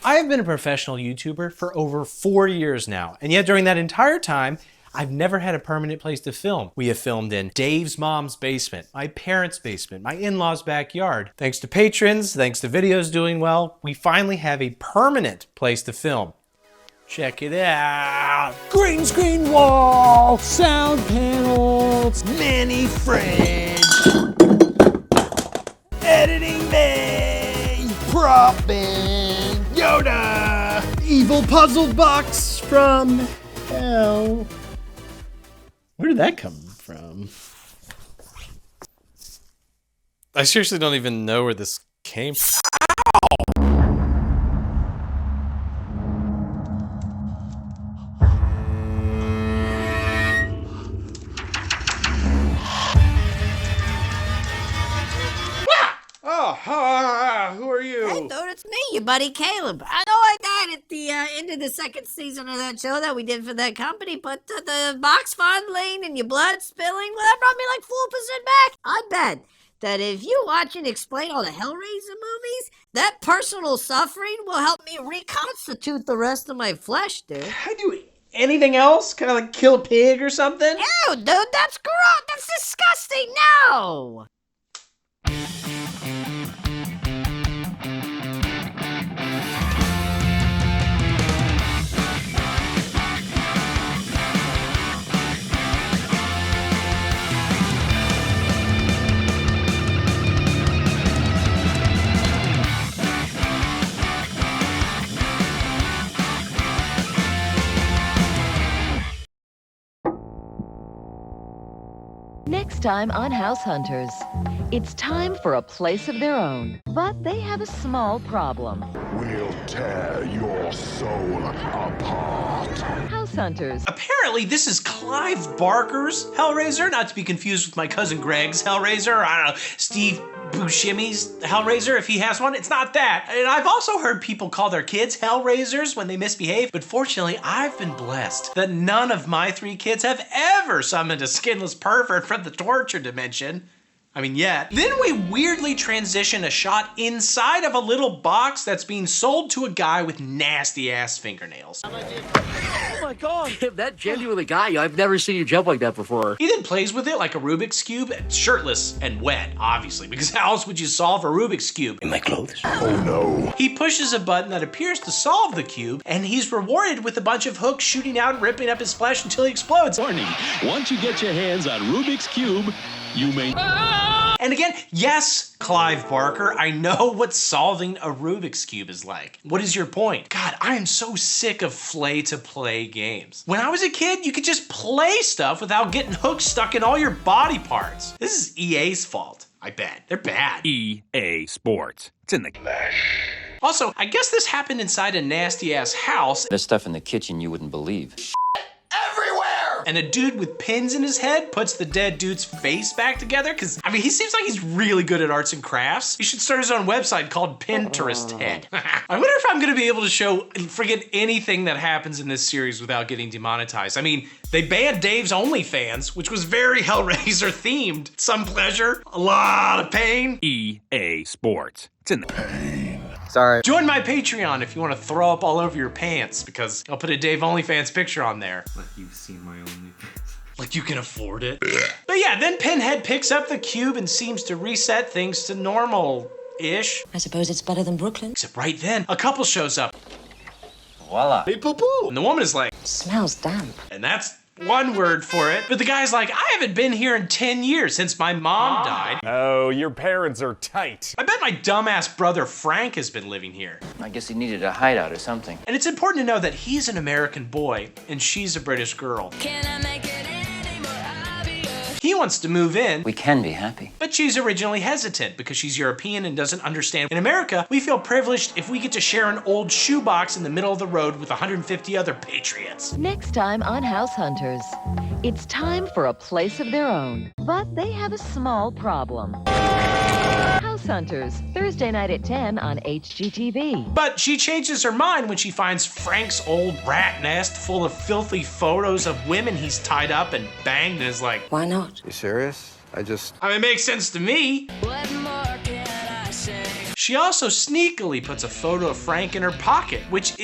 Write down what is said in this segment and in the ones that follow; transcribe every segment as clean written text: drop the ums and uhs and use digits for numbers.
I have been a professional YouTuber for over 4 years now, and yet during that entire time, I've never had a permanent place to film. We have filmed in Dave's mom's basement, my parents' basement, my in-laws' backyard. Thanks to patrons, thanks to videos doing well, we finally have a permanent place to film. Check it out. Green screen wall, sound panels, mini fridge, editing bay, prop bin, Yoda, evil puzzle box from hell. Where did that come from? I seriously don't even know where this came from. Who are you? Hey, dude, it's me, your buddy Caleb. I know I died at the end of the second season of that show that we did for that company, but the box fondling and your blood spilling, well, that brought me like 4% back. I bet that if you watch and explain all the Hellraiser movies, that personal suffering will help me reconstitute the rest of my flesh, dude. I do anything else? Kind of like kill a pig or something? Ew, dude, that's gross. That's disgusting. No. Next time on House Hunters, it's time for a place of their own, but they have a small problem. We'll tear your soul apart. House Hunters. Apparently, this is Clive Barker's Hellraiser, not to be confused with my cousin Greg's Hellraiser, or I don't know, Steve Buscemi's Hellraiser, if he has one. It's not that. And I've also heard people call their kids Hellraisers when they misbehave, but fortunately, I've been blessed that none of my 3 kids have ever summoned a skinless pervert from the torture dimension. I mean, yet. Then we weirdly transition a shot inside of a little box that's being sold to a guy with nasty-ass fingernails. Oh my god! If that genuinely got you, I've never seen you jump like that before. He then plays with it like a Rubik's Cube, shirtless and wet, obviously, because how else would you solve a Rubik's Cube? In my clothes? Oh no. He pushes a button that appears to solve the cube, and he's rewarded with a bunch of hooks shooting out and ripping up his flesh until he explodes. Warning, once you get your hands on Rubik's Cube, you may... And again, yes, Clive Barker, I know what solving a Rubik's Cube is like. What is your point? God, I am so sick of play-to-play games. When I was a kid, you could just play stuff without getting hooks stuck in all your body parts. This is EA's fault, I bet. They're bad. EA Sports. It's in the flesh. Also, I guess this happened inside a nasty-ass house. There's stuff in the kitchen you wouldn't believe. And a dude with pins in his head puts the dead dude's face back together, because, I mean, he seems like he's really good at arts and crafts. He should start his own website called Pinterest Head. I wonder if I'm gonna be able to show friggin' anything that happens in this series without getting demonetized. I mean, they banned Dave's OnlyFans, which was very Hellraiser themed. Some pleasure, a lot of pain. EA Sports. It's in the pain. Sorry. Join my Patreon if you want to throw up all over your pants, because I'll put a Dave OnlyFans picture on there. Like you've seen my OnlyFans. Like you can afford it. But yeah, then Pinhead picks up the cube and seems to reset things to normal-ish. I suppose it's better than Brooklyn. Except right then, a couple shows up. Voila. Hey, poo-poo. And the woman is like, Smells damp. and that's one word for it. But the guy's like, I haven't been here in 10 years since my mom died. Oh, your parents are tight. I bet my dumbass brother Frank has been living here. I guess he needed a hideout or something. And it's important to know that he's an American boy and she's a British girl. Can I make it any more obvious? He wants to move in, We can be happy. but she's originally hesitant because she's European and doesn't understand. In America, we feel privileged if we get to share an old shoebox in the middle of the road with 150 other patriots. Next time on House Hunters, it's time for a place of their own, but they have a small problem. House Hunters, Thursday night at 10 on HGTV. But she changes her mind when she finds Frank's old rat nest full of filthy photos of women he's tied up and banged and is like, Why not? You serious? I mean, it makes sense to me. What more can I say? She also sneakily puts a photo of Frank in her pocket, which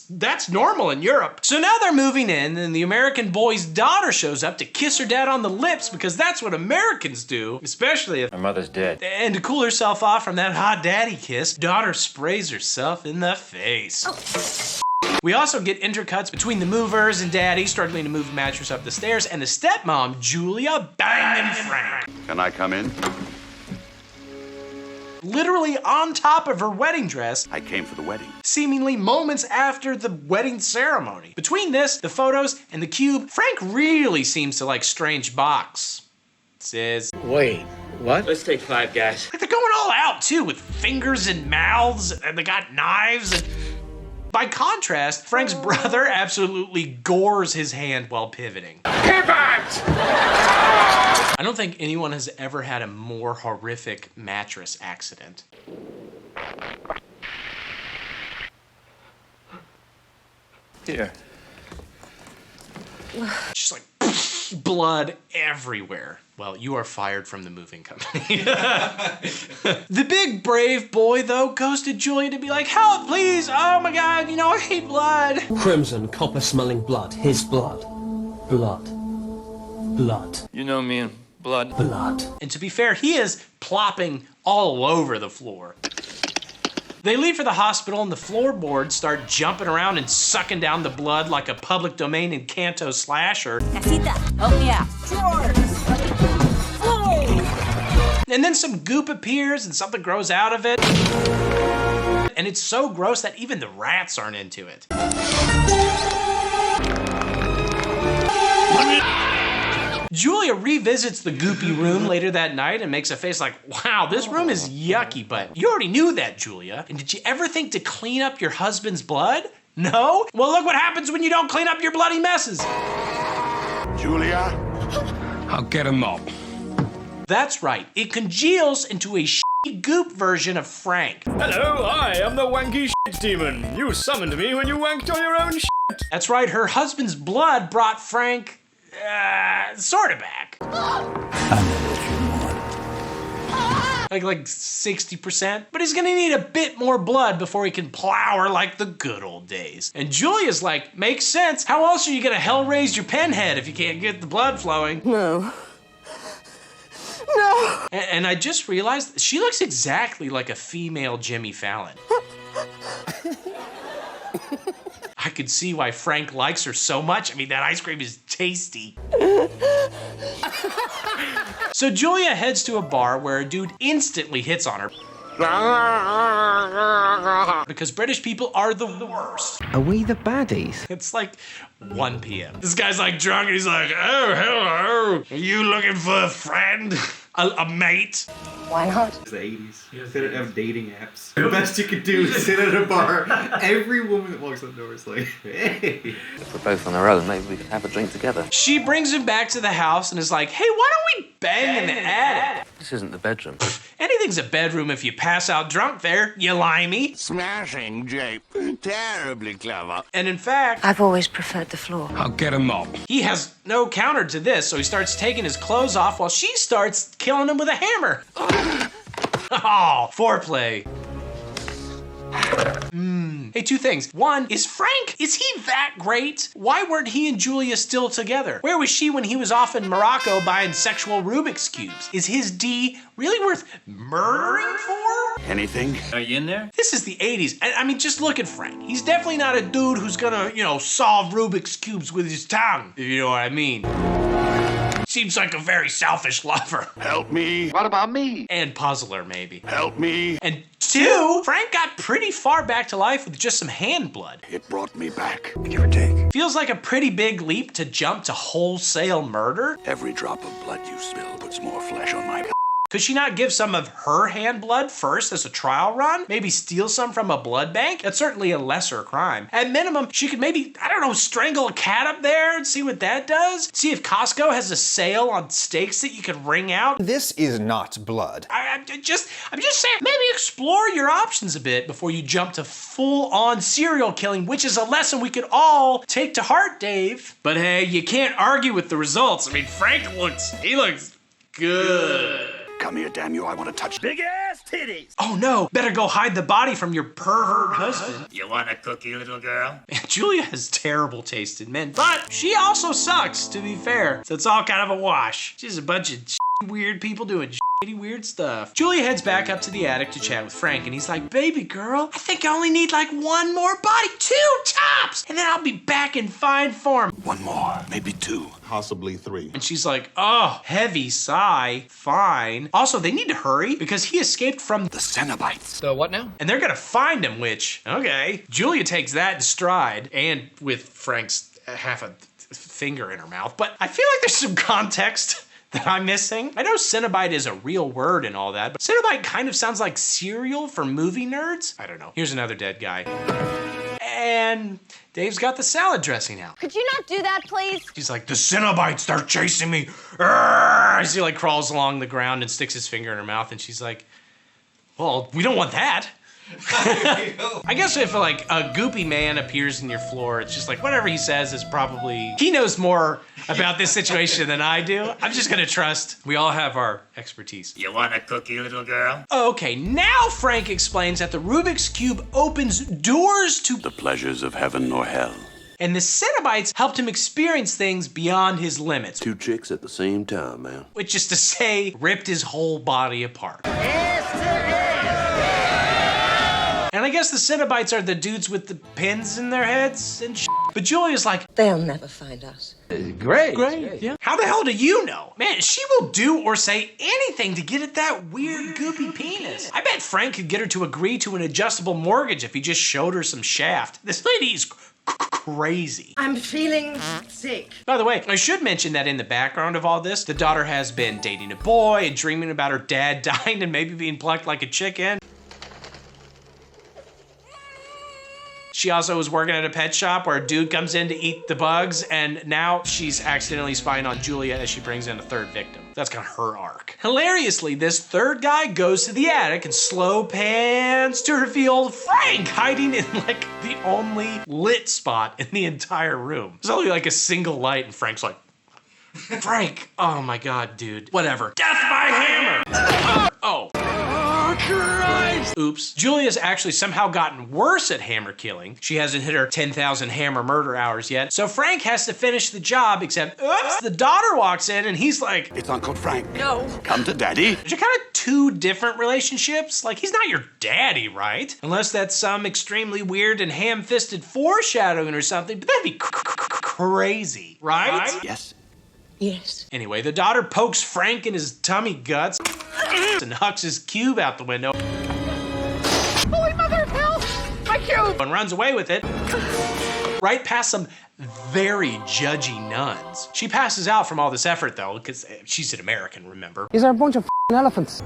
that's normal in Europe. So now they're moving in, and the American boy's daughter shows up to kiss her dad on the lips because that's what Americans do, especially if My mother's dead. and to cool herself off from that hot daddy kiss, daughter sprays herself in the face. We also get intercuts between the movers and daddy struggling to move a mattress up the stairs and the stepmom, Julia, banging Frank. Can I come in? Literally on top of her wedding dress, I came for the wedding. seemingly moments after the wedding ceremony. Between this, the photos, and the cube, Frank really seems to like strange box. Says, Wait, what? Let's take 5 guys. like they're going all out too, with fingers and mouths, and they got knives. And by contrast, Frank's brother absolutely gores his hand while pivoting. I don't think anyone has ever had a more horrific mattress accident. Here. Just like blood everywhere. Well, you are fired from the moving company. The big brave boy, though, goes to Julia to be like, help, please. Oh my God, I hate blood. Crimson, copper-smelling blood. His blood. Blood. Blood. You know me and blood. Blood. And to be fair, he is plopping all over the floor. They leave for the hospital and the floorboards start jumping around and sucking down the blood like a public domain Encanto slasher. Casita, help me out. And then some goop appears and something grows out of it. And it's so gross that even the rats aren't into it. Julia revisits the goopy room later that night and makes a face like, wow, this room is yucky, but you already knew that, Julia. And did you ever think to clean up your husband's blood? No? Well, look what happens when you don't clean up your bloody messes. Julia? I'll get him up. That's right, it congeals into a shitty goop version of Frank. Hello, I am the wanky shit demon. You summoned me when you wanked on your own shit. That's right, her husband's blood brought Frank, sort of back. Like 60%, but he's gonna need a bit more blood before he can plow her like the good old days. And Julia's like, makes sense. How else are you gonna hell raise your penhead if you can't get the blood flowing? No. And I just realized she looks exactly like a female Jimmy Fallon. I could see why Frank likes her so much. I mean, that ice cream is tasty. So Julia heads to a bar where a dude instantly hits on her. Because British people are the worst. Are we the baddies? It's like 1 p.m. This guy's like drunk and he's like, oh, hello. Are you looking for a friend? A mate? Why not? It's the 80s. They didn't have dating apps. The best you could do is sit at a bar. Every woman that walks in the door is like, hey. If we're both on our own, maybe we can have a drink together. She brings him back to the house and is like, hey, why don't we bang in the attic? This isn't the bedroom. Anything's a bedroom if you pass out drunk there, you limey. Smashing, Jake. Terribly clever. And in fact, I've always preferred the floor. I'll get him up. he has no counter to this, so he starts taking his clothes off while she starts killing him with a hammer. Oh, foreplay. Hey, 2 things. 1, is Frank, is he that great? Why weren't he and Julia still together? Where was she when he was off in Morocco buying sexual Rubik's Cubes? Is his D really worth murdering for? Anything? Are you in there? This is the 80s. I mean, just look at Frank. He's definitely not a dude who's gonna, solve Rubik's Cubes with his tongue, if you know what I mean. Seems like a very selfish lover. Help me. What about me? And puzzler, maybe. Help me. And 2, Frank got pretty far back to life with just some hand blood. It brought me back. Give or take. Feels like a pretty big leap to jump to wholesale murder. Every drop of blood you spill puts more flesh on my... Could she not give some of her hand blood first as a trial run? Maybe steal some from a blood bank? That's certainly a lesser crime. At minimum, she could maybe, strangle a cat up there and see what that does? See if Costco has a sale on steaks that you could wring out? This is not blood. I'm just saying, maybe explore your options a bit before you jump to full-on serial killing, which is a lesson we could all take to heart, Dave. But hey, you can't argue with the results. I mean, Frank looks good. Come here, damn you. I want to touch Big ass titties. Oh no, better go hide the body from your pervert husband. You want a cookie, little girl? Julia has terrible taste in men, but she also sucks, to be fair. So it's all kind of a wash. She's a bunch of weird people doing shitty weird stuff. Julia heads back up to the attic to chat with Frank, and he's like, baby girl, I think I only need like one more body, 2 tops, and then I'll be back in fine form. one more, maybe 2. Possibly 3. And she's like, oh, heavy sigh, fine. Also, they need to hurry because he escaped from The Cenobites. The what now? and they're gonna find him, which, okay. Julia takes that in stride, and with Frank's half a finger in her mouth, but I feel like there's some context that I'm missing. I know Cenobite is a real word and all that, but Cenobite kind of sounds like cereal for movie nerds. I don't know. Here's another dead guy. And Dave's got the salad dressing out. Could you not do that, please? She's like, the Cenobites, they're chasing me. Arrgh! As he like crawls along the ground and sticks his finger in her mouth, and she's like, well, we don't want that. I guess if like a goopy man appears in your floor, it's just like whatever he says is probably, he knows more about this situation than I do. I'm just gonna trust. We all have our expertise. You want a cookie, little girl? Okay, now Frank explains that the Rubik's Cube opens doors to The pleasures of heaven or hell. and the Cenobites helped him experience things beyond his limits, 2 chicks at the same time, man. which is to say, ripped his whole body apart. And I guess the Cenobites are the dudes with the pins in their heads and shit. But Julia's like, They'll never find us. great, yeah. How the hell do you know? Man, she will do or say anything to get at that weird goopy penis. I bet Frank could get her to agree to an adjustable mortgage if he just showed her some shaft. This lady is crazy. I'm feeling sick. By the way, I should mention that in the background of all this, the daughter has been dating a boy and dreaming about her dad dying and maybe being plucked like a chicken. She also was working at a pet shop where a dude comes in to eat the bugs, and now she's accidentally spying on Julia as she brings in a third victim. That's kind of her arc. Hilariously, this third guy goes to the attic and slow pans to reveal Frank hiding in like the only lit spot in the entire room. There's only like a single light, and Frank's like, Frank, oh my God, dude. Whatever. Death by hammer! Oh. Christ! Oops. Julia's actually somehow gotten worse at hammer killing. She hasn't hit her 10,000 hammer murder hours yet. So Frank has to finish the job, except, oops, the daughter walks in and he's like, It's Uncle Frank. No. Come to Daddy. there's kind of 2 different relationships. Like, he's not your daddy, right? Unless that's some extremely weird and ham-fisted foreshadowing or something, but that'd be crazy, right? Yes. Yes. Anyway, the daughter pokes Frank in his tummy guts and hucks his cube out the window. Holy mother of hell! My cube! And runs away with it. Right past some very judgy nuns. She passes out from all this effort though, because she's an American, remember? These are a bunch of elephants.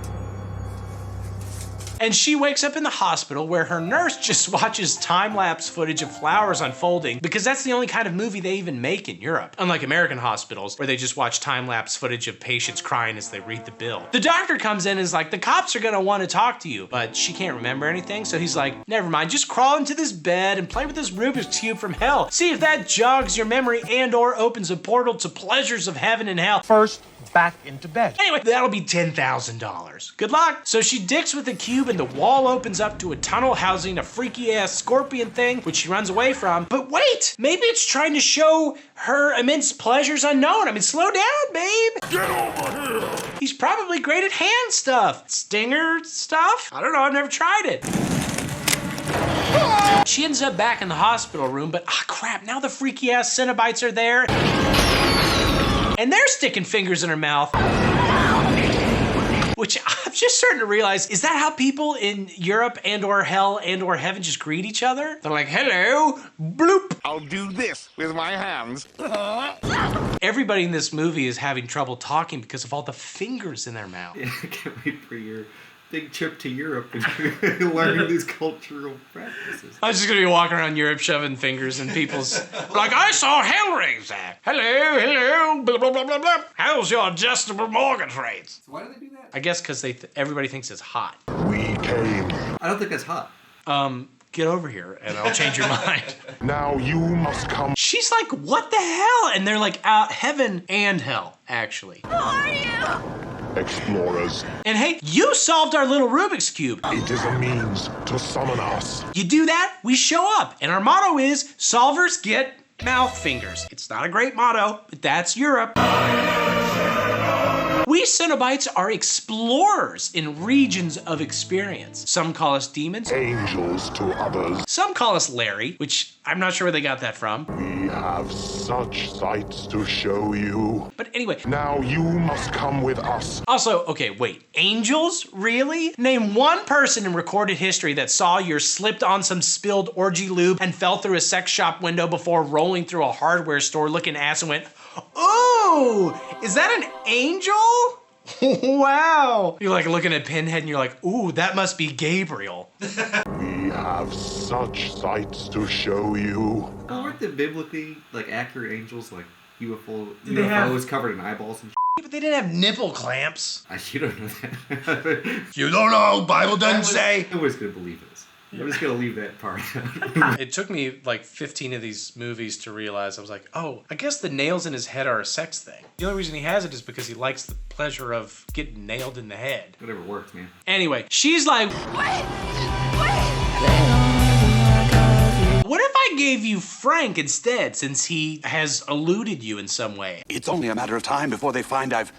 And she wakes up in the hospital where her nurse just watches time-lapse footage of flowers unfolding because that's the only kind of movie they even make in Europe. Unlike American hospitals where they just watch time-lapse footage of patients crying as they read the bill. The doctor comes in and is like, the cops are gonna wanna talk to you, but she can't remember anything. So he's like, never mind, just crawl into this bed and play with this Rubik's Cube from hell. See if that jogs your memory and or opens a portal to pleasures of heaven and hell. First, back into bed. Anyway, that'll be $10,000. Good luck. So she dicks with the cube and the wall opens up to a tunnel housing a freaky ass scorpion thing, which she runs away from. But wait, maybe it's trying to show her immense pleasures unknown. I mean, slow down, babe. Get over here. He's probably great at hand stuff. Stinger stuff? I don't know, I've never tried it. She ends up back in the hospital room, but crap, now the freaky ass Cenobites are there. And they're sticking fingers in her mouth. Which I'm just starting to realize, is that how people in Europe and or hell and or heaven just greet each other? They're like, hello, bloop. I'll do this with my hands. Everybody in this movie is having trouble talking because of all the fingers in their mouth. Yeah, I can't wait for your big trip to Europe and learn these cultural practices. I'm just gonna be walking around Europe shoving fingers in people's... like, I saw Hellraiser. Hello, blah, blah, blah, blah, blah. How's your adjustable mortgage rates? So why do they do that? I guess because everybody thinks it's hot. We came. I don't think that's hot. Get over here and I'll change your mind. Now you must come. She's like, what the hell? And they're like, heaven and hell, actually. Who are you? explorers. And hey, you solved our little Rubik's Cube. It is a means to summon us. You do that, we show up. And our motto is, solvers get mouth fingers. It's not a great motto, but that's Europe. We Cenobites are explorers in regions of experience. Some call us demons. Angels to others. Some call us Larry, which I'm not sure where they got that from. We have such sights to show you. But anyway. Now you must come with us. Also, okay, wait. Angels? Really? Name one person in recorded history that saw you slipped on some spilled orgy lube and fell through a sex shop window before rolling through a hardware store looking ass and went, "Ooh, is that an angel?" Wow. You're like looking at Pinhead and you're like, "Ooh, that must be Gabriel." We have such sights to show you. Aren't the biblically accurate angels like UFOs covered in eyeballs and shit? But they didn't have nipple clamps. You don't know that. You don't know, Bible doesn't say. Nobody's gonna believe this. I'm just gonna leave that part out. It took me like 15 of these movies to realize, I was like, oh, I guess the nails in his head are a sex thing. The only reason he has it is because he likes the pleasure of getting nailed in the head. Whatever works, man. Anyway, she's like, what if I gave you Frank instead, since he has eluded you in some way? It's only a matter of time before they find I've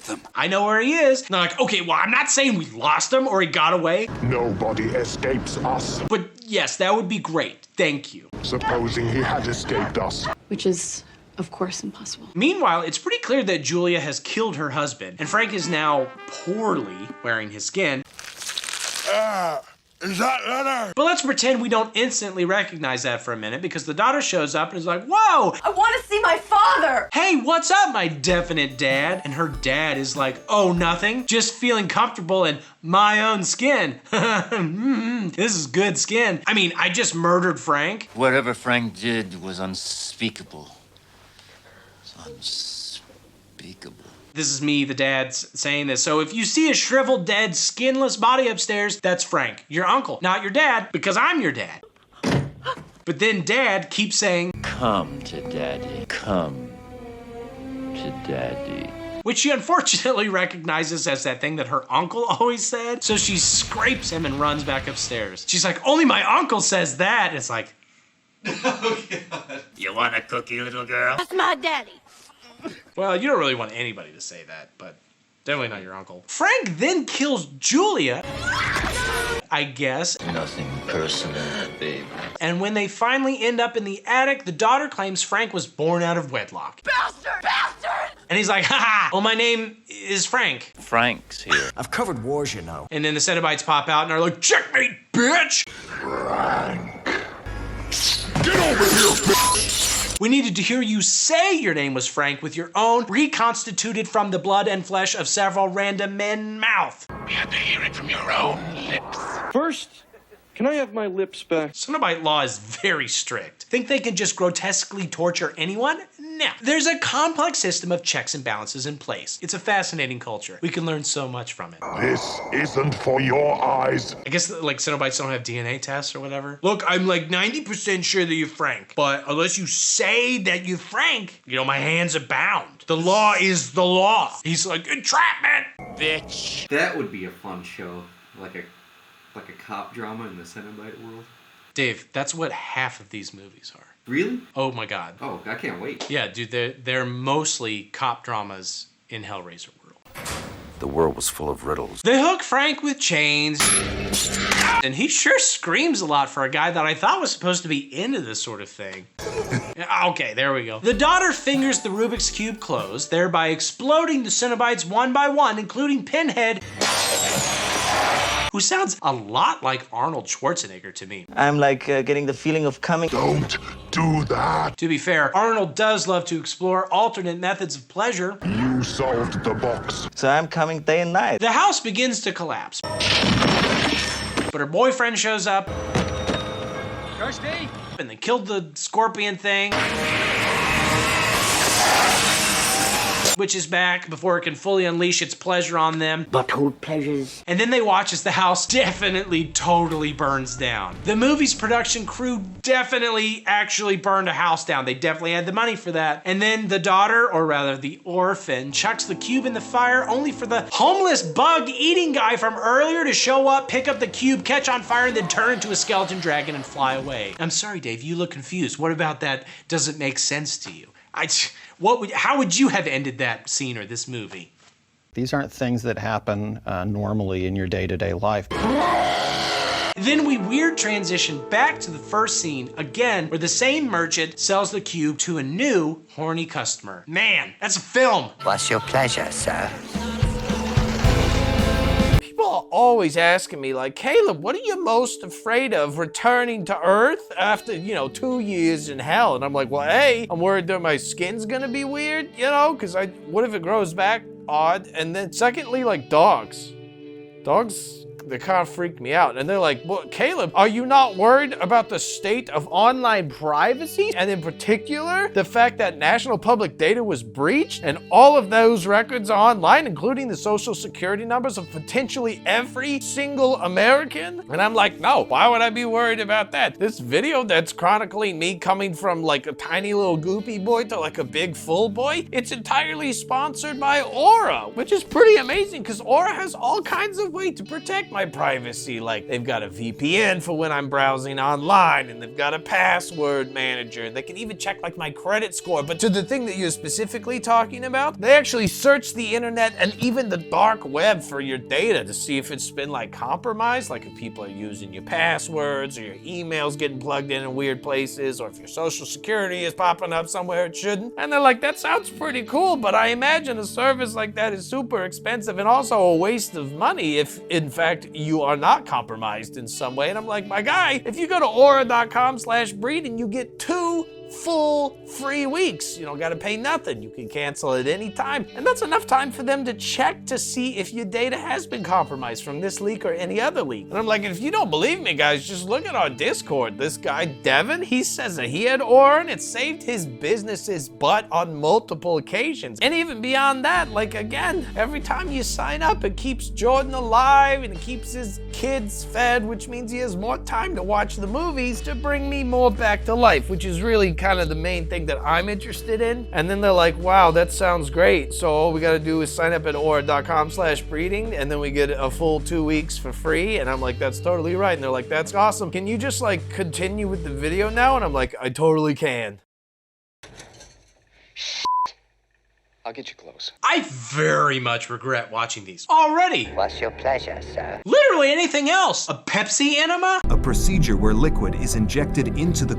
them. I know where he is. And they're like, okay, well, I'm not saying we lost him or he got away. Nobody escapes us. But yes, that would be great. Thank you. Supposing he had escaped us. Which is, of course, impossible. Meanwhile, it's pretty clear that Julia has killed her husband, and Frank is now poorly wearing his skin. Is that letter? But let's pretend we don't instantly recognize that for a minute, because the daughter shows up and is like, whoa! I want to see my father! Hey, what's up, my definite dad? And her dad is like, oh, nothing. Just feeling comfortable in my own skin. This is good skin. I mean, I just murdered Frank. Whatever Frank did was unspeakable. It's unspeakable. This is me, the dad, saying this. So if you see a shriveled, dead, skinless body upstairs, that's Frank, your uncle, not your dad, because I'm your dad. But then dad keeps saying, come to daddy, come to daddy. Which she unfortunately recognizes as that thing that her uncle always said. So she scrapes him and runs back upstairs. She's like, only my uncle says that. It's like, oh, God. You want a cookie, little girl? That's my daddy. Well, you don't really want anybody to say that, but definitely not your uncle. Frank then kills Julia, I guess. Nothing personal, babe. And when they finally end up in the attic, the daughter claims Frank was born out of wedlock. Bastard! Bastard! And he's like, haha, well, my name is Frank. Frank's here. I've covered wars, you know. And then the Cenobites pop out and are like, checkmate, bitch! Frank. Get over here, bitch! We needed to hear you say your name was Frank with your own, reconstituted from the blood and flesh of several random men mouth. We had to hear it from your own lips. First, can I have my lips back? Cenobite law is very strict. Think they can just grotesquely torture anyone? No. There's a complex system of checks and balances in place. It's a fascinating culture. We can learn so much from it. This isn't for your eyes. I guess like Cenobites don't have DNA tests or whatever. Look, I'm like 90% sure that you're Frank, but unless you say that you're Frank, you know, my hands are bound. The law is the law. He's like, entrapment, bitch. That would be a fun show, like a cop drama in the Cenobite world. Dave, that's what half of these movies are. Really? Oh my God. Oh, I can't wait. Yeah, dude, they're mostly cop dramas in Hellraiser world. The world was full of riddles. They hook Frank with chains, and he sure screams a lot for a guy that I thought was supposed to be into this sort of thing. Okay, there we go. The daughter fingers the Rubik's Cube closed, thereby exploding the Cenobites one by one, including Pinhead, who sounds a lot like Arnold Schwarzenegger to me. I'm like getting the feeling of coming. Don't do that. To be fair, Arnold does love to explore alternate methods of pleasure. You solved the box. So I'm coming day and night. The house begins to collapse. But her boyfriend shows up. Kirsty? And they killed the scorpion thing. which is back before it can fully unleash its pleasure on them. Butthole pleasures. And then they watch as the house definitely totally burns down. The movie's production crew definitely actually burned a house down. They definitely had the money for that. And then the daughter, or rather the orphan, chucks the cube in the fire only for the homeless bug-eating guy from earlier to show up, pick up the cube, catch on fire, and then turn into a skeleton dragon and fly away. I'm sorry, Dave, you look confused. What about that doesn't make sense to you? How would you have ended that scene or this movie? These aren't things that happen normally in your day-to-day life. Then we weird transition back to the first scene again, where the same merchant sells the cube to a new horny customer. Man, that's a film. What's your pleasure, sir? People are always asking me, like, Caleb, what are you most afraid of returning to Earth after, 2 years in hell? And I'm like, well, A, I'm worried that my skin's gonna be weird, because what if it grows back odd? And then secondly, like, dogs. Dogs, they kind of freak me out. And they're like, well, Caleb, are you not worried about the state of online privacy? And in particular, the fact that national public data was breached and all of those records are online, including the social security numbers of potentially every single American? And I'm like, no, why would I be worried about that? This video that's chronicling me coming from like a tiny little goopy boy to like a big full boy, it's entirely sponsored by Aura, which is pretty amazing because Aura has all kinds of ways to protect my privacy. Like they've got a VPN for when I'm browsing online, and they've got a password manager. They can even check like my credit score. But to the thing that you're specifically talking about, they actually search the internet and even the dark web for your data to see if it's been like compromised, like if people are using your passwords or your emails getting plugged in weird places, or if your social security is popping up somewhere it shouldn't. And they're like, that sounds pretty cool, but I imagine a service like that is super expensive and also a waste of money if in fact you are not compromised in some way. And I'm like, my guy, if you go to aura.com/breeding, you get 2 full free weeks. You don't got to pay nothing. You can cancel at any time. And that's enough time for them to check to see if your data has been compromised from this leak or any other leak. And I'm like, if you don't believe me, guys, just look at our Discord. This guy, Devin, he says that he had Aura and it saved his business's butt on multiple occasions. And even beyond that, like again, every time you sign up, it keeps Jordan alive and it keeps his kids fed, which means he has more time to watch the movies to bring me more back to life, which is really kind of the main thing that I'm interested in. And then they're like, wow, that sounds great. So all we got to do is sign up at aura.com/breeding and then we get a full 2 weeks for free. And I'm like, that's totally right. And they're like, that's awesome. Can you just like continue with the video now? And I'm like, I totally can. I'll get you close. I very much regret watching these already. What's your pleasure, sir? Literally anything else. A Pepsi enema? A procedure where liquid is injected into the...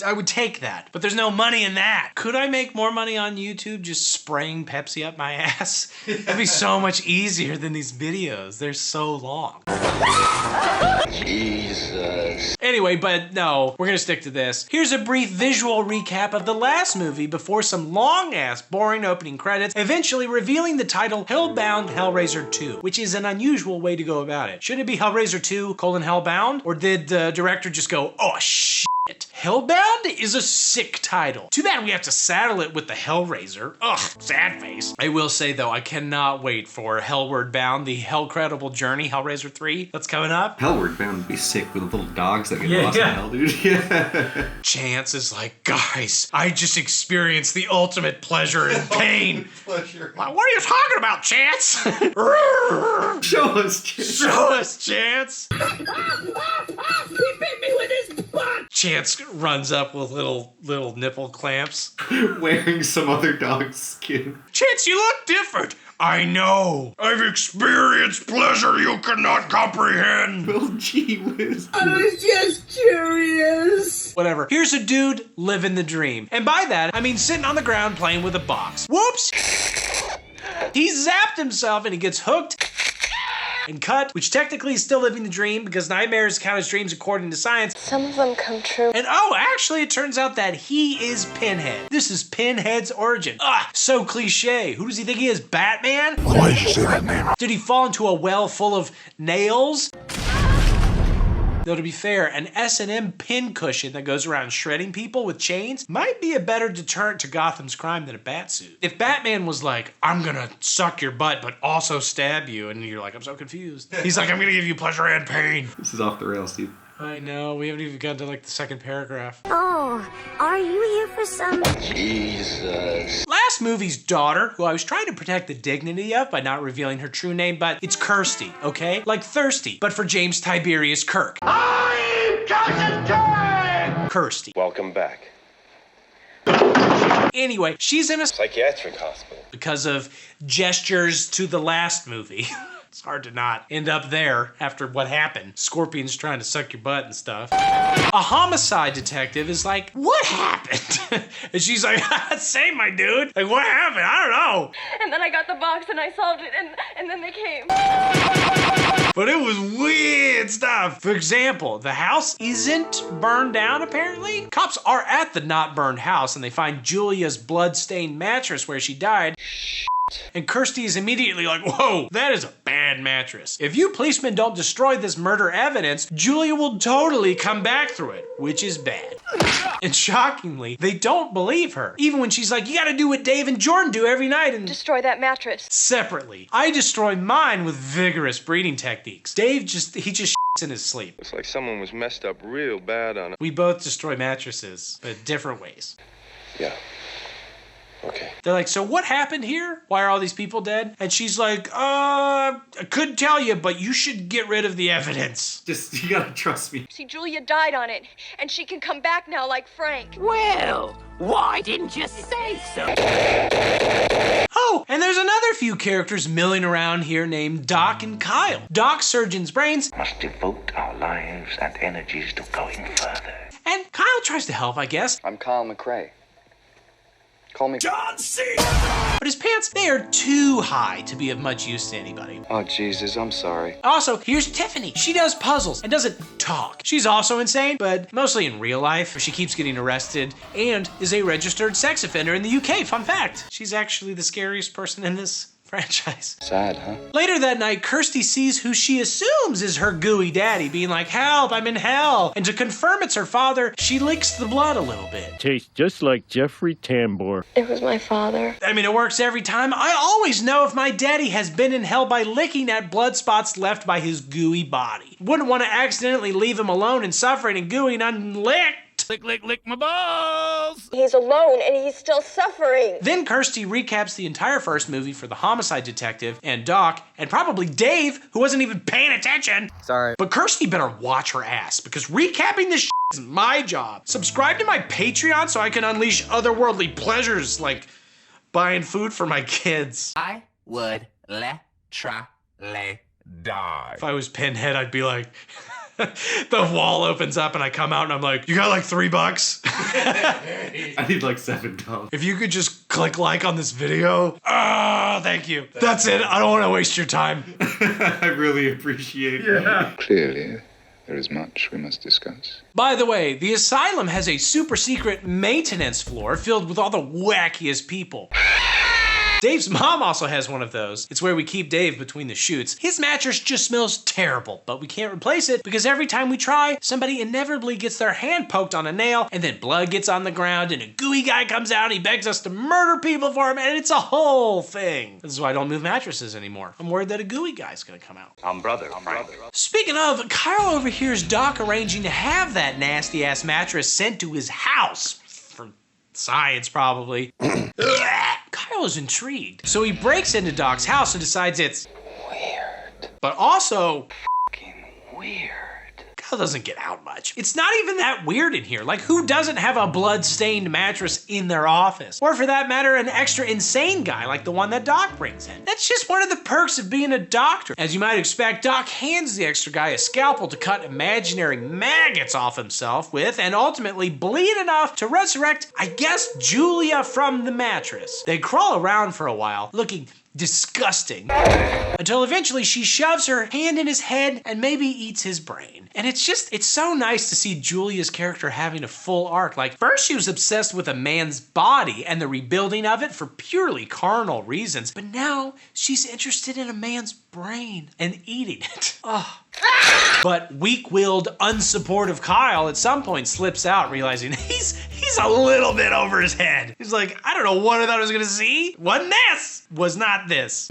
I would take that, but there's no money in that. Could I make more money on YouTube just spraying Pepsi up my ass? That'd be so much easier than these videos. They're so long. Jesus. Anyway, but no, we're gonna stick to this. Here's a brief visual recap of the last movie before some long-ass, boring opening credits, eventually revealing the title Hellbound Hellraiser 2, which is an unusual way to go about it. Should it be Hellraiser 2, Hellbound? Or did the director just go, oh shit? Hellbound is a sick title. Too bad we have to saddle it with the Hellraiser. Ugh, sad face. I will say though, I cannot wait for Hellward Bound, the Hellcredible Journey, Hellraiser 3. That's coming up. Hellward Bound would be sick with the little dogs that get lost in hell, dude. Yeah. Chance is like, guys, I just experienced the ultimate pleasure and pain. Pleasure. What are you talking about, Chance? Show us, Chance. Show us, Chance. He bit me with his butt. Chance runs up with little nipple clamps. Wearing some other dog's skin. Chance, you look different. I know. I've experienced pleasure you cannot comprehend. Well, gee whiz. I was just curious. Whatever. Here's a dude living the dream. And by that, I mean sitting on the ground playing with a box. Whoops! He zapped himself and he gets hooked and cut, which technically is still living the dream because nightmares count as dreams according to science. Some of them come true. And oh, actually it turns out that he is Pinhead. This is Pinhead's origin. Ah, so cliche. Who does he think he is, Batman? Why did you say that name? Did he fall into a well full of nails? Though to be fair, an S&M pin cushion that goes around shredding people with chains might be a better deterrent to Gotham's crime than a bat suit. If Batman was like, I'm gonna suck your butt but also stab you, and you're like, I'm so confused. He's like, I'm gonna give you pleasure and pain. This is off the rails, dude. I know, we haven't even gotten to like the second paragraph. Oh, are you here for some... Jesus. Last movie's daughter, who I was trying to protect the dignity of by not revealing her true name, but it's Kirsty, okay? Like thirsty, but for James Tiberius Kirk. I'm Captain Kirsty. Welcome back. Anyway, she's in a psychiatric hospital because of gestures to the last movie. It's hard to not end up there after what happened. Scorpions trying to suck your butt and stuff. A homicide detective is like, what happened? And she's like, say my dude. Like, what happened? I don't know. And then I got the box and I solved it, and then they came. But it was weird stuff. For example, the house isn't burned down, apparently. Cops are at the not burned house and they find Julia's blood-stained mattress where she died. And Kirsty is immediately like, whoa, that is a bad mattress. If you policemen don't destroy this murder evidence, Julia will totally come back through it, which is bad. And shockingly, they don't believe her. Even when she's like, you gotta do what Dave and Jordan do every night and destroy that mattress. Separately, I destroy mine with vigorous breathing techniques. Dave just shits in his sleep. Looks like someone was messed up real bad on it. We both destroy mattresses, but different ways. Yeah. Okay. They're like, so what happened here? Why are all these people dead? And she's like, I couldn't tell you, but you should get rid of the evidence. Just, you gotta trust me. See, Julia died on it, and she can come back now like Frank. Well, why didn't you say so? Oh, and there's another few characters milling around here named Doc and Kyle. Doc, surgeon's brains, must devote our lives and energies to going further. And Kyle tries to help, I guess. I'm Kyle McRae. Call me John C. But his pants, they are too high to be of much use to anybody. Oh, Jesus, I'm sorry. Also, here's Tiffany. She does puzzles and doesn't talk. She's also insane, but mostly in real life. She keeps getting arrested and is a registered sex offender in the UK. Fun fact. She's actually the scariest person in this franchise. Sad, huh? Later that night, Kirsty sees who she assumes is her gooey daddy, being like, help, I'm in hell. And to confirm it's her father, she licks the blood a little bit. Tastes just like Jeffrey Tambor. It was my father. I mean, it works every time. I always know if my daddy has been in hell by licking at blood spots left by his gooey body. Wouldn't want to accidentally leave him alone and suffering and gooey and unlicked. Lick, lick, lick my balls! He's alone and he's still suffering. Then Kirsty recaps the entire first movie for the homicide detective and Doc and probably Dave, who wasn't even paying attention. Sorry. But Kirsty better watch her ass because recapping this is my job. Subscribe to my Patreon so I can unleash otherworldly pleasures like buying food for my kids. I would literally die. If I was Pinhead, I'd be like... The wall opens up and I come out and I'm like, you got like $3? I need like $7. If you could just click like on this video. Oh, thank you. That's it. I don't want to waste your time. I really appreciate it. Clearly, there is much we must discuss. By the way, the asylum has a super secret maintenance floor filled with all the wackiest people. Dave's mom also has one of those. It's where we keep Dave between the shoots. His mattress just smells terrible, but we can't replace it because every time we try, somebody inevitably gets their hand poked on a nail and then blood gets on the ground and a gooey guy comes out and he begs us to murder people for him and it's a whole thing. This is why I don't move mattresses anymore. I'm worried that a gooey guy's gonna come out. I'm brother. Speaking of, Kyle overhears Doc arranging to have that nasty ass mattress sent to his house. For science, probably. Kyle is intrigued. So he breaks into Doc's house and decides it's weird. But also weird. Kyle doesn't get out much. It's not even that weird in here. Like, who doesn't have a blood-stained mattress in their office? Or for that matter, an extra insane guy like the one that Doc brings in. That's just one of the perks of being a doctor. As you might expect, Doc hands the extra guy a scalpel to cut imaginary maggots off himself with and ultimately bleed enough to resurrect, I guess, Julia from the mattress. They crawl around for a while, looking disgusting. Until eventually she shoves her hand in his head and maybe eats his brain. And it's so nice to see Julia's character having a full arc. Like, first she was obsessed with a man's body and the rebuilding of it for purely carnal reasons. But now she's interested in a man's brain and eating it. Oh. But weak-willed, unsupportive Kyle at some point slips out, realizing he's a little bit over his head. He's like, I don't know what I thought I was gonna see. Wasn't this? Was not this.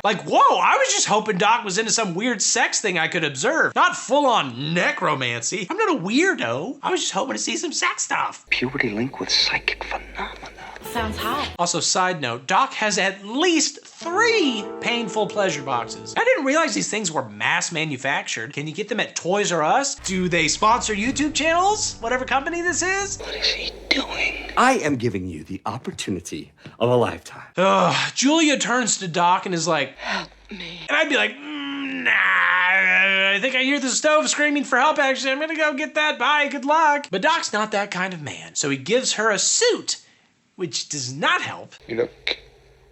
Like, whoa, I was just hoping Doc was into some weird sex thing I could observe. Not full-on necromancy. I'm not a weirdo. I was just hoping to see some sex stuff. Puberty linked with psychic phenomena. Sounds hot. Also, side note, Doc has at least 3 painful pleasure boxes. I didn't realize these things were mass manufactured. Can you get them at Toys R Us? Do they sponsor YouTube channels? Whatever company this is? What is he doing? I am giving you the opportunity of a lifetime. Ugh. Julia turns to Doc and is like, help me. And I'd be like, nah, I think I hear the stove screaming for help, actually. I'm gonna go get that. Bye, good luck. But Doc's not that kind of man, so he gives her a suit, which does not help. You look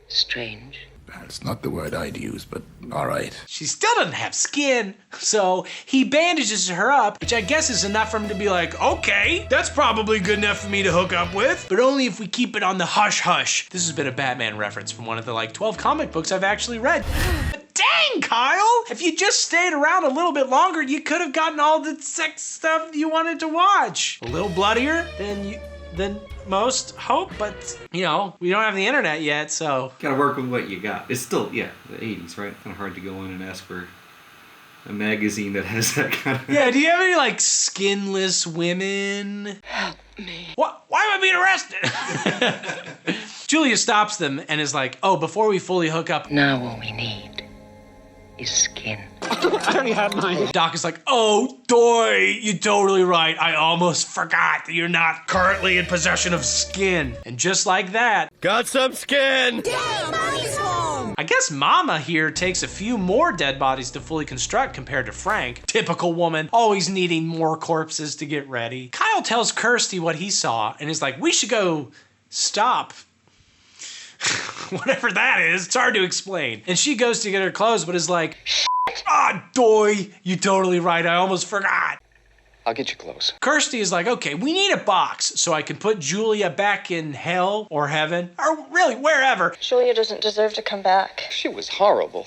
strange. That's not the word I'd use, but all right. She still doesn't have skin, so he bandages her up, which I guess is enough for him to be like, okay, that's probably good enough for me to hook up with, but only if we keep it on the hush-hush. This has been a Batman reference from one of the 12 comic books I've actually read. But dang, Kyle! If you just stayed around a little bit longer, you could have gotten all the sex stuff you wanted to watch. A little bloodier than most hope, but you know, we don't have the internet yet, so. Gotta work with what you got. It's still, yeah, the 80s, right? Kind of hard to go in and ask for a magazine that has that kind of. Yeah, do you have any skinless women? Help me. What? Why am I being arrested? Julia stops them and is like, oh, before we fully hook up. Now all we need is skin. I already had mine. Doc is like, oh, doy, you're totally right. I almost forgot that you're not currently in possession of skin. And just like that. Got some skin! Damn, Mommy's home! I guess Mama here takes a few more dead bodies to fully construct compared to Frank. Typical woman, always needing more corpses to get ready. Kyle tells Kirsty what he saw and is like, we should go stop. Whatever that is, it's hard to explain. And she goes to get her clothes, but is like, doy, you're totally right, I almost forgot. I'll get you clothes. Kirsty is like, okay, we need a box so I can put Julia back in hell or heaven, or really wherever. Julia doesn't deserve to come back. She was horrible.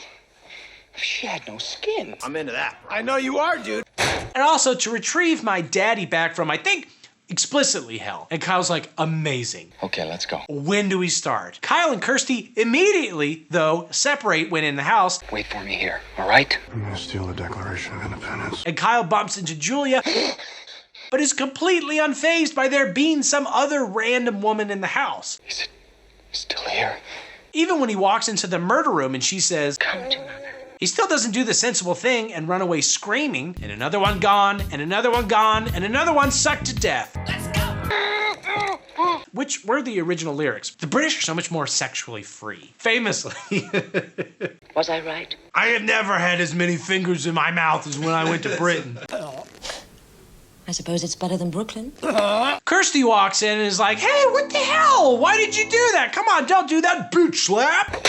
She had no skin. I'm into that. I know you are, dude. And also to retrieve my daddy back from, I think, explicitly hell. And Kyle's like, amazing. Okay, let's go. When do we start? Kyle and Kirsty immediately, though, separate when in the house. Wait for me here, all right? I'm gonna steal the Declaration of Independence. And Kyle bumps into Julia, but is completely unfazed by there being some other random woman in the house. Is it still here? Even when he walks into the murder room and she says, come to mother. He still doesn't do the sensible thing and run away screaming, and another one gone, and another one gone, and another one sucked to death. Let's go! Which were the original lyrics. The British are so much more sexually free. Famously. Was I right? I have never had as many fingers in my mouth as when I went to Britain. I suppose it's better than Brooklyn. Kirsty walks in and is like, hey, what the hell? Why did you do that? Come on, don't do that, bitch slap.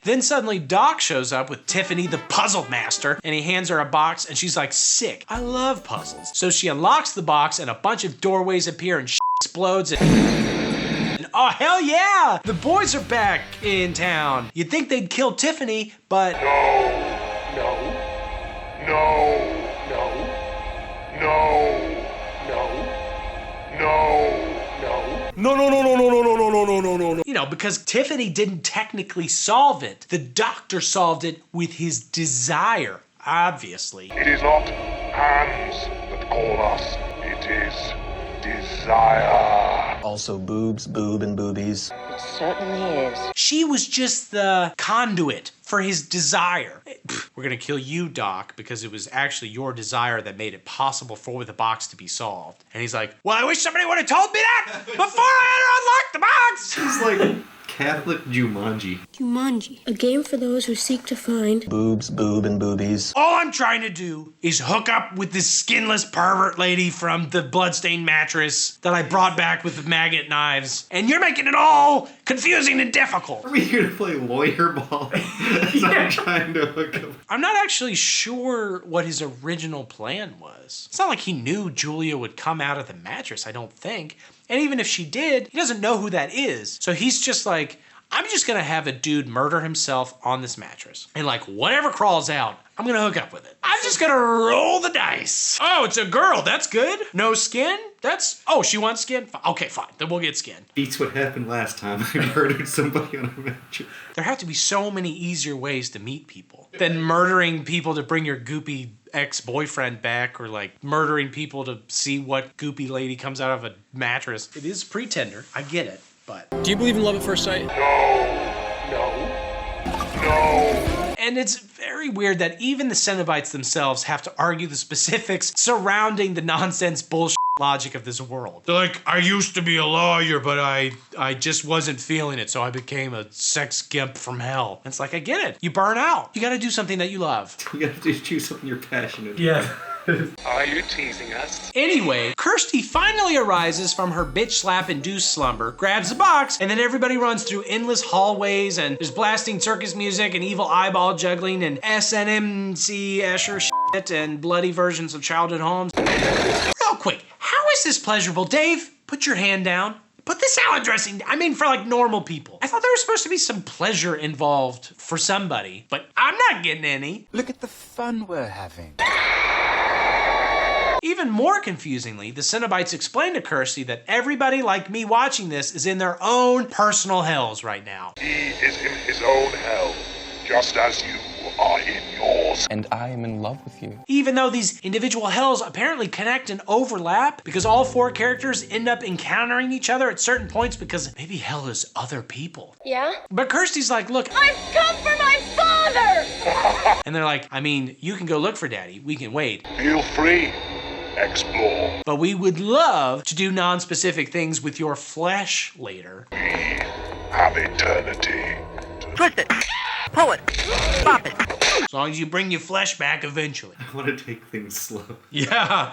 Then suddenly Doc shows up with Tiffany, the puzzle master, and he hands her a box and she's like, sick. I love puzzles. So she unlocks the box and a bunch of doorways appear and explodes and oh, hell yeah! The boys are back in town. You'd think they'd kill Tiffany, but... No. You know, because Tiffany didn't technically solve it. The doctor solved it with his desire, obviously. It is not hands that call us. It is desire. Also boobs, boob, and boobies. It certainly is. She was just the conduit for his desire. We're gonna kill you, Doc, because it was actually your desire that made it possible for the box to be solved. And he's like, well, I wish somebody would have told me that before I had to unlock the box. He's like, Catholic Jumanji. Jumanji, a game for those who seek to find boobs, boob, and boobies. All I'm trying to do is hook up with this skinless pervert lady from the bloodstained mattress that I brought back with the maggot knives, and you're making it all confusing and difficult. Are we gonna play lawyer ball? I'm trying to hook up. I'm not actually sure what his original plan was. It's not like he knew Julia would come out of the mattress, I don't think. And even if she did, he doesn't know who that is. So he's just like, I'm just gonna have a dude murder himself on this mattress. And like, whatever crawls out, I'm gonna hook up with it. I'm just gonna roll the dice. Oh, it's a girl, that's good. No skin? Oh, she wants skin? Okay, fine, then we'll get skin. Beats what happened last time I murdered somebody on a mattress. There have to be so many easier ways to meet people than murdering people to bring your goopy ex-boyfriend back, or like murdering people to see what goopy lady comes out of a mattress. It is Pretender, I get it, but... Do you believe in love at first sight? No. And it's very weird that even the Cenobites themselves have to argue the specifics surrounding the nonsense bullshit logic of this world. They're like, I used to be a lawyer, but I just wasn't feeling it, so I became a sex gimp from hell. And it's like, I get it. You burn out. You gotta do something that you love. You gotta just choose something you're passionate about. Yeah. Are you teasing us? Anyway, Kirsty finally arises from her bitch slap induced slumber, grabs the box, and then everybody runs through endless hallways, and there's blasting circus music and evil eyeball juggling and SNMC Escher shit and bloody versions of childhood homes. Real quick, how is this pleasurable? Dave, put your hand down. Put the salad dressing, I mean, for like normal people. I thought there was supposed to be some pleasure involved for somebody, but I'm not getting any. Look at the fun we're having. Even more confusingly, the Cenobites explain to Kirsty that everybody like me watching this is in their own personal hells right now. He is in his own hell, just as you are in yours. And I am in love with you. Even though these individual hells apparently connect and overlap, because all four characters end up encountering each other at certain points, because maybe hell is other people. Yeah? But Kirsty's like, look, I've come for my father! And they're like, I mean, you can go look for Daddy. We can wait. Feel free. Explore. But we would love to do non-specific things with your flesh later. We have eternity. Twist it. Pull it. Pop it. As long as you bring your flesh back eventually. I want to take things slow. Yeah.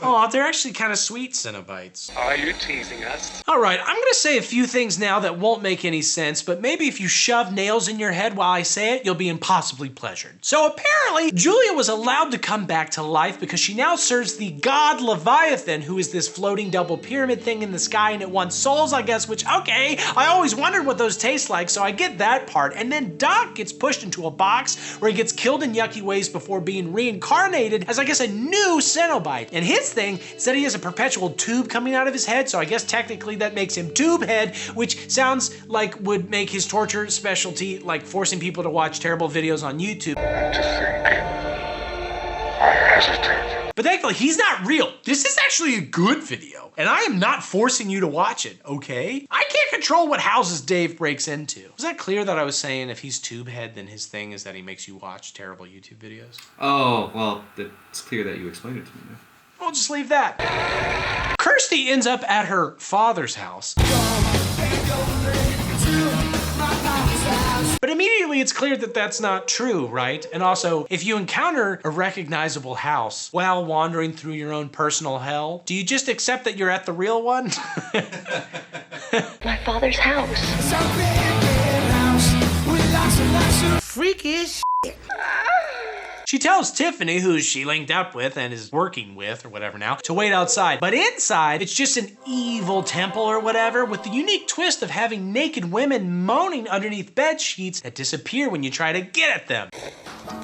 Oh, they're actually kind of sweet Cenobites. Are you teasing us? All right, I'm gonna say a few things now that won't make any sense, but maybe if you shove nails in your head while I say it, you'll be impossibly pleasured. So apparently, Julia was allowed to come back to life because she now serves the god Leviathan, who is this floating double pyramid thing in the sky, and it wants souls, I guess, which, okay, I always wondered what those taste like, so I get that part. And then Doc gets pushed into a box where he gets killed in yucky ways before being reincarnated as, I guess, a new Cenobite. And his thing is that he has a perpetual tube coming out of his head, so I guess technically that makes him Tube Head, which sounds like would make his torture specialty like forcing people to watch terrible videos on YouTube. And to think, I hesitate. But thankfully, he's not real. This is actually a good video, and I am not forcing you to watch it, okay? I can't control what houses Dave breaks into. Was that clear that I was saying if he's tube head, then his thing is that he makes you watch terrible YouTube videos? Oh, well, it's clear that you explained it to me now. We'll just leave that. Kirsty ends up at her father's house. But immediately it's clear that that's not true, right? And also, if you encounter a recognizable house while wandering through your own personal hell, do you just accept that you're at the real one? My father's house. Freaky as shit. She tells Tiffany, who she linked up with and is working with, or whatever now, to wait outside. But inside, it's just an evil temple or whatever, with the unique twist of having naked women moaning underneath bed sheets that disappear when you try to get at them.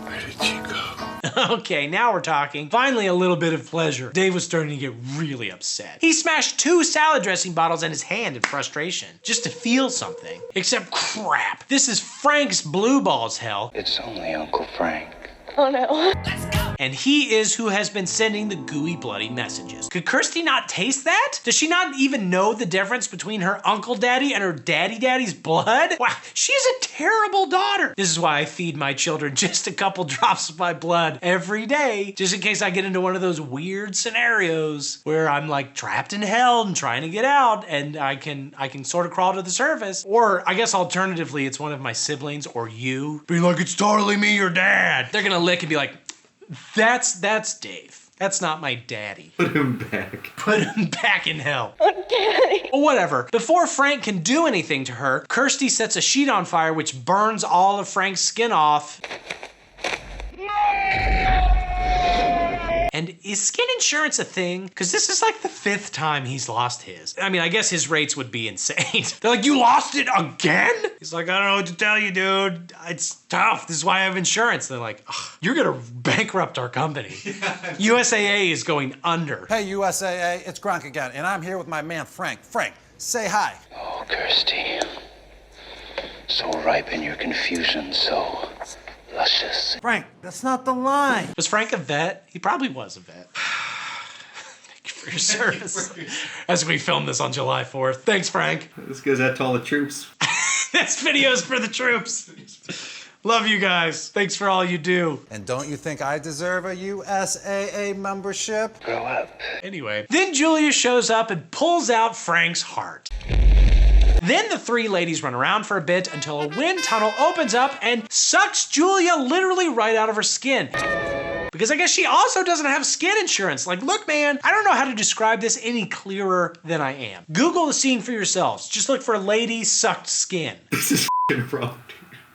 Where did she go? Okay, now we're talking. Finally, a little bit of pleasure. Dave was starting to get really upset. He smashed 2 salad dressing bottles in his hand in frustration, just to feel something. Except crap. This is Frank's blue balls hell. It's only Uncle Frank. Oh no. Let's go! And he is who has been sending the gooey, bloody messages. Could Kirsty not taste that? Does she not even know the difference between her uncle daddy and her daddy's blood? Wow, she's a terrible daughter. This is why I feed my children just a couple drops of my blood every day, just in case I get into one of those weird scenarios where I'm like trapped in hell and trying to get out, and I can sort of crawl to the surface. Or I guess alternatively, it's one of my siblings or you being like, it's totally me, your dad. They're gonna lick and be like, that's Dave. That's not my daddy. Put him back. Put him back in hell. Oh, Daddy. Well, whatever. Before Frank can do anything to her, Kirsty sets a sheet on fire which burns all of Frank's skin off. And is skin insurance a thing? Because this is like the 5th time he's lost his. I mean, I guess his rates would be insane. They're like, you lost it again? He's like, I don't know what to tell you, dude. It's tough. This is why I have insurance. They're like, you're gonna bankrupt our company. USAA is going under. Hey, USAA, it's Gronk again, and I'm here with my man, Frank. Frank, say hi. Oh, Kirsty. So ripe in your confusion, so luscious. Frank, that's not the line. Was Frank a vet? He probably was a vet. Thank you for your service. As we film this on July 4th. Thanks, Frank. This goes out to all the troops. This video's for the troops. Love you guys. Thanks for all you do. And don't you think I deserve a USAA membership? Grow up. Anyway, then Julia shows up and pulls out Frank's heart. Then the 3 ladies run around for a bit until a wind tunnel opens up and sucks Julia literally right out of her skin. Because I guess she also doesn't have skin insurance. Like, look, man, I don't know how to describe this any clearer than I am. Google the scene for yourselves. Just look for lady sucked skin. This is f***ing wrong.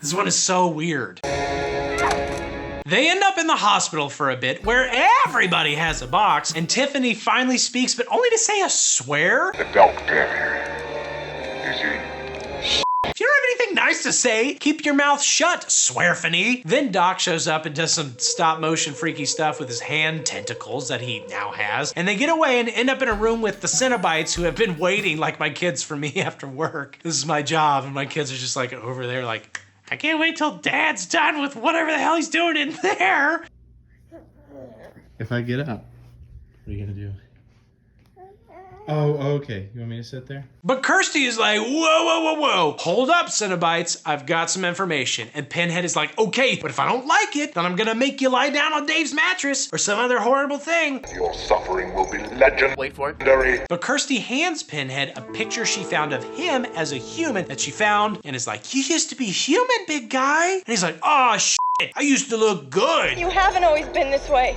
This one is so weird. They end up in the hospital for a bit where everybody has a box, and Tiffany finally speaks, but only to say a swear. The doctor. Is he? If you don't have anything nice to say, keep your mouth shut, Swearfany. Then Doc shows up and does some stop motion freaky stuff with his hand tentacles that he now has. And they get away and end up in a room with the Cenobites who have been waiting like my kids for me after work. This is my job, and my kids are just like over there like, I can't wait till Dad's done with whatever the hell he's doing in there. If I get up, what are you gonna do? Oh, okay. You want me to sit there? But Kirsty is like, whoa. Hold up, Cenobites. I've got some information. And Pinhead is like, okay, but if I don't like it, then I'm gonna make you lie down on Dave's mattress or some other horrible thing. Your suffering will be legendary. Wait for it. But Kirsty hands Pinhead a picture she found of him as a human that she found and is like, you used to be human, big guy. And he's like, oh, shit, I used to look good. You haven't always been this way.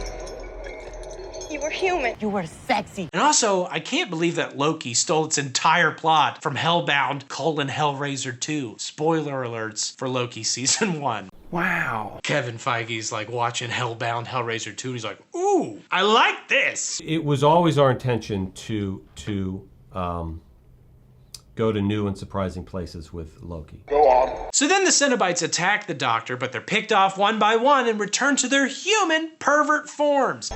You were human. You were sexy. And also, I can't believe that Loki stole its entire plot from Hellbound: Hellraiser 2. Spoiler alerts for Loki season 1. Wow. Kevin Feige's like watching Hellbound: Hellraiser 2 and he's like, ooh, I like this. It was always our intention to go to new and surprising places with Loki. Go on. So then the Cenobites attack the Doctor, but they're picked off one by one and return to their human pervert forms.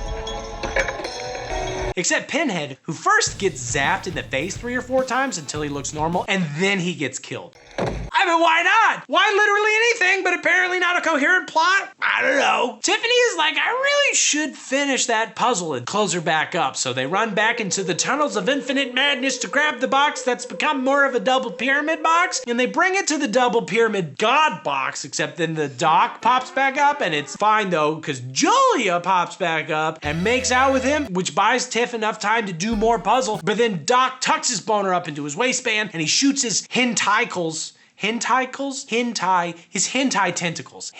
Except Pinhead, who first gets zapped in the face 3 or 4 times until he looks normal, and then he gets killed. I mean, why not? Why literally anything, but apparently not a coherent plot? I don't know. Tiffany is like, I really should finish that puzzle and close her back up. So they run back into the tunnels of infinite madness to grab the box that's become more of a double pyramid box. And they bring it to the double pyramid god box, except then the Doc pops back up and it's fine though, because Julia pops back up and makes out with him, which buys Tiff enough time to do more puzzle. But then Doc tucks his boner up into his waistband and he shoots his his hentai tentacles.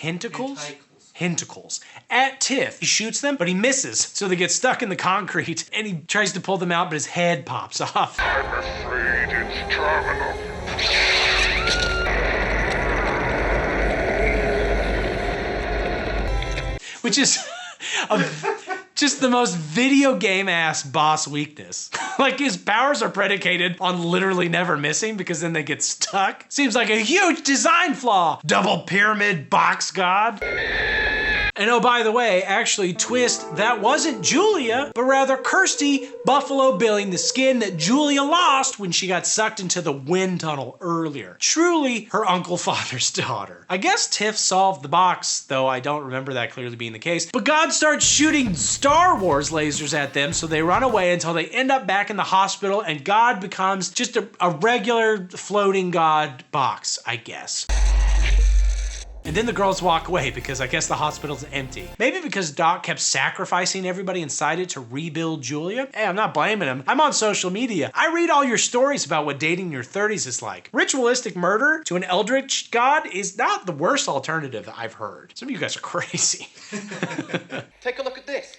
Hentacles at Tiff. He shoots them, but he misses. So they get stuck in the concrete and he tries to pull them out, but his head pops off. I'm afraid it's terminal. Which is just the most video game ass boss weakness. Like his powers are predicated on literally never missing because then they get stuck. Seems like a huge design flaw. Double pyramid box god. And oh, by the way, actually, twist, that wasn't Julia, but rather Kirsty Buffalo Billing, the skin that Julia lost when she got sucked into the wind tunnel earlier. Truly her Uncle Father's daughter. I guess Tiff solved the box, though I don't remember that clearly being the case. But God starts shooting Star Wars lasers at them, so they run away until they end up back in the hospital, and God becomes just a regular floating God box, I guess. And then the girls walk away because I guess the hospital's empty. Maybe because Doc kept sacrificing everybody inside it to rebuild Julia? Hey, I'm not blaming him. I'm on social media. I read all your stories about what dating in your 30s is like. Ritualistic murder to an eldritch god is not the worst alternative that I've heard. Some of you guys are crazy. Take a look at this.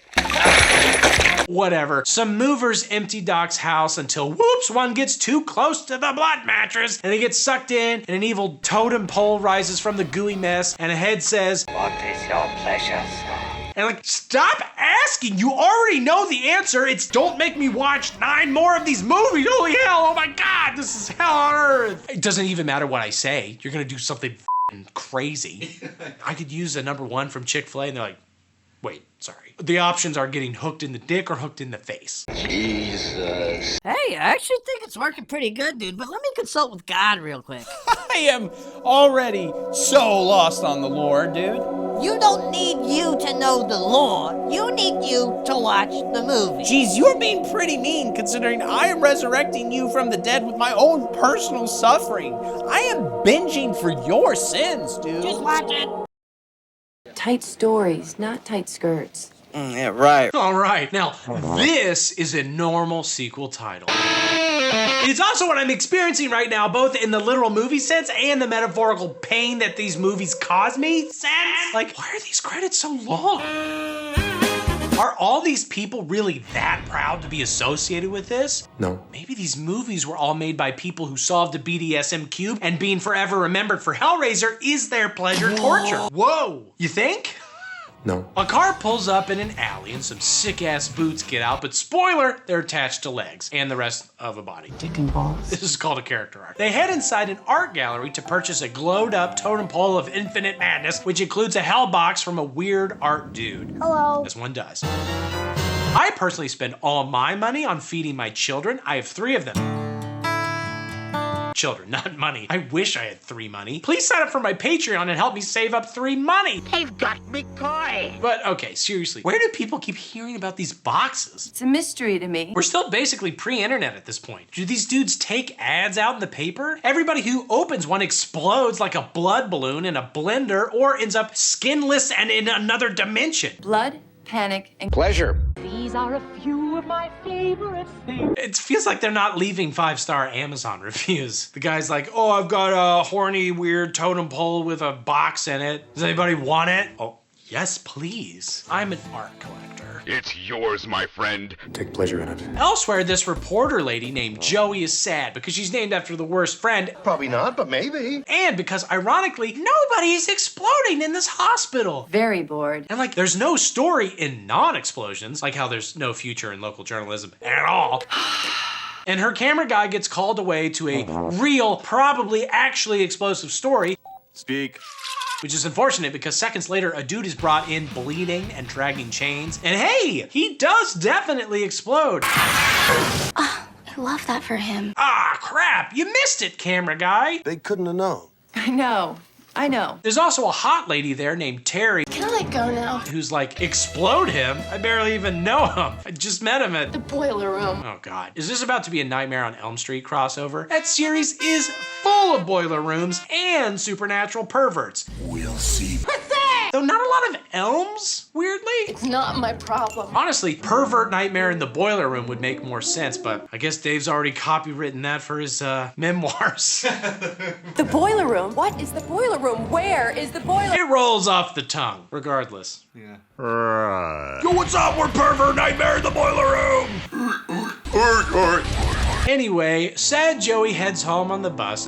Whatever. Some movers empty Doc's house until, whoops, one gets too close to the blood mattress and they get sucked in, and an evil totem pole rises from the gooey mess, and a head says, What is your pleasure, sir? And like, stop asking. You already know the answer. It's don't make me watch 9 more of these movies. Holy hell. Oh my God. This is hell on earth. It doesn't even matter what I say. You're going to do something crazy. I could use a #1 from Chick-fil-A and they're like, wait, sorry. The options are getting hooked in the dick or hooked in the face. Jesus. Hey, I actually think it's working pretty good, dude, but let me consult with God real quick. I am already so lost on the lore, dude. You don't need you to know the lore. You need you to watch the movie. Geez, you're being pretty mean considering I am resurrecting you from the dead with my own personal suffering. I am binging for your sins, dude. Just watch it. Tight stories, not tight skirts. Yeah, right. All right. Now, this is a normal sequel title. It's also what I'm experiencing right now, both in the literal movie sense and the metaphorical pain that these movies cause me sense. Like, why are these credits so long? Are all these people really that proud to be associated with this? No. Maybe these movies were all made by people who solved a BDSM cube and being forever remembered for Hellraiser is their pleasure torture. Whoa. You think? No. A car pulls up in an alley and some sick-ass boots get out, but spoiler, they're attached to legs and the rest of a body. Dick and balls. This is called a character arc. They head inside an art gallery to purchase a glowed-up totem pole of infinite madness, which includes a hell box from a weird art dude. Hello. As one does. I personally spend all my money on feeding my children. I have 3 of them. Children, not money. I wish I had 3 money. Please sign up for my Patreon and help me save up 3 money. They've got me coy. But okay, seriously, where do people keep hearing about these boxes? It's a mystery to me. We're still basically pre-internet at this point. Do these dudes take ads out in the paper? Everybody who opens one explodes like a blood balloon in a blender or ends up skinless and in another dimension. Blood, panic, and Pleasure. These are a few of my favorite things. It feels like they're not leaving 5-star Amazon reviews. The guy's like, oh, I've got a horny, weird totem pole with a box in it. Does anybody want it? Oh, yes, please. I'm an art collector. It's yours, my friend. Take pleasure in it. Elsewhere, this reporter lady named Joey is sad because she's named after the worst friend. Probably not, but maybe. And because, ironically, nobody's exploding in this hospital. very bored. And like, there's no story in non-explosions, like how there's no future in local journalism at all. And her camera guy gets called away to a real, probably actually explosive story. Speak. Which is unfortunate because seconds later, a dude is brought in bleeding and dragging chains. And hey, he does definitely explode. I love that for him. Ah, crap, you missed it, camera guy. They couldn't have known. I know. There's also a hot lady there named Terry. Can I let go now? Who's like, explode him? I barely even know him. I just met him at The boiler room. Oh God. Is this about to be a Nightmare on Elm Street crossover? That series is full of boiler rooms and supernatural perverts. We'll see. Though not a lot of elms, weirdly. It's not my problem. Honestly, pervert nightmare in the boiler room would make more sense, but I guess Dave's already copywritten that for his memoirs. The boiler room? What is the boiler room? Where is the boiler? It rolls off the tongue, regardless. Yeah. Right. Yo, what's up? We're pervert nightmare in the boiler room. Anyway, sad Joey heads home on the bus.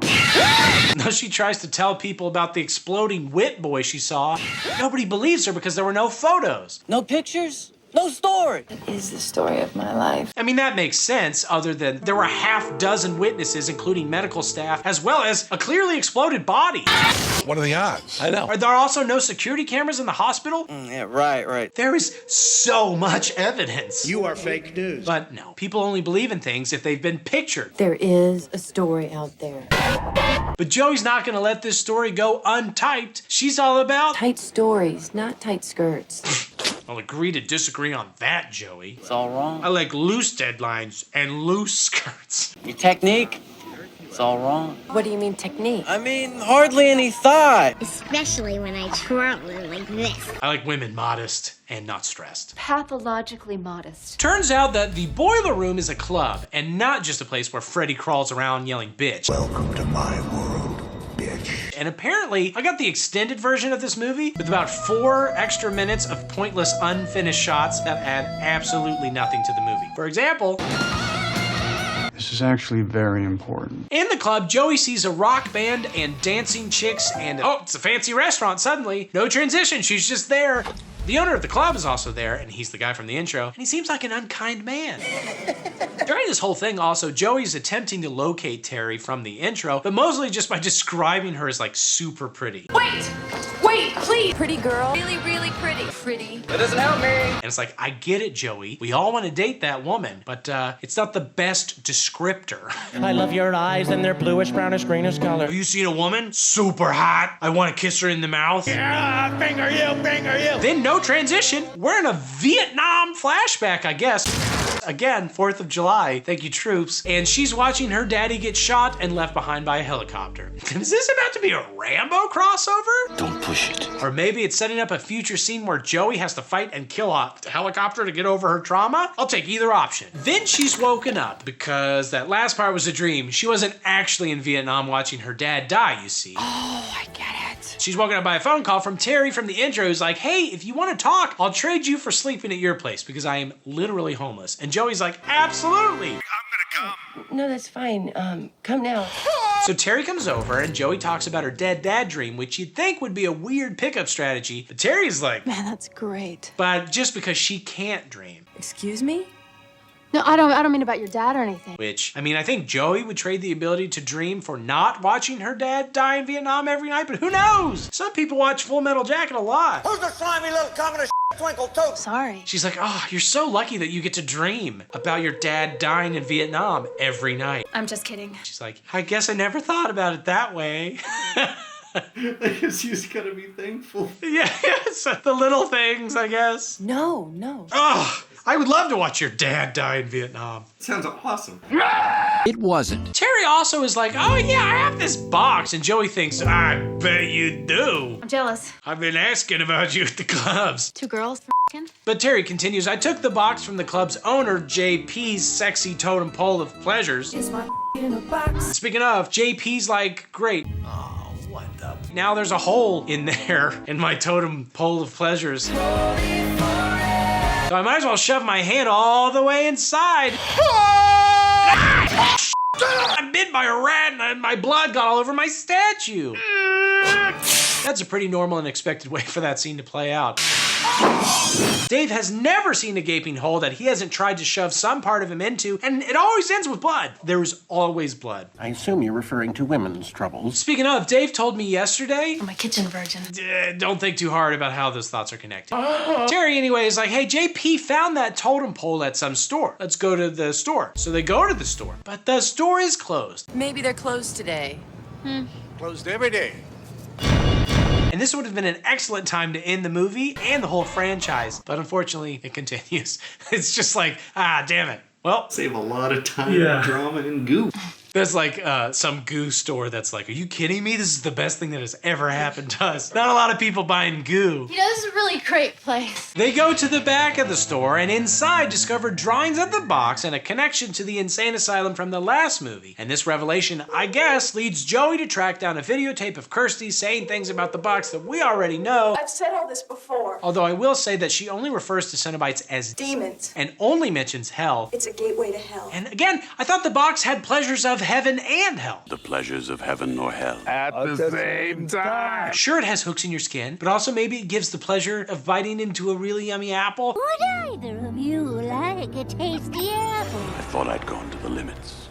Now she tries to tell people about the exploding wit boy she saw. Nobody believes her because there were no photos. No pictures? No story. It is the story of my life. I mean, that makes sense, other than there were half dozen witnesses, including medical staff, as well as a clearly exploded body. What are the odds? I know. Are there also no security cameras in the hospital? Yeah, right. There is so much evidence. You are fake news. But no, people only believe in things if they've been pictured. There is a story out there. But Joey's not gonna let this story go untyped. She's all about Tight stories, not tight skirts. I'll agree to disagree on that, Joey. It's all wrong. I like loose deadlines and loose skirts. Your technique, it's all wrong. What do you mean technique? I mean, hardly any thought. Especially when I twirl it like this. I like women modest and not stressed. Pathologically modest. Turns out that the boiler room is a club and not just a place where Freddy crawls around yelling bitch. Welcome to my world, bitch. And apparently, I got the extended version of this movie with about 4 extra minutes of pointless, unfinished shots that add absolutely nothing to the movie. For example, this is actually very important. in the club, Joey sees a rock band and dancing chicks and, oh, it's a fancy restaurant suddenly. No transition, she's just there. The owner of the club is also there, and he's the guy from the intro, and he seems like an unkind man. During this whole thing also, Joey's attempting to locate Terry from the intro, but mostly just by describing her as like super pretty. Wait, please. Pretty girl. Really, really pretty. Pretty. That doesn't help me. And it's like, I get it, Joey. We all want to date that woman, but it's not the best descriptor. I love your eyes and their bluish, brownish, greenish color. Have you seen a woman? Super hot. I want to kiss her in the mouth. Yeah, finger you, finger you. Then no transition. We're in a Vietnam flashback, I guess. Again, 4th of July. Thank you, troops. And she's watching her daddy get shot and left behind by a helicopter. Is this about to be a Rambo crossover? Don't push it. Or maybe it's setting up a future scene where Joey has to fight and kill a helicopter to get over her trauma? I'll take either option. Then she's woken up because that last part was a dream. She wasn't actually in Vietnam watching her dad die, you see. Oh, I get it. She's woken up by a phone call from Terry from the intro who's like, hey, if you want to talk, I'll trade you for sleeping at your place because I am literally homeless. And Joey's like, absolutely. No, that's fine. Come now. So Terry comes over and Joey talks about her dead dad dream, which you'd think would be a weird pickup strategy. But Terry's like, Man, that's great. but just because she can't dream. Excuse me? No, I don't mean about your dad or anything. Which, I mean, I think Joey would trade the ability to dream for not watching her dad die in Vietnam every night, but who knows? Some people watch Full Metal Jacket a lot. Who's the slimy little communist twinkle toad? Sorry. She's like, oh, you're so lucky that you get to dream about your dad dying in Vietnam every night. I'm just kidding. She's like, I guess I never thought about it that way. I guess you just gotta be thankful. Yeah, yes, the little things, I guess. No. Oh, I would love to watch your dad die in Vietnam. Sounds awesome. It wasn't. Terry also is like, oh yeah, I have this box. And Joey thinks, I bet you do. I'm jealous. I've been asking about you at the clubs. 2 girls for f***ing? But Terry continues, I took the box from the club's owner, JP's sexy totem pole of pleasures. Is my in a box? Speaking of, JP's like, great. Oh, what the? Now there's a hole in there in my totem pole of pleasures. So I might as well shove my hand all the way inside. I'm bit by a rat and my blood got all over my statue. That's a pretty normal and expected way for that scene to play out. Dave has never seen a gaping hole that he hasn't tried to shove some part of him into, and it always ends with blood. There's always blood. I assume you're referring to women's troubles. Speaking of, Dave told me yesterday... I'm a kitchen virgin. Don't think too hard about how those thoughts are connected. Terry, anyway, is like, hey, JP found that totem pole at some store. Let's go to the store. So they go to the store, but the store is closed. Maybe they're closed today. Closed every day. And this would have been an excellent time to end the movie and the whole franchise, but unfortunately, it continues. It's just like, damn it. Well, save a lot of time, drama, and goo. There's like some goo store that's like, are you kidding me? This is the best thing that has ever happened to us. Not a lot of people buying goo. You know, this is a really great place. They go to the back of the store and inside discover drawings of the box and a connection to the insane asylum from the last movie. And this revelation, I guess, leads Joey to track down a videotape of Kirsty saying things about the box that we already know. I've said all this before. Although I will say that she only refers to Cenobites as demons and only mentions hell. It's a gateway to hell. And again, I thought the box had pleasures of heaven and hell. The pleasures of heaven or hell. At the same time. Sure, it has hooks in your skin, but also maybe it gives the pleasure of biting into a really yummy apple. Would either of you like a tasty apple? I thought I'd gone to the limits.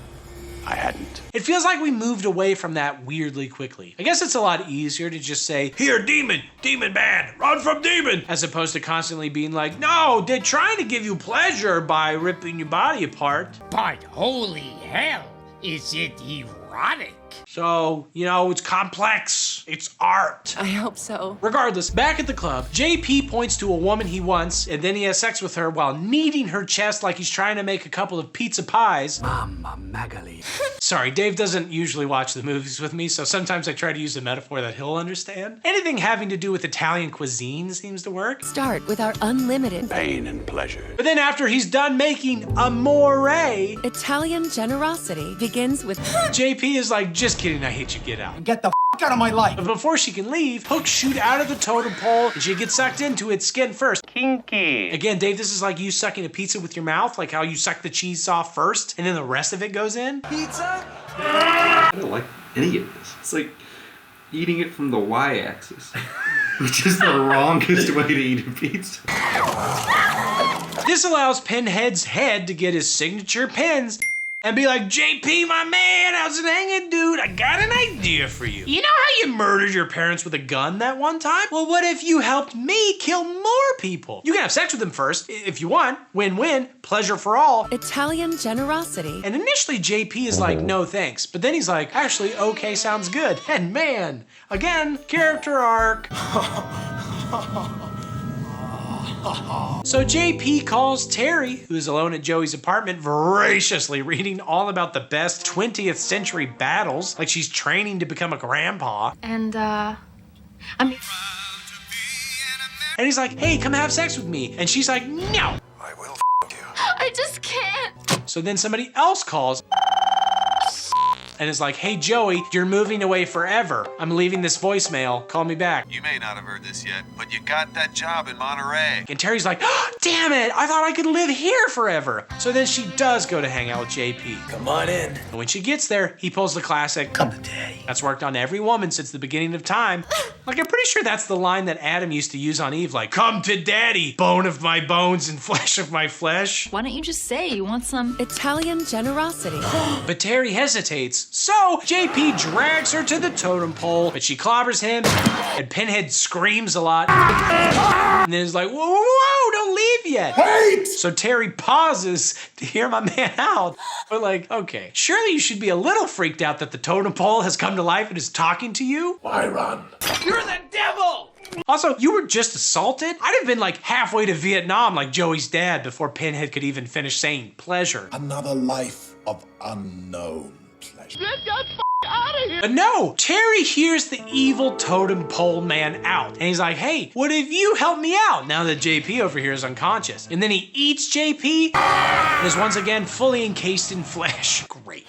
I hadn't. It feels like we moved away from that weirdly quickly. I guess it's a lot easier to just say, here, demon, demon man, run from demon, as opposed to constantly being like, no, they're trying to give you pleasure by ripping your body apart. But holy hell, is it erotic? So, you know, it's complex. It's art. I hope so. Regardless, back at the club, JP points to a woman he wants, and then he has sex with her while kneading her chest like he's trying to make a couple of pizza pies. Mama Magali. Sorry, Dave doesn't usually watch the movies with me, so sometimes I try to use a metaphor that he'll understand. Anything having to do with Italian cuisine seems to work. Start with our unlimited Pain and pleasure. But then after he's done making amore, Italian generosity begins with JP is like, just kidding, I hate you, get out. Get the f out of my life. But before she can leave, hooks shoot out of the totem pole and she gets sucked into its skin first. Kinky. Again, Dave, this is like you sucking a pizza with your mouth, like how you suck the cheese off first and then the rest of it goes in. Pizza? I don't like any of this. It's like eating it from the y-axis, which is the wrongest way to eat a pizza. This allows Pinhead's head to get his signature pins and be like, JP, my man, how's it hanging, dude? I got an idea for you. You know how you murdered your parents with a gun that one time? Well, what if you helped me kill more people? You can have sex with them first, if you want. Win-win, pleasure for all. Italian generosity. And initially, JP is like, no thanks. But then he's like, actually, okay, sounds good. And man, again, character arc. So JP calls Terry, who's alone at Joey's apartment, voraciously reading all about the best 20th century battles, like she's training to become a grandpa. And, And he's like, hey, come have sex with me. And she's like, no. I will you. I just can't. So then somebody else calls and is like, hey, Joey, you're moving away forever. I'm leaving this voicemail. Call me back. You may not have heard this yet, but you got that job in Monterey. And Terry's like, oh, damn it, I thought I could live here forever. So then she does go to hang out with JP. Come on in. And when she gets there, he pulls the classic, come to daddy. That's worked on every woman since the beginning of time. Like, I'm pretty sure that's the line that Adam used to use on Eve, like, come to daddy, bone of my bones and flesh of my flesh. Why don't you just say you want some Italian generosity? But Terry hesitates, so JP drags her to the totem pole, but she clobbers him, and Pinhead screams a lot, and then is like, whoa, whoa, whoa, don't leave yet. Wait! So Terry pauses to hear my man out, but like, okay, surely you should be a little freaked out that the totem pole has come to life and is talking to you. Why run? You're the devil! Also, you were just assaulted? I'd have been like halfway to Vietnam like Joey's dad before Pinhead could even finish saying pleasure. Another life of unknown pleasure. Get that out of here! But no, Terry hears the evil totem pole man out. And he's like, hey, what if you help me out now that JP over here is unconscious? And then he eats JP and is once again fully encased in flesh. Great.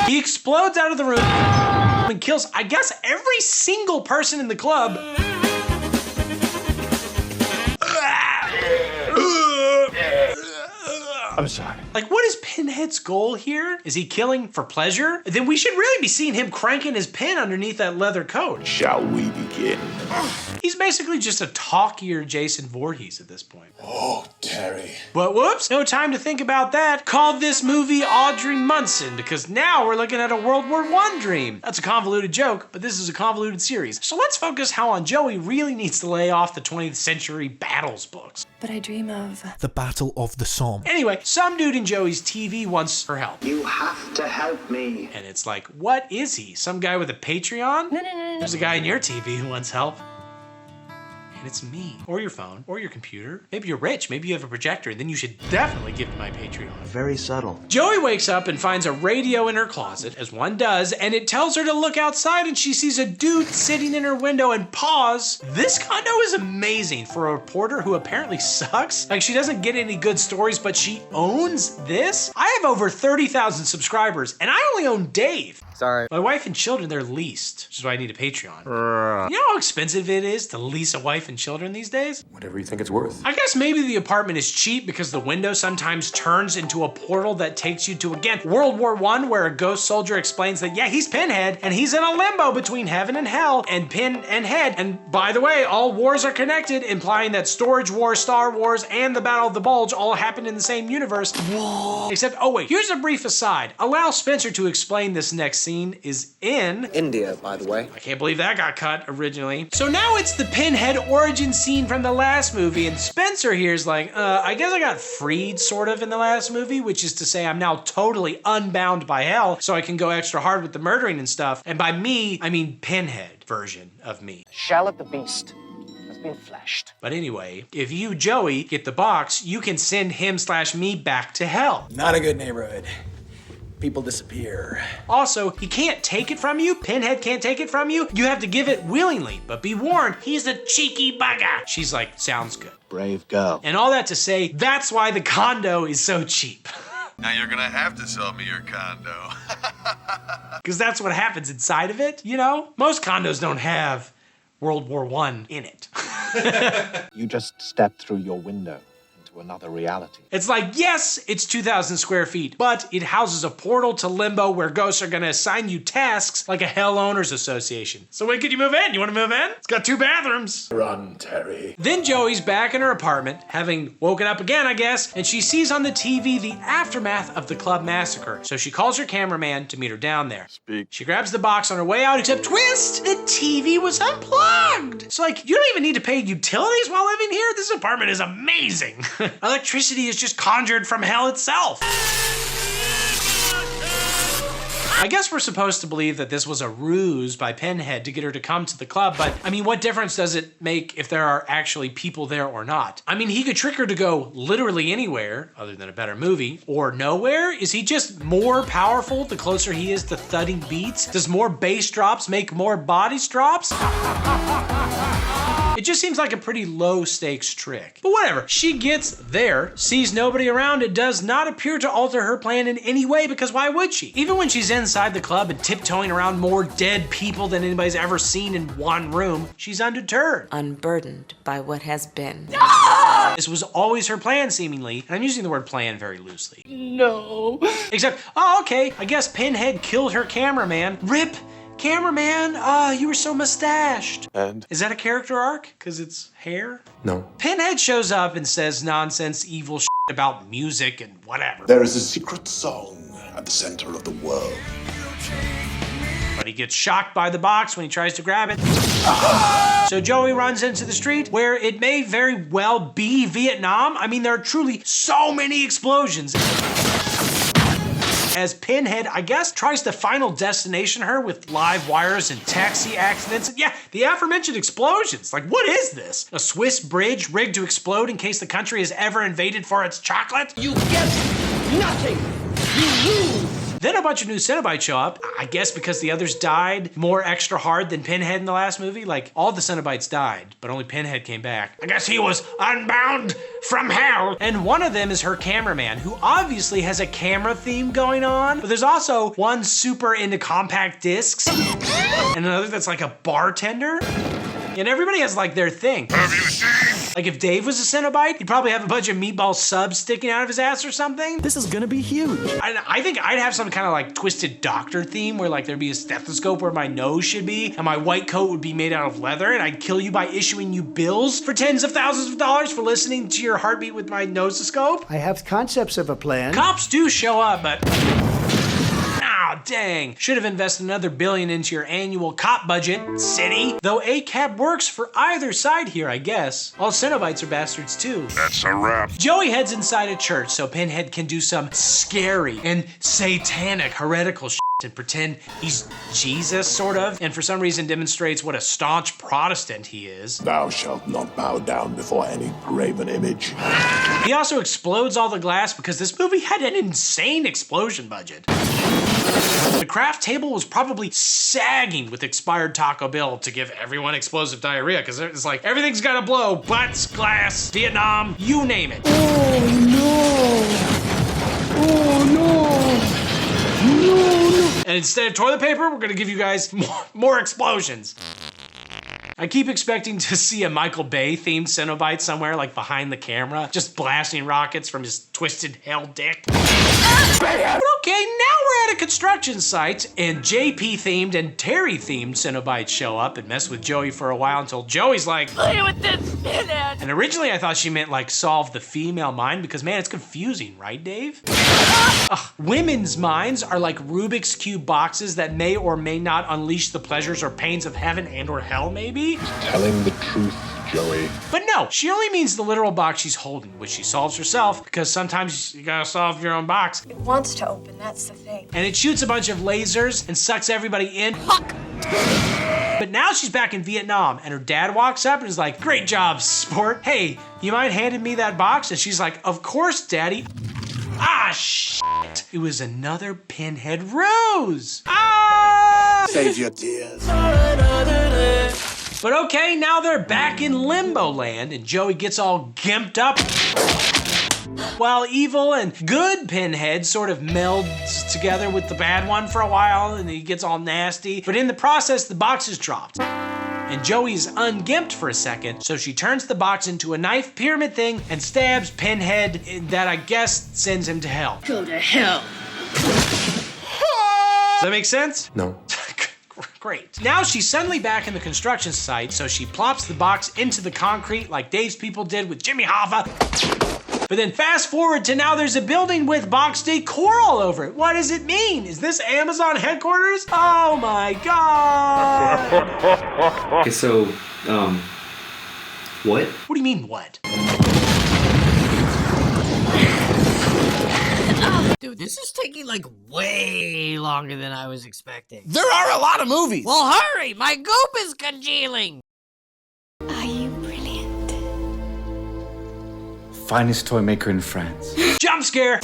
He explodes out of the room and kills, I guess, every single person in the club. I'm sorry. Like, what is Pinhead's goal here? Is he killing for pleasure? Then we should really be seeing him cranking his pin underneath that leather coat. Shall we begin? He's basically just a talkier Jason Voorhees at this point. Oh, Terry. But whoops, no time to think about that. Call this movie Audrey Munson, because now we're looking at a World War I dream. That's a convoluted joke, but this is a convoluted series. So let's focus how on Joey really needs to lay off the 20th century battles books. But I dream of the Battle of the Somme. Anyway, some dude in Joey's TV wants her help. You have to help me. And it's like, what is he? Some guy with a Patreon? No. There's a guy in your TV who wants help. And it's me, or your phone, or your computer. Maybe you're rich, maybe you have a projector, then you should definitely give to my Patreon. Very subtle. Joey wakes up and finds a radio in her closet, as one does, and it tells her to look outside and she sees a dude sitting in her window and pause. This condo is amazing for a reporter who apparently sucks. Like, she doesn't get any good stories, but she owns this? I have over 30,000 subscribers, and I only own Dave. Sorry. My wife and children, they're leased, which is why I need a Patreon. You know how expensive it is to lease a wife and children these days? Whatever you think it's worth. I guess maybe the apartment is cheap because the window sometimes turns into a portal that takes you to, again, World War I, where a ghost soldier explains that, yeah, he's Pinhead, and he's in a limbo between heaven and hell, and Pin and Head. And by the way, all wars are connected, implying that Storage Wars, Star Wars, and the Battle of the Bulge all happened in the same universe. Except, oh wait, here's a brief aside. Allow Spencer to explain this next scene is in India, by the way. I can't believe that got cut originally. So now it's the Pinhead origin scene from the last movie, and Spencer here's like, I guess I got freed sort of in the last movie, which is to say I'm now totally unbound by hell, so I can go extra hard with the murdering and stuff. And by me, I mean Pinhead version of me. Shell of the beast has been fleshed. But anyway, if you, Joey, get the box, you can send him/me back to hell. Not a good neighborhood. People disappear. Also, he can't take it from you. Pinhead can't take it from you. You have to give it willingly, but be warned, he's a cheeky bugger. She's like, sounds good. Brave girl. And all that to say, that's why the condo is so cheap. Now you're gonna have to sell me your condo. Because that's what happens inside of it, you know? Most condos don't have World War I in it. You just stepped through your window into another reality. It's like, yes, it's 2,000 square feet, but it houses a portal to limbo where ghosts are gonna assign you tasks like a Hell Owners Association. So when could you move in? You wanna move in? It's got 2 bathrooms. Run, Terry. Then Joey's back in her apartment, having woken up again, I guess, and she sees on the TV the aftermath of the club massacre. So she calls her cameraman to meet her down there. Speak. She grabs the box on her way out, except twist, the TV was unplugged. So like, you don't even need to pay utilities while living here. This apartment is amazing. Electricity is just conjured from hell itself. I guess we're supposed to believe that this was a ruse by Pinhead to get her to come to the club, but I mean, what difference does it make if there are actually people there or not? I mean, he could trick her to go literally anywhere, other than a better movie, or nowhere. Is he just more powerful the closer he is to thudding beats? Does more bass drops make more body drops? It just seems like a pretty low stakes trick. But whatever, she gets there, sees nobody around. It does not appear to alter her plan in any way, because why would she? Even when she's inside the club and tiptoeing around more dead people than anybody's ever seen in one room, she's undeterred. Unburdened by what has been. This was always her plan, seemingly, and I'm using the word plan very loosely. No. Except, oh, okay, I guess Pinhead killed her cameraman. RIP. Cameraman, you were so mustached. And? Is that a character arc? Because it's hair? No. Pinhead shows up and says nonsense, evil shit about music and whatever. There is a secret song at the center of the world. But he gets shocked by the box when he tries to grab it. So Joey runs into the street where it may very well be Vietnam. I mean, there are truly so many explosions. As Pinhead, I guess, tries to final destination her with live wires and taxi accidents. And yeah, the aforementioned explosions. Like, what is this? A Swiss bridge rigged to explode in case the country is ever invaded for its chocolate? You get nothing. You lose. Then a bunch of new Cenobites show up, I guess because the others died more extra hard than Pinhead in the last movie. Like, all the Cenobites died, but only Pinhead came back. I guess he was unbound from hell. And one of them is her cameraman, who obviously has a camera theme going on, but there's also one super into compact discs, and another that's like a bartender. And everybody has like their thing. Have you seen? Like if Dave was a Cenobite, he'd probably have a bunch of meatball subs sticking out of his ass or something. This is gonna be huge. I think I'd have some kind of like twisted doctor theme where like there'd be a stethoscope where my nose should be, and my white coat would be made out of leather, and I'd kill you by issuing you bills for tens of thousands of dollars for listening to your heartbeat with my nososcope. I have concepts of a plan. Cops do show up, but dang. Should have invested another $1 billion into your annual cop budget, city. Though ACAB works for either side here, I guess. All Cenobites are bastards too. That's a wrap. Joey heads inside a church so Pinhead can do some scary and satanic heretical shit and pretend he's Jesus, sort of, and for some reason demonstrates what a staunch Protestant he is. Thou shalt not bow down before any graven image. He also explodes all the glass because this movie had an insane explosion budget. The craft table was probably sagging with expired Taco Bell to give everyone explosive diarrhea, because it's like, everything's gotta blow, butts, glass, Vietnam, you name it. Oh no! Oh no! No, no! And instead of toilet paper, we're gonna give you guys more explosions. I keep expecting to see a Michael Bay themed Cenobite somewhere, like behind the camera, just blasting rockets from his twisted hell dick. But okay, now we're at a construction site, and JP themed and Terry themed Cenobites show up and mess with Joey for a while until Joey's like, Play with this minute. And originally I thought she meant like solve the female mind because man, it's confusing, right, Dave? Women's minds are like Rubik's Cube boxes that may or may not unleash the pleasures or pains of heaven and or hell, maybe? Telling the truth, Joey. But no, she only means the literal box she's holding, which she solves herself because sometimes you gotta solve your own box. It wants to open, that's the thing. And it shoots a bunch of lasers and sucks everybody in. Fuck! But now she's back in Vietnam and her dad walks up and is like, great job, sport. Hey, you mind handing me that box? And she's like, of course, daddy. Ah, shit. It was another pinhead ruse. Ah! Save your tears. But okay, now they're back in Limbo Land and Joey gets all gimped up while evil and good Pinhead sort of melds together with the bad one for a while and he gets all nasty. But in the process, the box is dropped. And Joey's ungimped for a second, so she turns the box into a knife pyramid thing and stabs Pinhead that I guess sends him to hell. Go to hell. Does that make sense? No. Great. Now she's suddenly back in the construction site, so she plops the box into the concrete like Dave's people did with Jimmy Hoffa. But then fast forward to now there's a building with box decor all over it. What does it mean? Is this Amazon headquarters? Oh my God. Okay, so, what? What do you mean, what? Dude, this is taking like way longer than I was expecting. There are a lot of movies. Well, hurry! My goop is congealing. Are you brilliant? Finest toy maker in France. Jump scare!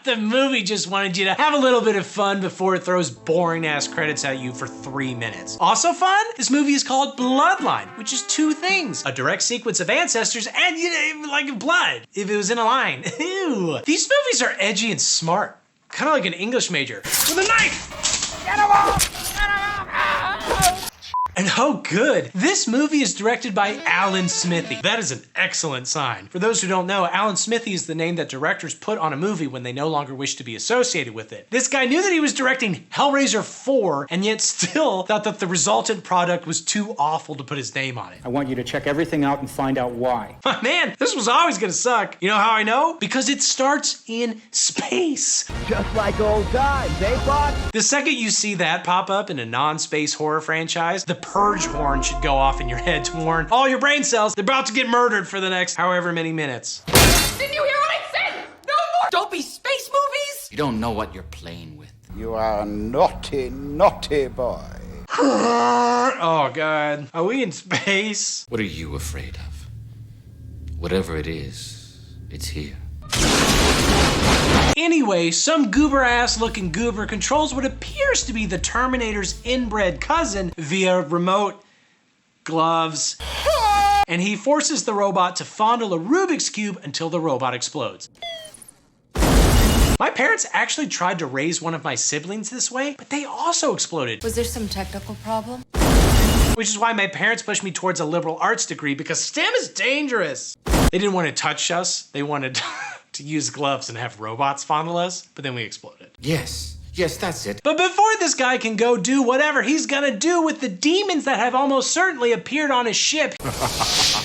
The movie just wanted you to have a little bit of fun before it throws boring ass credits at you for 3 minutes. Also fun, this movie is called Bloodline, which is 2 things. A direct sequence of ancestors and, you know, like blood, if it was in a line. Ew. These movies are edgy and smart. Kind of like an English major with a knife. Get him off! Get him off! And oh good, this movie is directed by Alan Smithy. That is an excellent sign. For those who don't know, Alan Smithy is the name that directors put on a movie when they no longer wish to be associated with it. This guy knew that he was directing Hellraiser 4 and yet still thought that the resultant product was too awful to put his name on it. I want you to check everything out and find out why. Man, this was always gonna suck. You know how I know? Because it starts in space. Just like old times, eh, Bob? The second you see that pop up in a non-space horror franchise, the purge horn should go off in your head to warn all your brain cells they're about to get murdered for the next however many minutes. Didn't you hear what I said? No more dopey space movies? You don't know what you're playing with. You are a naughty, naughty boy. Oh God, are we in space? What are you afraid of? Whatever it is, it's here. Anyway, some goober-ass looking goober controls what appears to be the Terminator's inbred cousin via remote gloves. And he forces the robot to fondle a Rubik's Cube until the robot explodes. My parents actually tried to raise one of my siblings this way, but they also exploded. Was there some technical problem? Which is why my parents pushed me towards a liberal arts degree because STEM is dangerous. They didn't want to touch us. They wanted to use gloves and have robots fondle us, but then we exploded. Yes, that's it. But before this guy can go do whatever he's gonna do with the demons that have almost certainly appeared on his ship,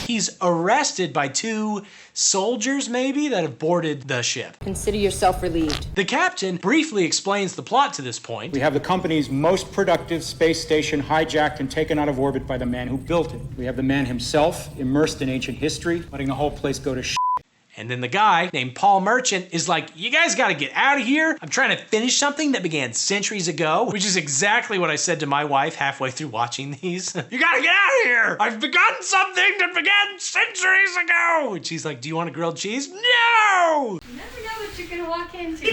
he's arrested by 2 soldiers, maybe, that have boarded the ship. Consider yourself relieved. The captain briefly explains the plot to this point. We have the company's most productive space station hijacked and taken out of orbit by the man who built it. We have the man himself immersed in ancient history, letting the whole place go to shit. And then the guy named Paul Merchant is like, you guys gotta get out of here. I'm trying to finish something that began centuries ago, which is exactly what I said to my wife halfway through watching these. You gotta get out of here. I've begun something that began centuries ago. And she's like, do you want a grilled cheese? No! You never know what what you're gonna walk into.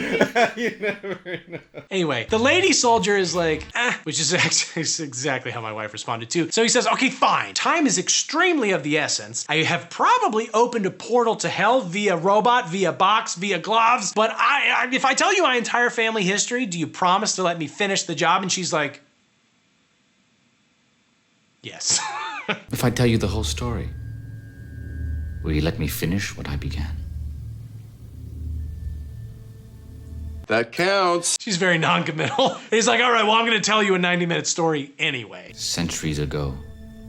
You never know. Anyway, the lady soldier is like, which is actually exactly how my wife responded too. So he says, okay, fine. Time is extremely of the essence. I have probably opened a portal to hell via robot, via box, via gloves. But if I tell you my entire family history, do you promise to let me finish the job? And she's like, yes. If I tell you the whole story, will you let me finish what I began? That counts. She's very non-committal. He's like, all right, well, I'm gonna tell you a 90-minute story anyway. Centuries ago,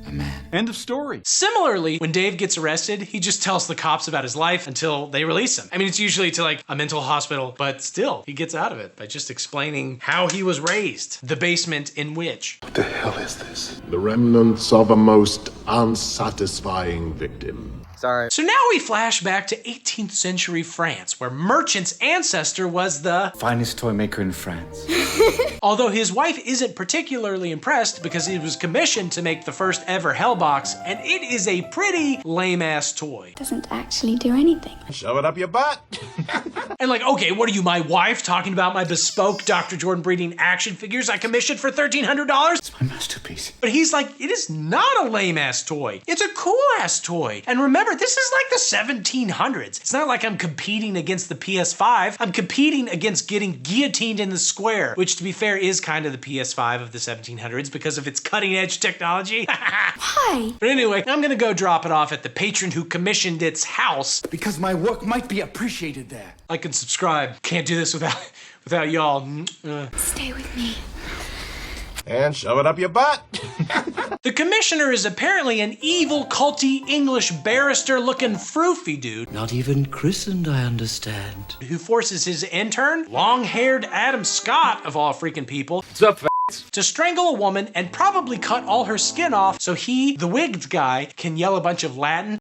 a man. End of story. Similarly, when Dave gets arrested, he just tells the cops about his life until they release him. I mean, it's usually to like a mental hospital, but still, he gets out of it by just explaining how he was raised, the basement in which. What the hell is this? The remnants of a most unsatisfying victim. Sorry. So now we flash back to 18th century France, where Merchant's ancestor was the finest toy maker in France. Although his wife isn't particularly impressed because he was commissioned to make the first ever Hellbox, and it is a pretty lame-ass toy. Doesn't actually do anything. Shove it up your butt. And like, okay, what are you, my wife, talking about my bespoke Dr. Jordan breeding action figures I commissioned for $1,300? It's my masterpiece. But he's like, it is not a lame-ass toy. It's a cool-ass toy. And remember, this is like the 1700s. It's not like I'm competing against the PS5. I'm competing against getting guillotined in the square, which to be fair is kind of the PS5 of the 1700s because of its cutting-edge technology. Why? But anyway, I'm gonna go drop it off at the patron who commissioned its house. Because my work might be appreciated there. Like and subscribe. Can't do this without y'all. Stay with me. And shove it up your butt. The commissioner is apparently an evil, culty, English barrister-looking froofy dude. Not even christened, I understand. Who forces his intern, long-haired Adam Scott, of all freaking people, What's up, to strangle a woman and probably cut all her skin off so he, the wigged guy, can yell a bunch of Latin.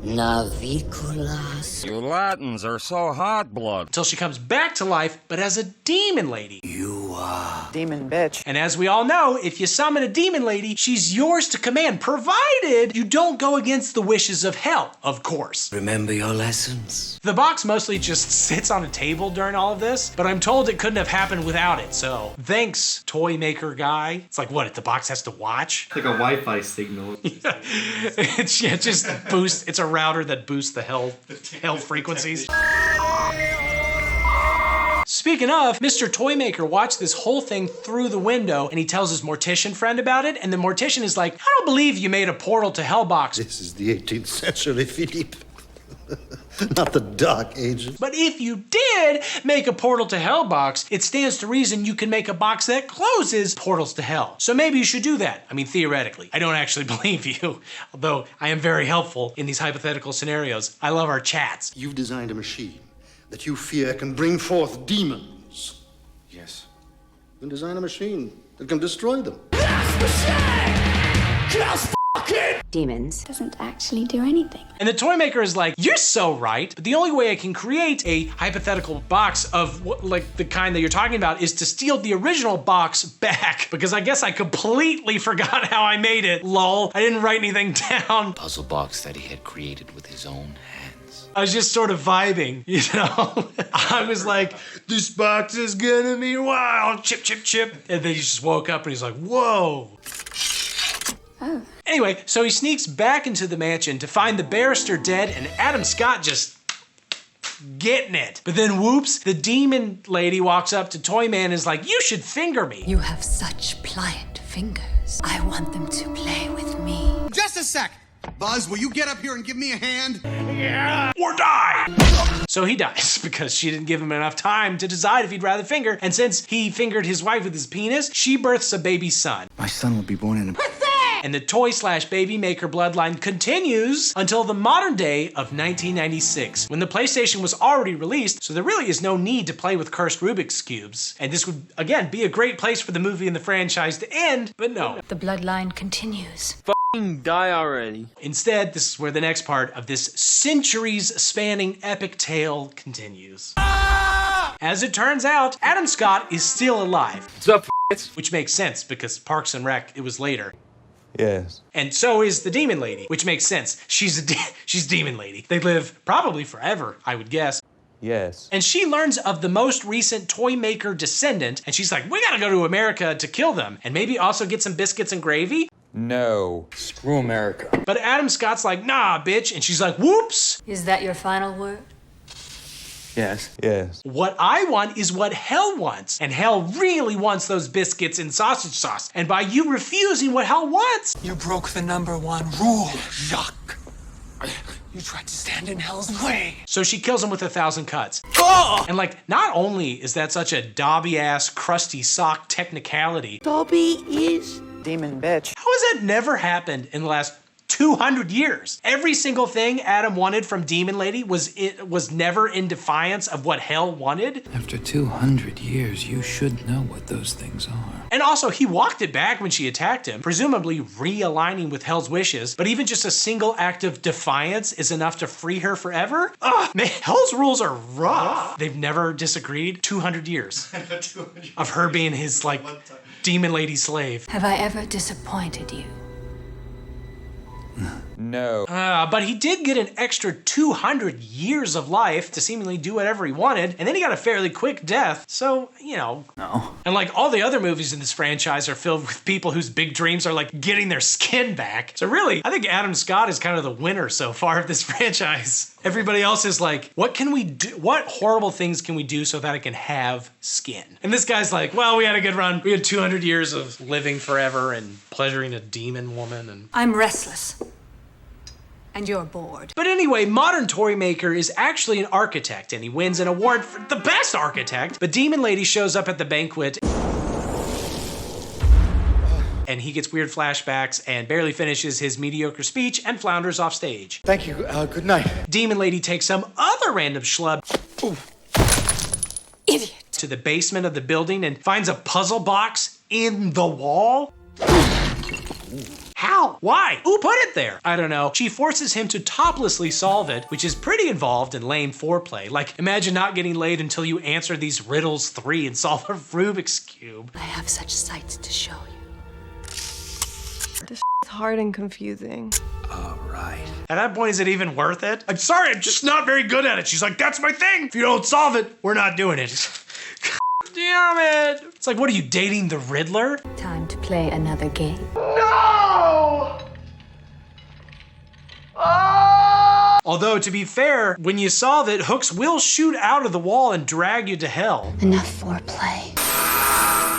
Naviculas. You Latins are so hot blood. Until she comes back to life, but as a demon lady. You are. Demon bitch. And as we all know, if you summon a demon lady, she's yours to command, provided you don't go against the wishes of hell, of course. Remember your lessons. The box mostly just sits on a table during all of this, but I'm told it couldn't have happened without it, so thanks, toy maker guy. It's like, what, the box has to watch? It's like a Wi-Fi signal. It's just boost. It's a router that boosts the hell frequencies. Speaking of, Mr. Toymaker watched this whole thing through the window and he tells his mortician friend about it, and the mortician is like, I don't believe you made a portal to Hellbox. This is the 18th century, Philippe. Not the Dark Ages. But if you did make a portal to Hellbox, it stands to reason you can make a box that closes portals to hell. So maybe you should do that. I mean, theoretically. I don't actually believe you, although I am very helpful in these hypothetical scenarios. I love our chats. You've designed a machine that you fear can bring forth demons. Yes. Then design a machine that can destroy them. Demons doesn't actually do anything. And the toy maker is like, you're so right, but the only way I can create a hypothetical box of like the kind that you're talking about is to steal the original box back, because I guess I completely forgot how I made it, lol. I didn't write anything down. Puzzle box that he had created with his own hands. I was just sort of vibing, you know? I was like, this box is gonna be wild, chip, chip, chip. And then he just woke up and he's like, whoa. Oh. Anyway, so he sneaks back into the mansion to find the barrister dead and Adam Scott just getting it. But then whoops, the demon lady walks up to Toyman and is like, you should finger me. You have such pliant fingers. I want them to play with me. Just a sec. Buzz, will you get up here and give me a hand? Yeah. Or die. So he dies because she didn't give him enough time to decide if he'd rather finger. And since he fingered his wife with his penis, she births a baby son. My son will be born in a... And the toy/baby maker bloodline continues until the modern day of 1996, when the PlayStation was already released, so there really is no need to play with cursed Rubik's Cubes. And this would, again, be a great place for the movie and the franchise to end, but no. The bloodline continues. F***ing die already. Instead, this is where the next part of this centuries-spanning epic tale continues. As it turns out, Adam Scott is still alive. What's up, which makes sense, because Parks and Rec, it was later. Yes. And so is the demon lady, which makes sense. She's demon lady. They live probably forever, I would guess. Yes. And she learns of the most recent toy maker descendant, and she's like, we gotta go to America to kill them, and maybe also get some biscuits and gravy? No. Screw America. But Adam Scott's like, nah, bitch, and she's like, whoops! Is that your final word? Yes. Yes. What I want is what Hell wants, and Hell really wants those biscuits and sausage sauce, and by you refusing what Hell wants, you broke the #1 rule, Jacques. You tried to stand in Hell's way. So she kills him with 1,000 cuts. Oh! And like, not only is that such a Dobby-ass, crusty sock technicality. Dobby is demon bitch. How has that never happened in the last 200 years? Every single thing Adam wanted from Demon Lady was never in defiance of what Hell wanted. After 200 years, you should know what those things are. And also, he walked it back when she attacked him, presumably realigning with Hell's wishes, but even just a single act of defiance is enough to free her forever? Ugh, man, Hell's rules are rough. They've never disagreed. 200 years of her being his, like, Demon Lady slave. Have I ever disappointed you? No. But he did get an extra 200 years of life to seemingly do whatever he wanted, and then he got a fairly quick death, so, you know. No. And like all the other movies in this franchise are filled with people whose big dreams are like getting their skin back. So really, I think Adam Scott is kind of the winner so far of this franchise. Everybody else is like, what can we do? What horrible things can we do so that I can have skin? And this guy's like, well, we had a good run. We had 200 years of living forever and pleasuring a demon woman. And I'm restless. And you're bored. But anyway, modern toy maker is actually an architect, and he wins an award for the best architect. But Demon Lady shows up at the banquet, and he gets weird flashbacks and barely finishes his mediocre speech and flounders off stage. Thank you. Good night. Demon Lady takes some other random schlub Idiot. to the basement of the building and finds a puzzle box in the wall. How? Why? Who put it there? I don't know. She forces him to toplessly solve it, which is pretty involved in lame foreplay. Like, imagine not getting laid until you answer these riddles 3 and solve a Rubik's Cube. I have such sights to show you. This is hard and confusing. All right. At that point, is it even worth it? I'm sorry, I'm just not very good at it. She's like, that's my thing. If you don't solve it, we're not doing it. Damn it. It's like, what are you, dating the Riddler? Time to play another game. No! Oh! Although, to be fair, when you solve it, hooks will shoot out of the wall and drag you to hell. Enough foreplay.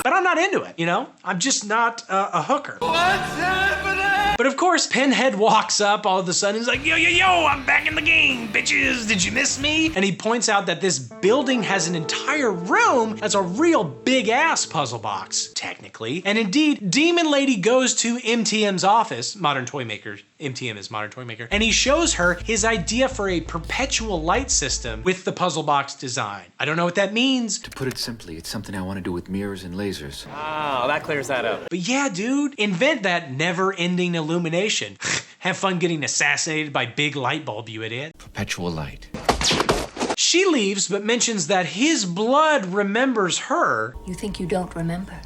But I'm not into it, you know? I'm just not a hooker. What's happening? But of course, Pinhead walks up all of a sudden. He's like, yo, yo, yo, I'm back in the game, bitches. Did you miss me? And he points out that this building has an entire room that's a real big ass puzzle box, technically. And indeed, Demon Lady goes to MTM's office, Modern Toy Maker. MTM is Modern Toy Maker. And he shows her his idea for a perpetual light system with the puzzle box design. I don't know what that means. To put it simply, it's something I want to do with mirrors and lasers. Oh, that clears that up. But yeah, dude, invent that never-ending illumination. Have fun getting assassinated by big light bulb, you idiot. Perpetual light. She leaves, but mentions that his blood remembers her. You think you don't remember,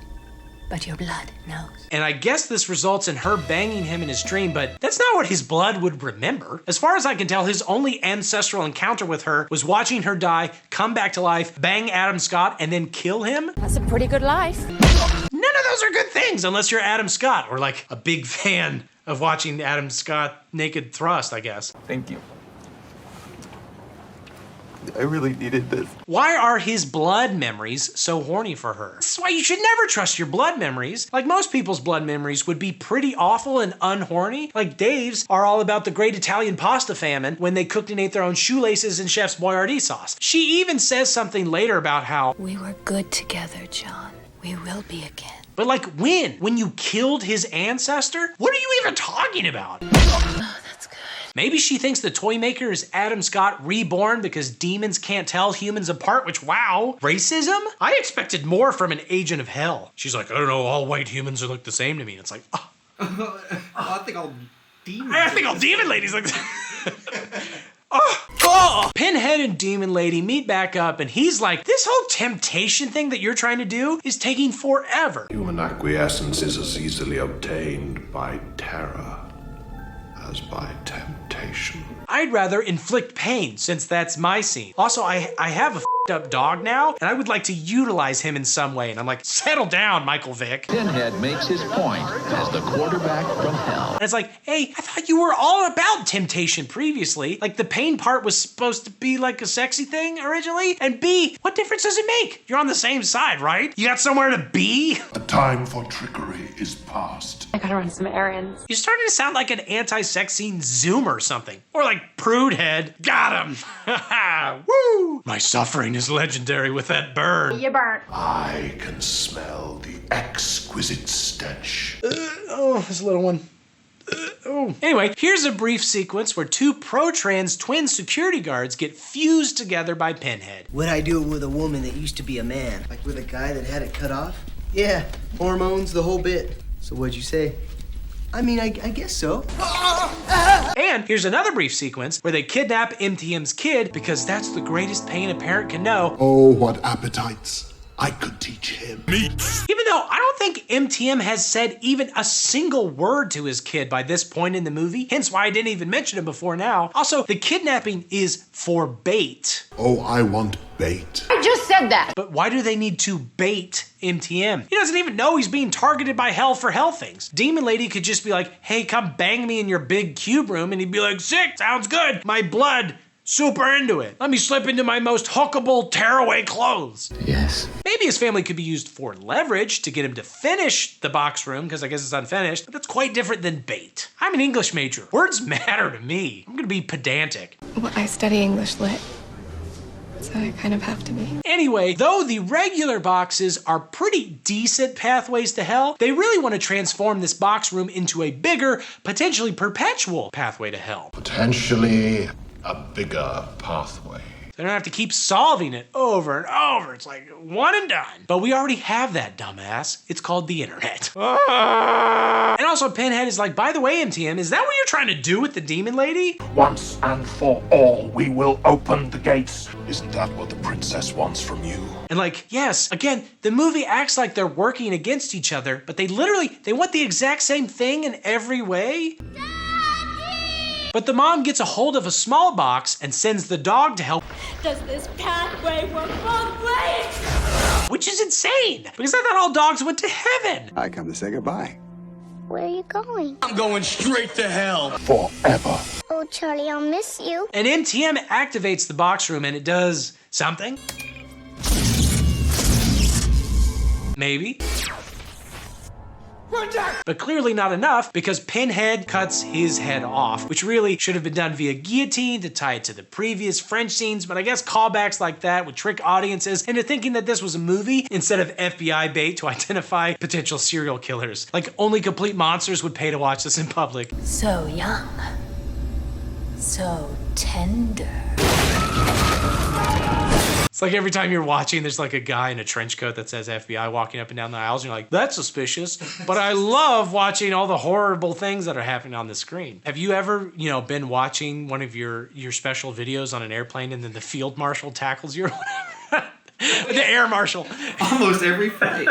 but your blood knows. And I guess this results in her banging him in his dream, but that's not what his blood would remember. As far as I can tell, his only ancestral encounter with her was watching her die, come back to life, bang Adam Scott, and then kill him. That's a pretty good life. None of those are good things unless you're Adam Scott or like a big fan of watching Adam Scott naked thrust, I guess. Thank you. I really needed this. Why are his blood memories so horny for her? This is why you should never trust your blood memories. Like most people's blood memories would be pretty awful and unhorny. Like Dave's are all about the great Italian pasta famine when they cooked and ate their own shoelaces in Chef's Boyardee sauce. She even says something later about how we were good together, John. We will be again. But like when? When you killed his ancestor? What are you even talking about? Oh, that's good. Maybe she thinks the toy maker is Adam Scott reborn because demons can't tell humans apart, which, wow. Racism? I expected more from an agent of hell. She's like, I don't know, all white humans are look the same to me. It's like, oh. I think all demon demon ladies like Oh. Pinhead and Demon Lady meet back up, and he's like, this whole temptation thing that you're trying to do is taking forever. Human acquiescence is as easily obtained by terror as by temptation. I'd rather inflict pain, since that's my scene. Also, I have a up dog now, and I would like to utilize him in some way. And I'm like, settle down, Michael Vick. Pinhead makes his point as the quarterback from hell. And it's like, hey, I thought you were all about temptation previously. Like, the pain part was supposed to be like a sexy thing originally. And B, what difference does it make? You're on the same side, right? You got somewhere to be? The time for trickery is past. I gotta run some errands. You're starting to sound like an anti-sex scene Zoom or something. Or like Prude Head. Got him. Woo! My suffering is legendary with that burn. You burnt. I can smell the exquisite stench. Oh, this little one. Oh. Anyway, here's a brief sequence where two pro-trans twin security guards get fused together by Pinhead. Would I do it with a woman that used to be a man? Like with a guy that had it cut off? Yeah, hormones, the whole bit. So what'd you say? I mean, I guess so. And here's another brief sequence where they kidnap MTM's kid because that's the greatest pain a parent can know. Oh, what appetites I could teach him. Even though I don't think MTM has said even a single word to his kid by this point in the movie, hence why I didn't even mention him before now. Also, the kidnapping is for bait. Oh, I want bait. I just said that. But why do they need to bait MTM? He doesn't even know he's being targeted by hell for hell things. Demon Lady could just be like, hey, come bang me in your big cube room, and he'd be like, sick, sounds good. My blood, super into it. Let me slip into my most hookable tearaway clothes. Yes. Maybe his family could be used for leverage to get him to finish the box room, because I guess it's unfinished, but that's quite different than bait. I'm an English major. Words matter to me. I'm gonna be pedantic. Well, I study English lit, so I kind of have to be. Anyway, though the regular boxes are pretty decent pathways to hell, they really want to transform this box room into a bigger, potentially perpetual pathway to hell. Potentially a bigger pathway. They don't have to keep solving it over and over. It's like one and done. But we already have that, dumbass. It's called the internet. And also Pinhead is like, by the way, MTM, is that what you're trying to do with the Demon Lady? Once and for all, we will open the gates. Isn't that what the princess wants from you? And like, yes, again, the movie acts like they're working against each other, but they want the exact same thing in every way. But the mom gets a hold of a small box and sends the dog to hell. Does this pathway work both ways? Which is insane, because I thought all dogs went to heaven. I come to say goodbye. Where are you going? I'm going straight to hell. Forever. Oh, Charlie, I'll miss you. And MTM activates the box room and it does something. Maybe. But clearly not enough, because Pinhead cuts his head off, which really should have been done via guillotine to tie it to the previous French scenes, but I guess callbacks like that would trick audiences into thinking that this was a movie instead of FBI bait to identify potential serial killers. Like, only complete monsters would pay to watch this in public. So young. So tender. It's like every time you're watching, there's like a guy in a trench coat that says FBI walking up and down the aisles, and you're like, that's suspicious. But I love watching all the horrible things that are happening on the screen. Have you ever, been watching one of your special videos on an airplane and then the field marshal tackles you or whatever? The air marshal. Almost every fight.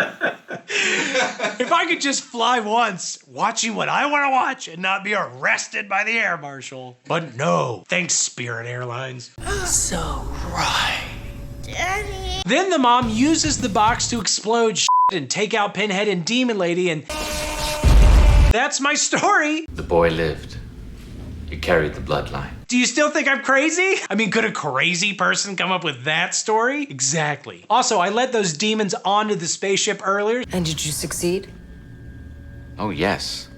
If I could just fly once, watching what I want to watch and not be arrested by the air marshal. But no, thanks Spirit Airlines. So right. Daddy. Then the mom uses the box to explode shit and take out Pinhead and Demon Lady, and that's my story. The boy lived. He carried the bloodline. Do you still think I'm crazy? I mean, could a crazy person come up with that story? Exactly. Also, I led those demons onto the spaceship earlier. And did you succeed? Oh, yes.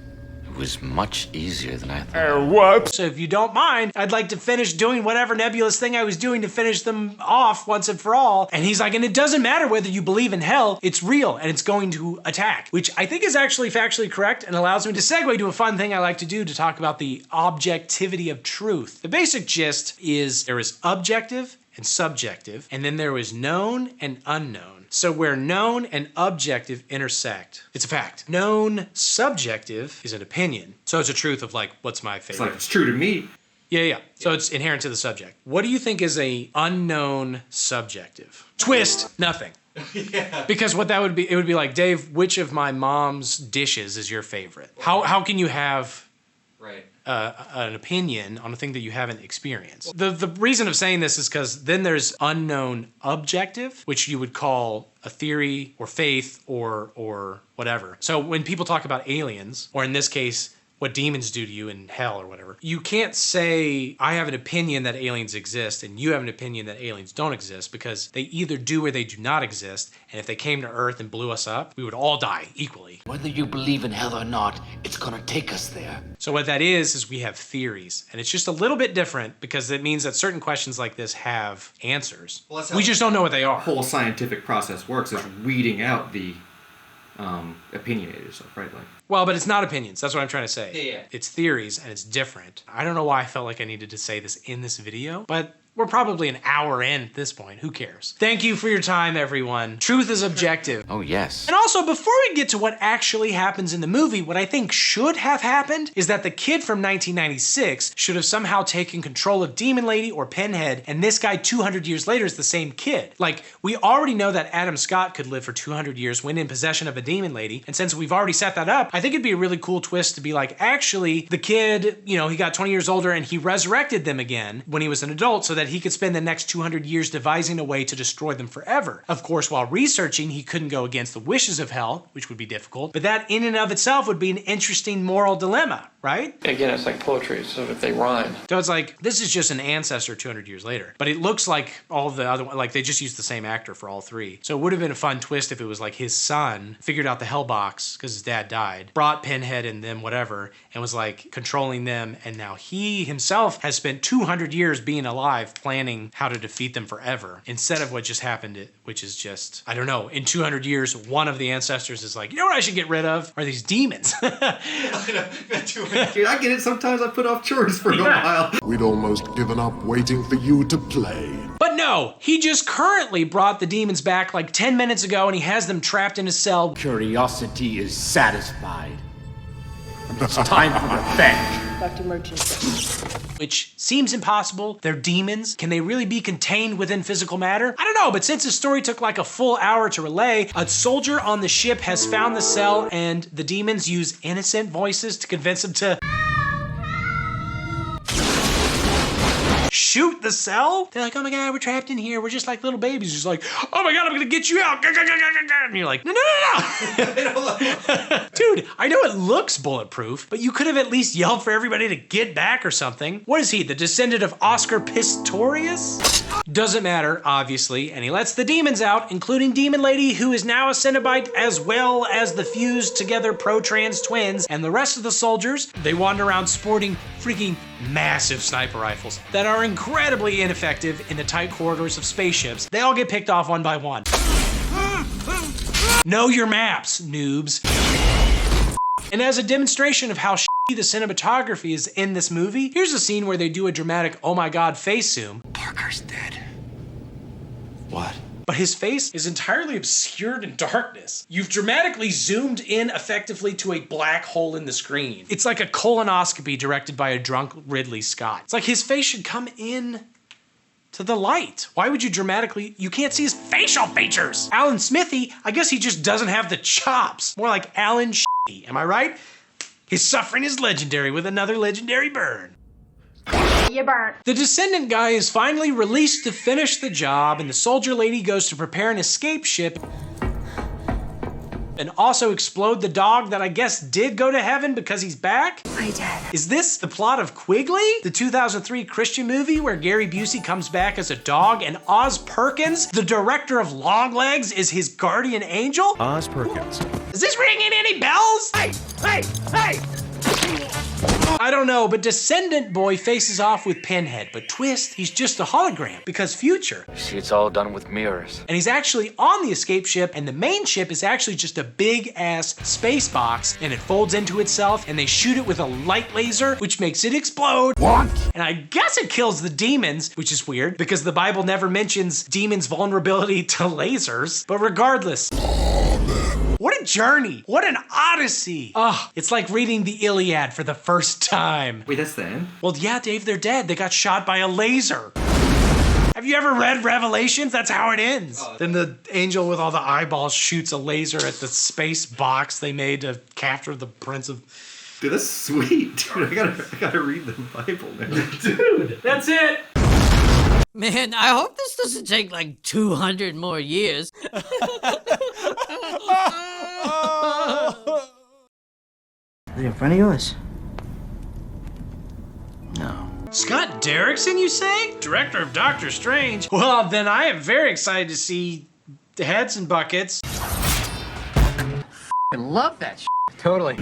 It was much easier than I thought. So if you don't mind, I'd like to finish doing whatever nebulous thing I was doing to finish them off once and for all. And he's like, and it doesn't matter whether you believe in hell, it's real and it's going to attack, which I think is actually factually correct and allows me to segue to a fun thing I like to do to talk about the objectivity of truth. The basic gist is there is objective and subjective, and then there is known and unknown. So where known and objective intersect, it's a fact. Known subjective is an opinion. So it's a truth of like, what's my favorite? It's like, it's true to me. Yeah. So it's inherent to the subject. What do you think is a unknown subjective? Twist, nothing. Yeah. Because what that would be, it would be like, Dave, which of my mom's dishes is your favorite? How can you have an opinion on a thing that you haven't experienced? The reason of saying this is because then there's unknown objective, which you would call a theory or faith or whatever. So when people talk about aliens, or in this case, what demons do to you in hell or whatever, you can't say, I have an opinion that aliens exist and you have an opinion that aliens don't exist, because they either do or they do not exist. And if they came to Earth and blew us up, we would all die equally. Whether you believe in hell or not, it's gonna take us there. So what that is we have theories. And it's just a little bit different because it means that certain questions like this have answers. Well, we just don't know what they are. The whole scientific process works is weeding out the opinionated stuff, right? Like, well, but it's not opinions. That's what I'm trying to say. Yeah. It's theories, and it's different. I don't know why I felt like I needed to say this in this video, but we're probably an hour in at this point. Who cares? Thank you for your time, everyone. Truth is objective. Oh, yes. And also, before we get to what actually happens in the movie, what I think should have happened is that the kid from 1996 should have somehow taken control of Demon Lady or Pinhead, and this guy 200 years later is the same kid. Like, we already know that Adam Scott could live for 200 years when in possession of a demon lady, and since we've already set that up, I think it'd be a really cool twist to be like, actually, the kid, you know, he got 20 years older and he resurrected them again when he was an adult so that he could spend the next 200 years devising a way to destroy them forever. Of course, while researching, he couldn't go against the wishes of hell, which would be difficult, but that in and of itself would be an interesting moral dilemma, right? Again, it's like poetry, so if they rhyme. So it's like, this is just an ancestor 200 years later, but it looks like all the other, like they just used the same actor for all three. So it would have been a fun twist if it was like his son figured out the hell box because his dad died, brought Pinhead and them whatever, and was like controlling them, and now he himself has spent 200 years being alive planning how to defeat them forever, instead of what just happened, which is just, I don't know, in 200 years, one of the ancestors is like, you know what I should get rid of? Are these demons. Dude, I get it. Sometimes I put off chores for a while. We'd almost given up waiting for you to play. But no, he just currently brought the demons back like 10 minutes ago and he has them trapped in a cell. Curiosity is satisfied. It's time for revenge. Dr. Merchant. Which seems impossible. They're demons. Can they really be contained within physical matter? I don't know, but since the story took like a full hour to relay, a soldier on the ship has found the cell and the demons use innocent voices to convince him to shoot the cell. They're like, oh my God, we're trapped in here. We're just like little babies. Just like, oh my God, I'm gonna get you out. And you're like, no. Dude, I know it looks bulletproof, but you could have at least yelled for everybody to get back or something. What is he, the descendant of Oscar Pistorius? Doesn't matter, obviously, and he lets the demons out, including Demon Lady, who is now a Cenobite, as well as the fused together pro-trans twins, and the rest of the soldiers. They wander around sporting freaking massive sniper rifles that are incredibly ineffective in the tight corridors of spaceships. They all get picked off one by one. Know your maps, noobs. And as a demonstration of how shitty the cinematography is in this movie, here's a scene where they do a dramatic oh my God face zoom. Parker's dead. What? But his face is entirely obscured in darkness. You've dramatically zoomed in effectively to a black hole in the screen. It's like a colonoscopy directed by a drunk Ridley Scott. It's like his face should come in to the light. Why would you dramatically, you can't see his facial features. Alan Smithy, I guess he just doesn't have the chops. More like Alan Shitty, am I right? His suffering is legendary with another legendary burn. You burnt. The descendant guy is finally released to finish the job, and the soldier lady goes to prepare an escape ship and also explode the dog that I guess did go to heaven because he's back? I did. Is this the plot of Quigley? The 2003 Christian movie where Gary Busey comes back as a dog and Oz Perkins, the director of Longlegs, is his guardian angel? Oz Perkins. Is this ringing any bells? Hey! I don't know, but Descendant Boy faces off with Pinhead, but twist, he's just a hologram because future. See, it's all done with mirrors. And he's actually on the escape ship, and the main ship is actually just a big ass space box, and it folds into itself, and they shoot it with a light laser, which makes it explode. What? And I guess it kills the demons, which is weird because the Bible never mentions demons' vulnerability to lasers. But regardless. What a journey. What an odyssey. Oh, it's like reading the Iliad for the first time. Wait, that's the end? Well, yeah, Dave, they're dead. They got shot by a laser. Have you ever read Revelations? That's how it ends. Then the angel with all the eyeballs shoots a laser at the space box they made to capture the Prince of... Dude, that's sweet. Dude, I gotta read the Bible now. Dude, that's it. Man, I hope this doesn't take like 200 more years. Is it in front of yours? No. Scott Derrickson, you say? Director of Doctor Strange? Well, then I am very excited to see the Heads and Buckets. I love that shit. Totally.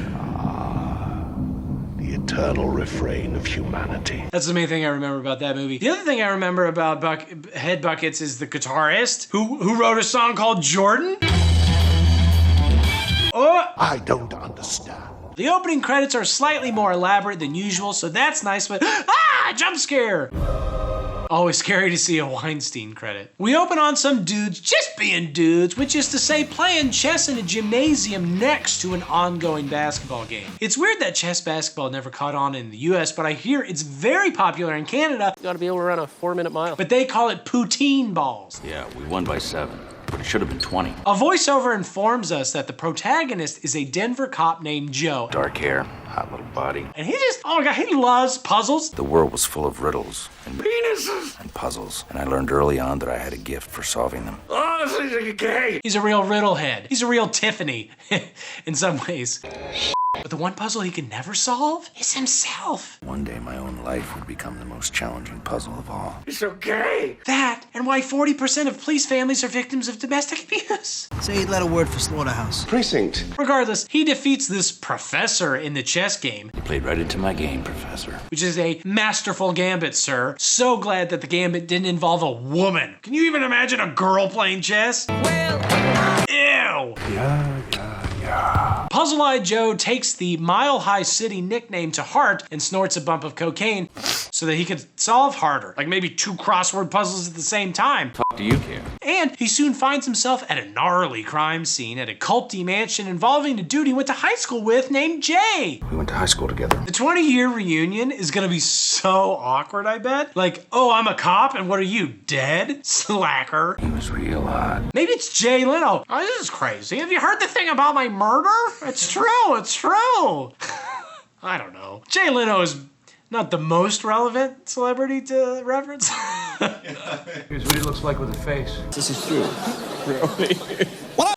The eternal refrain of humanity. That's the main thing I remember about that movie. The other thing I remember about Head Buckets is the guitarist who wrote a song called Jordan. Oh! I don't understand. The opening credits are slightly more elaborate than usual, so that's nice, but jump scare! Always scary to see a Weinstein credit. We open on some dudes just being dudes, which is to say playing chess in a gymnasium next to an ongoing basketball game. It's weird that chess basketball never caught on in the US, but I hear it's very popular in Canada. You gotta be able to run a 4-minute mile. But they call it poutine balls. Yeah, we won by 7, but it should have been 20. A voiceover informs us that the protagonist is a Denver cop named Joe. Dark hair, hot little body. And he just, oh my God, he loves puzzles. The world was full of riddles and penises and puzzles, and I learned early on that I had a gift for solving them. Honestly, gay. He's a real riddle head. He's a real Tiffany in some ways. But the one puzzle he can never solve is himself. One day my own life would become the most challenging puzzle of all. He's so gay. That and why 40% of police families are victims of domestic abuse. Say 8-letter word for slaughterhouse. Precinct. Regardless, he defeats this professor in the chess game. You played right into my game, Professor. Which is a masterful gambit, sir. So glad that the gambit didn't involve a woman. Can you even imagine a girl playing chess? Well, ew. Yeah. Puzzle-Eyed Joe takes the Mile High City nickname to heart and snorts a bump of cocaine so that he could solve harder, like maybe 2 crossword puzzles at the same time. Do you care? And he soon finds himself at a gnarly crime scene at a culty mansion involving a dude he went to high school with named Jay. We went to high school together. The 20-year reunion is gonna be so awkward, I bet. Like, oh, I'm a cop, and what are you, dead? Slacker. He was real hot. Maybe it's Jay Leno. Oh, this is crazy. Have you heard the thing about my murder? It's true, it's true. I don't know. Jay Leno is not the most relevant celebrity to reference. Here's what he looks like with a face. This is true. Really?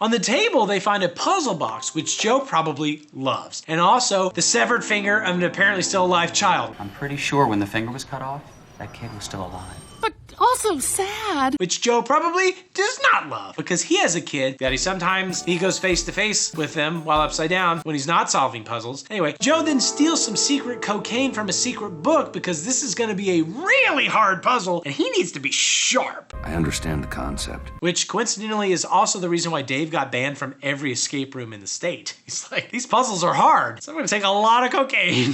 On the table, they find a puzzle box, which Joe probably loves. And also the severed finger of an apparently still alive child. I'm pretty sure when the finger was cut off, that kid was still alive. But also sad. Which Joe probably does not love because he has a kid that he goes face to face with them while upside down when he's not solving puzzles. Anyway, Joe then steals some secret cocaine from a secret book because this is going to be a really hard puzzle and he needs to be sharp. I understand the concept. Which coincidentally is also the reason why Dave got banned from every escape room in the state. He's like, these puzzles are hard, so I'm going to take a lot of cocaine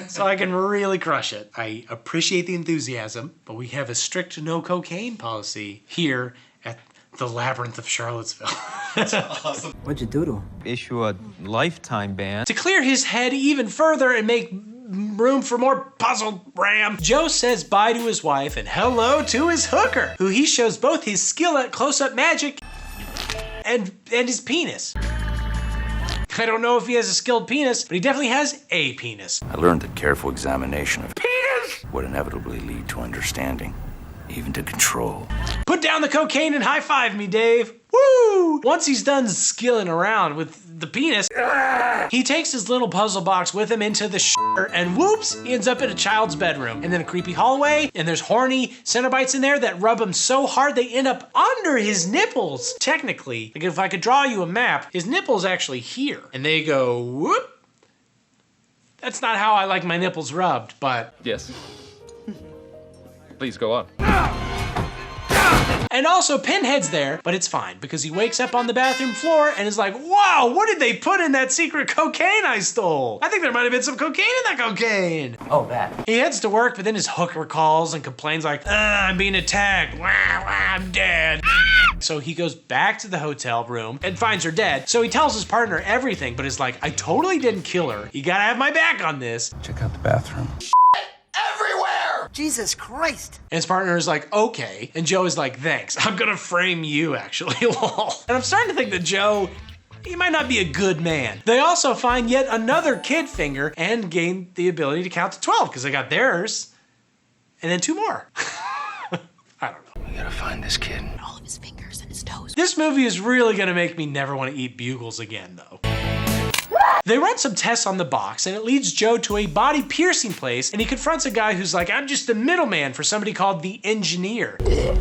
so I can really crush it. I appreciate the enthusiasm, but we have a strict no cocaine policy here at the Labyrinth of Charlottesville. That's awesome. What'd you do to him? Issue a lifetime ban. To clear his head even further and make room for more puzzle RAM, Joe says bye to his wife and hello to his hooker, who he shows both his skill at close-up magic and his penis. I don't know if he has a skilled penis, but he definitely has a penis. I learned that careful examination of penis would inevitably lead to understanding, even to control. Put down the cocaine and high-five me, Dave. Woo! Once he's done skilling around with the penis, he takes his little puzzle box with him into the and whoops, he ends up in a child's bedroom. And then a creepy hallway, and there's horny Cenobites in there that rub him so hard they end up under his nipples. Technically, like if I could draw you a map, his nipple's actually here. And they go, whoop. That's not how I like my nipples rubbed, but... Yes. Please go on. And also, Pinhead's there, but it's fine because he wakes up on the bathroom floor and is like, wow, what did they put in that secret cocaine I stole? I think there might have been some cocaine in that cocaine. Oh, that. He heads to work, but then his hooker calls and complains like, I'm being attacked. Wah, wah, I'm dead. So he goes back to the hotel room and finds her dead. So he tells his partner everything, but is like, I totally didn't kill her. You gotta have my back on this. Check out the bathroom. Everywhere! Jesus Christ! And his partner is like, okay. And Joe is like, thanks. I'm gonna frame you, actually. And I'm starting to think that Joe, he might not be a good man. They also find yet another kid finger and gain the ability to count to 12 because they got theirs. And then 2 more. I don't know. We gotta find this kid. All of his fingers and his toes. This movie is really gonna make me never want to eat bugles again, though. They run some tests on the box, and it leads Joe to a body piercing place, and he confronts a guy who's like, I'm just the middleman for somebody called the engineer.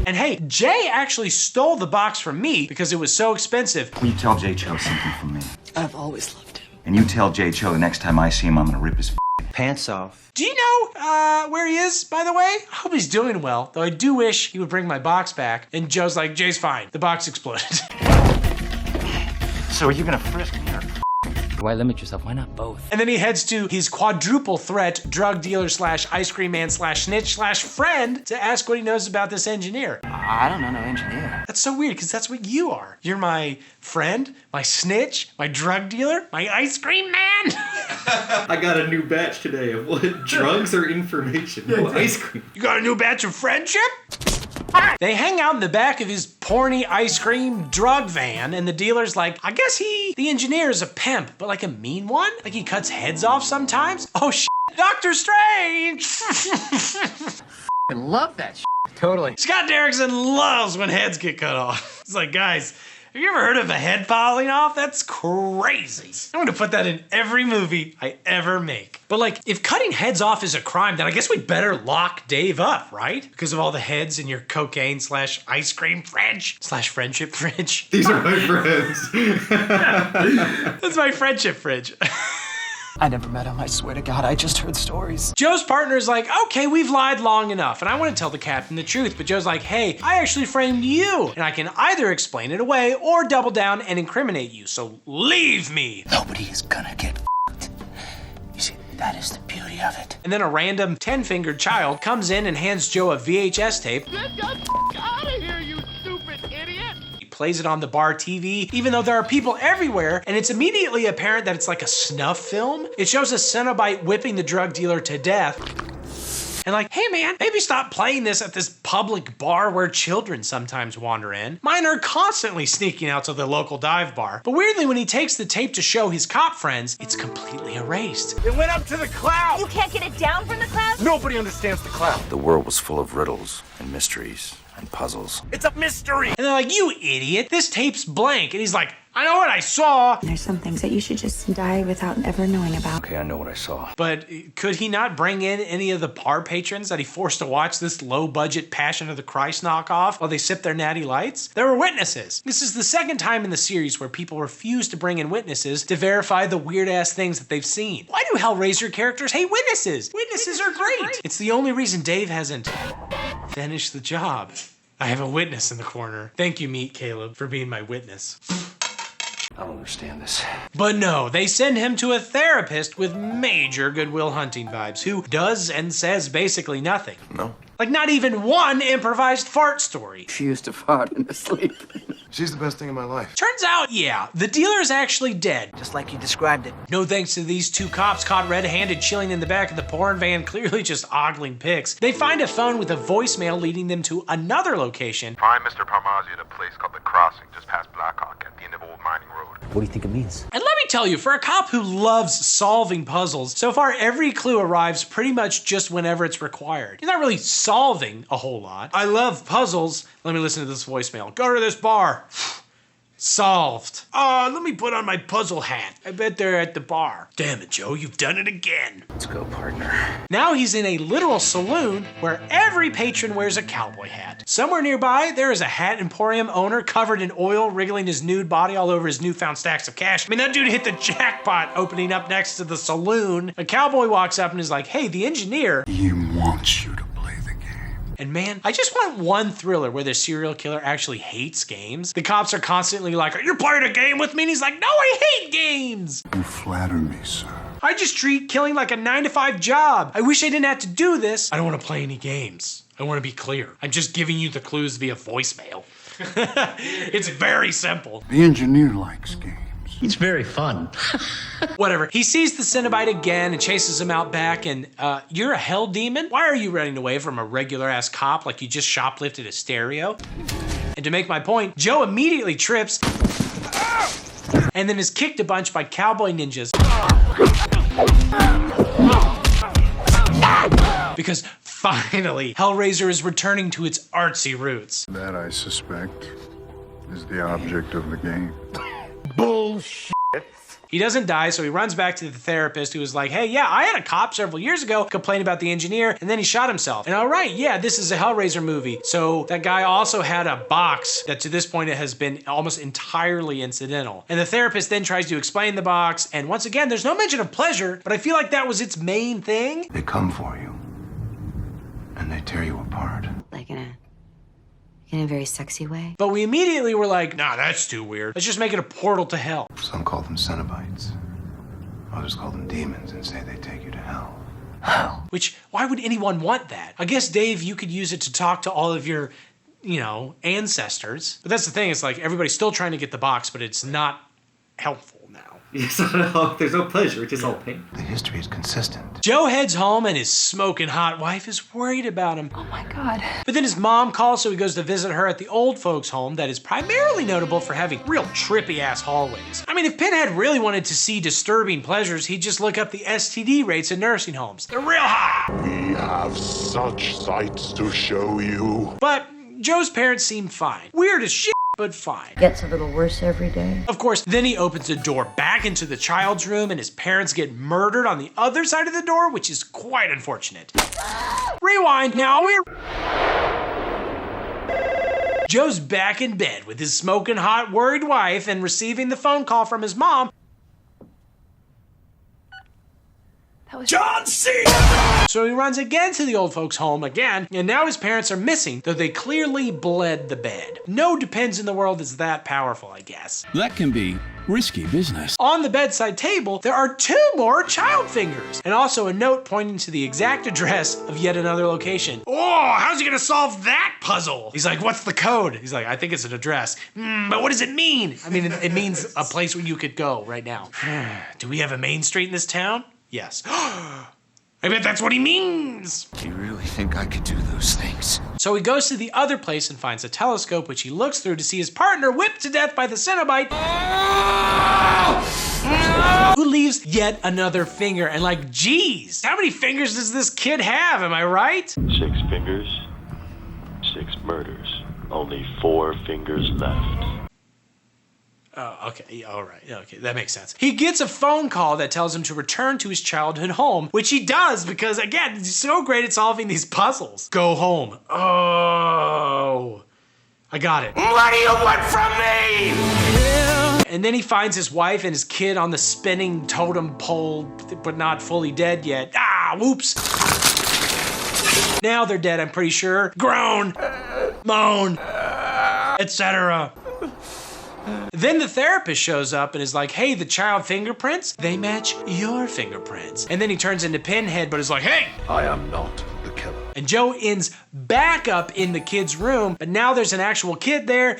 And hey, Jay actually stole the box from me because it was so expensive. You tell Jay Cho something from me. I've always loved him. And you tell Jay Cho the next time I see him, I'm gonna rip his Pants off. Do you know where he is, by the way? I hope he's doing well, though I do wish he would bring my box back. And Joe's like, Jay's fine. The box exploded. So are you gonna frisk me or? Why limit yourself? Why not both? And then he heads to his quadruple threat drug dealer slash ice cream man slash snitch slash friend to ask what he knows about this engineer. I don't know no engineer. That's so weird because that's what you are. You're my friend, my snitch, my drug dealer, my ice cream man. I got a new batch today of what? Drugs or information? No, ice cream. You got a new batch of friendship? They hang out in the back of his porny ice cream drug van, and the dealer's like, I guess the engineer is a pimp, but like a mean one? Like he cuts heads off sometimes? Oh shit, Doctor Strange! I love that shit. Totally. Scott Derrickson loves when heads get cut off. It's like, guys, have you ever heard of a head falling off? That's crazy. I'm gonna put that in every movie I ever make. But like, if cutting heads off is a crime, then I guess we'd better lock Dave up, right? Because of all the heads in your cocaine slash ice cream fridge slash friendship fridge. These are my friends. That's my friendship fridge. I never met him, I swear to God, I just heard stories. Joe's partner's like, okay, we've lied long enough, and I want to tell the captain the truth, but Joe's like, hey, I actually framed you, and I can either explain it away or double down and incriminate you, so leave me. Nobody is gonna get f***ed. You see, that is the beauty of it. And then a random 10-fingered child comes in and hands Joe a VHS tape. Get the f*** out of here, you stupid idiot! He plays it on the bar TV, even though there are people everywhere, and it's immediately apparent that it's like a snuff film. It shows a Cenobite whipping the drug dealer to death. And like, hey man, maybe stop playing this at this public bar where children sometimes wander in. Mine are constantly sneaking out to the local dive bar. But weirdly, when he takes the tape to show his cop friends, it's completely erased. It went up to the cloud! You can't get it down from the clouds? Nobody understands the cloud. The world was full of riddles and mysteries and puzzles. It's a mystery! And they're like, you idiot, this tape's blank. And he's like, I know what I saw. There's some things that you should just die without ever knowing about. Okay, I know what I saw. But could he not bring in any of the bar patrons that he forced to watch this low-budget Passion of the Christ knockoff while they sip their natty lights? There were witnesses. This is the second time in the series where people refuse to bring in witnesses to verify the weird-ass things that they've seen. Why do Hellraiser characters hate witnesses? Witnesses are great. It's the only reason Dave hasn't finished the job. I have a witness in the corner. Thank you, Meat Caleb, for being my witness. I don't understand this. But no, they send him to a therapist with major Good Will Hunting vibes, who does and says basically nothing. No. Like not even one improvised fart story. She used to fart in her sleep. She's the best thing in my life. Turns out, yeah, the dealer's actually dead. Just like you described it. No thanks to these two cops caught red-handed chilling in the back of the porn van, clearly just ogling pics. They find a phone with a voicemail leading them to another location. Find Mr. Parmazzi at a place called The Crossing, just past Blackhawk, at the end of Old Mining Road. What do you think it means? And let me tell you, for a cop who loves solving puzzles, so far every clue arrives pretty much just whenever it's required. He's not really solving a whole lot. I love puzzles. Let me listen to this voicemail. Go to this bar. Solved. Let me put on my puzzle hat. I bet they're at the bar. Damn it, Joe, you've done it again. Let's go, partner. Now he's in a literal saloon where every patron wears a cowboy hat. Somewhere nearby, there is a hat emporium owner covered in oil, wriggling his nude body all over his newfound stacks of cash. I mean, that dude hit the jackpot opening up next to the saloon. A cowboy walks up and is like, hey, the engineer. He wants you to play the game. And man, I just want one thriller where the serial killer actually hates games. The cops are constantly like, are you playing a game with me? And he's like, no, I hate games. You flatter me, sir. I just treat killing like a 9-to-5 job. I wish I didn't have to do this. I don't want to play any games. I want to be clear. I'm just giving you the clues via voicemail. It's very simple. The engineer likes games. It's very fun. Whatever. He sees the Cenobite again and chases him out back, and you're a hell demon? Why are you running away from a regular ass cop like you just shoplifted a stereo? And to make my point, Joe immediately trips and then is kicked a bunch by cowboy ninjas. Because finally, Hellraiser is returning to its artsy roots. That, I suspect, is the object of the game. Bullshit. He doesn't die, so he runs back to the therapist who was like, hey, yeah, I had a cop several years ago complain about the engineer, and then he shot himself. And all right, yeah, this is a Hellraiser movie. So that guy also had a box that to this point it has been almost entirely incidental. And the therapist then tries to explain the box, and once again, there's no mention of pleasure, but I feel like that was its main thing. They come for you, and they tear you apart. Like in a very sexy way. But we immediately were like, nah, that's too weird. Let's just make it a portal to hell. Some call them Cenobites. Others call them demons and say they take you to hell. Hell. Which, why would anyone want that? I guess, Dave, you could use it to talk to all of your, ancestors. But that's the thing, it's like everybody's still trying to get the box, but it's not helpful now. There's no pleasure, it's just all pain. The history is consistent. Joe heads home and his smoking hot wife is worried about him. Oh my God. But then his mom calls, so he goes to visit her at the old folks' home that is primarily notable for having real trippy ass hallways. I mean, if Pinhead really wanted to see disturbing pleasures, he'd just look up the STD rates in nursing homes. They're real high. We have such sights to show you. But Joe's parents seem fine. Weird as shit, but fine. Gets a little worse every day. Of course, then he opens the door back into the child's room and his parents get murdered on the other side of the door, which is quite unfortunate. Rewind, now we're... Joe's back in bed with his smoking hot, worried wife and receiving the phone call from his mom. John C. So he runs again to the old folks' home again, and now his parents are missing, though they clearly bled the bed. No Depends in the world is that powerful, I guess. That can be risky business. On the bedside table, there are 2 more child fingers, and also a note pointing to the exact address of yet another location. Oh, how's he gonna solve that puzzle? He's like, what's the code? He's like, I think it's an address. But what does it mean? I mean, it means a place where you could go right now. Do we have a main street in this town? Yes. I bet that's what he means. Do you really think I could do those things? So he goes to the other place and finds a telescope, which he looks through to see his partner whipped to death by the Cenobite, who leaves yet another finger. And like, geez, how many fingers does this kid have? Am I right? 6 fingers, 6 murders, only 4 fingers left. Oh, okay, all right, okay, that makes sense. He gets a phone call that tells him to return to his childhood home, which he does because, again, he's so great at solving these puzzles. Go home. Oh, I got it. What do you want from me? And then he finds his wife and his kid on the spinning totem pole, but not fully dead yet. Ah, whoops. Now they're dead, I'm pretty sure. Groan, moan, etc. Then the therapist shows up and is like, hey, the child fingerprints, they match your fingerprints. And then he turns into Pinhead, but is like, hey! I am not the killer. And Joe ends back up in the kid's room, but now there's an actual kid there.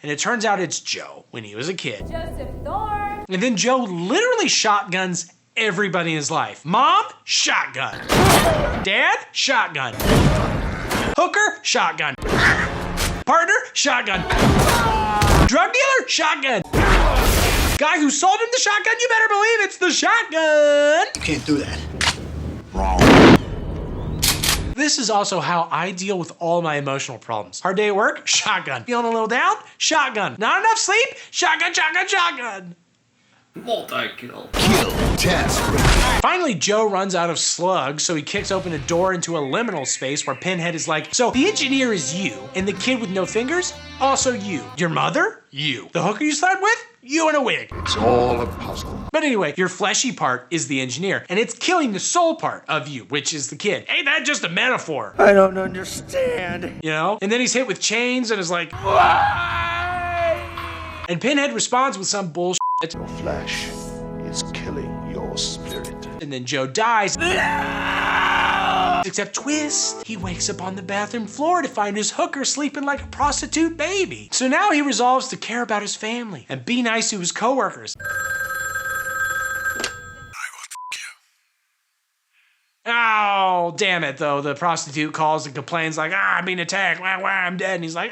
And it turns out it's Joe when he was a kid. Joseph Thorne. And then Joe literally shotguns everybody in his life. Mom, shotgun. Dad, shotgun. Hooker, shotgun. Partner, shotgun. Drug dealer, shotgun. Guy who sold him the shotgun, you better believe it's the shotgun. You can't do that. Wrong. This is also how I deal with all my emotional problems. Hard day at work, shotgun. Feeling a little down, shotgun. Not enough sleep, shotgun, shotgun, shotgun. Multi-kill. Kill test. Finally, Joe runs out of slugs, so he kicks open a door into a liminal space where Pinhead is like, so the engineer is you, and the kid with no fingers, also you. Your mother? You. The hooker you slept with? You in a wig. It's all a puzzle. But anyway, your fleshy part is the engineer, and it's killing the soul part of you, which is the kid. Ain't that just a metaphor? I don't understand. You know? And then he's hit with chains and is like, why? And Pinhead responds with some bullshit. Your flesh is killing your spirit. And then Joe dies. Except twist, he wakes up on the bathroom floor to find his hooker sleeping like a prostitute baby. So now he resolves to care about his family and be nice to his coworkers. Oh, damn it, though. The prostitute calls and complains like, I'm being attacked, I'm dead. And he's like,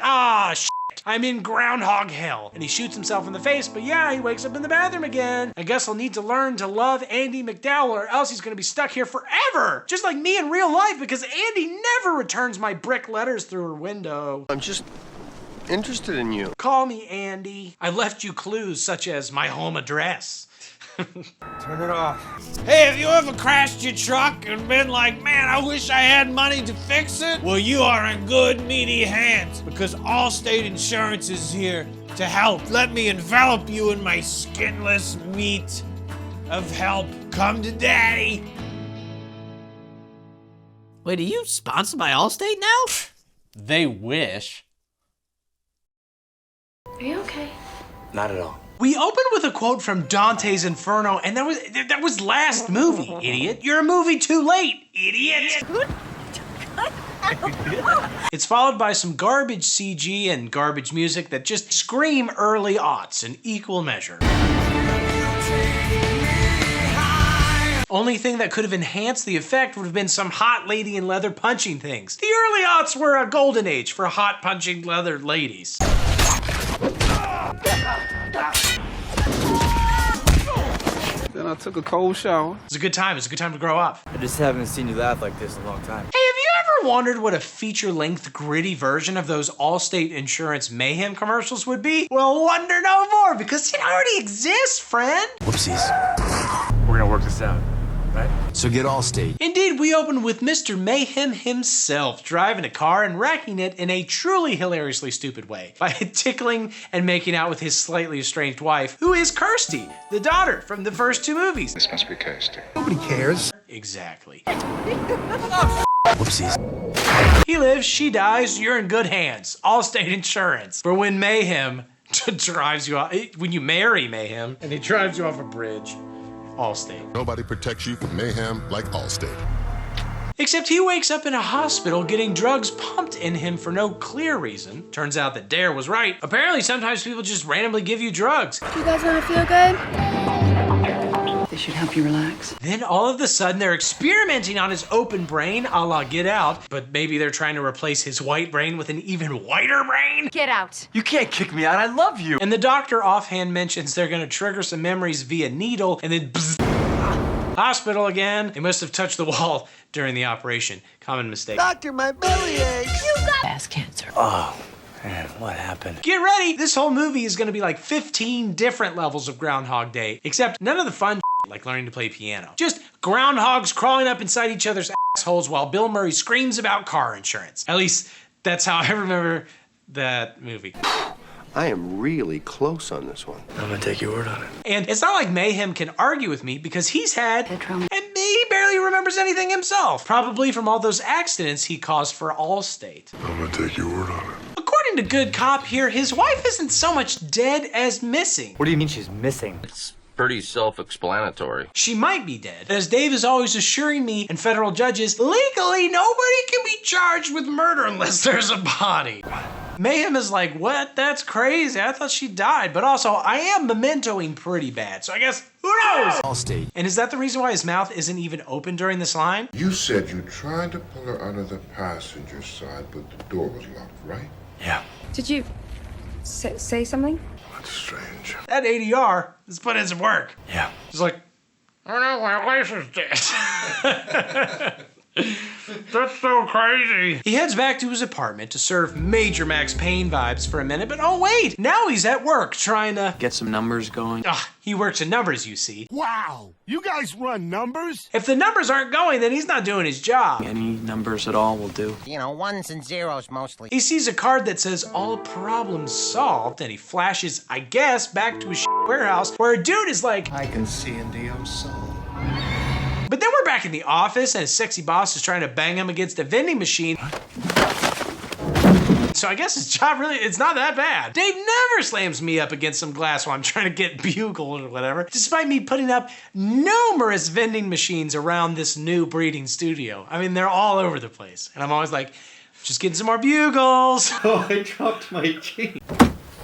shit, I'm in groundhog hell. And he shoots himself in the face, but yeah, he wakes up in the bathroom again. I guess he'll need to learn to love Andy McDowell or else he's gonna be stuck here forever. Just like me in real life, because Andy never returns my brick letters through her window. I'm just interested in you. Call me Andy. I left you clues such as my home address. Turn it off. Hey, have you ever crashed your truck and been like, man, I wish I had money to fix it? Well, you are in good, meaty hands because Allstate Insurance is here to help. Let me envelop you in my skinless meat of help. Come to daddy. Wait, are you sponsored by Allstate now? They wish. Are you okay? Not at all. We opened with a quote from Dante's Inferno, and that was last movie, idiot. You're a movie too late, idiot. It's followed by some garbage CG and garbage music that just scream early aughts in equal measure. Only thing that could have enhanced the effect would have been some hot lady in leather punching things. The early aughts were a golden age for hot punching leather ladies. Then I took a cold shower. It's a good time. It's a good time to grow up. I just haven't seen you laugh like this in a long time. Hey, have you ever wondered what a feature-length, gritty version of those Allstate Insurance Mayhem commercials would be? Well, wonder no more, because it already exists, friend. Whoopsies. We're gonna work this out, right? So get Allstate. Indeed, we open with Mr. Mayhem himself driving a car and wrecking it in a truly hilariously stupid way by tickling and making out with his slightly estranged wife, who is Kirsty, the daughter from the first two movies. This must be Kirsty. Nobody cares. Exactly. Whoopsies. He lives, she dies, you're in good hands. Allstate Insurance. For when Mayhem drives you off, when you marry Mayhem and he drives you off a bridge. Allstate. Nobody protects you from mayhem like Allstate. Except he wakes up in a hospital getting drugs pumped in him for no clear reason. Turns out that Dare was right. Apparently sometimes people just randomly give you drugs. Do you guys want to feel good? They should help you relax. Then all of a sudden they're experimenting on his open brain a la Get Out, but maybe they're trying to replace his white brain with an even whiter brain? Get out. You can't kick me out. I love you. And the doctor offhand mentions they're gonna trigger some memories via needle and then bzz, hospital again. They must have touched the wall during the operation. Common mistake. Doctor, my belly aches. You got ass cancer. Oh, man, what happened? Get ready! This whole movie is gonna be like 15 different levels of Groundhog Day, except none of the fun like learning to play piano. Just groundhogs crawling up inside each other's assholes while Bill Murray screams about car insurance. At least that's how I remember that movie. I am really close on this one. I'm gonna take your word on it. And it's not like Mayhem can argue with me because he's had, and he barely remembers anything himself. Probably from all those accidents he caused for Allstate. I'm gonna take your word on it. According to Good Cop here, his wife isn't so much dead as missing. What do you mean she's missing? It's pretty self-explanatory. She might be dead. As Dave is always assuring me and federal judges, legally nobody can be charged with murder unless there's a body. Mayhem is like, what? That's crazy. I thought she died. But also, I am mementoing pretty bad. So I guess, who knows? Allstate. And is that the reason why his mouth isn't even open during this line? You said you tried to pull her out of the passenger side, but the door was locked, right? Yeah. Did you say something? That's strange. That ADR is put in some work. Yeah. It's like, I don't know, my wife is dead. That's so crazy. He heads back to his apartment to serve Major Max Payne vibes for a minute, but oh wait, now he's at work trying to get some numbers going. He works in numbers, you see. Wow, you guys run numbers? If the numbers aren't going, then he's not doing his job. Any numbers at all will do. You know, ones and zeros mostly. He sees a card that says all problems solved, and he flashes, I guess, back to his warehouse where a dude is like, I can see into your soul. But then we're back in the office and his sexy boss is trying to bang him against a vending machine. So I guess his job really, it's not that bad. Dave never slams me up against some glass while I'm trying to get bugled or whatever, despite me putting up numerous vending machines around this new breeding studio. I mean, they're all over the place. And I'm always like, just getting some more bugles. Oh, I dropped my chain.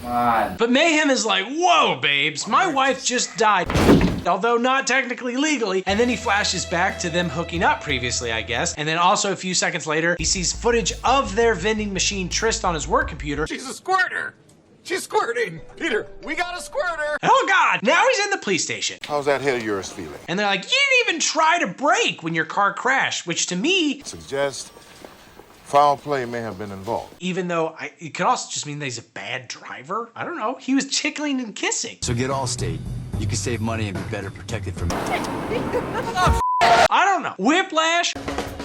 But Mayhem is like, whoa, babes, my wife just died. Although not technically legally. And then he flashes back to them hooking up previously, I guess. And then also a few seconds later, he sees footage of their vending machine tryst on his work computer. She's a squirter. She's squirting. Peter, we got a squirter. Oh God, now he's in the police station. How's that hell yours feeling? And they're like, you didn't even try to brake when your car crashed, which to me Suggest foul play may have been involved. Even though it could also just mean that he's a bad driver. I don't know. He was tickling and kissing. So get Allstate. You can save money and be better protected from I don't know. Whiplash.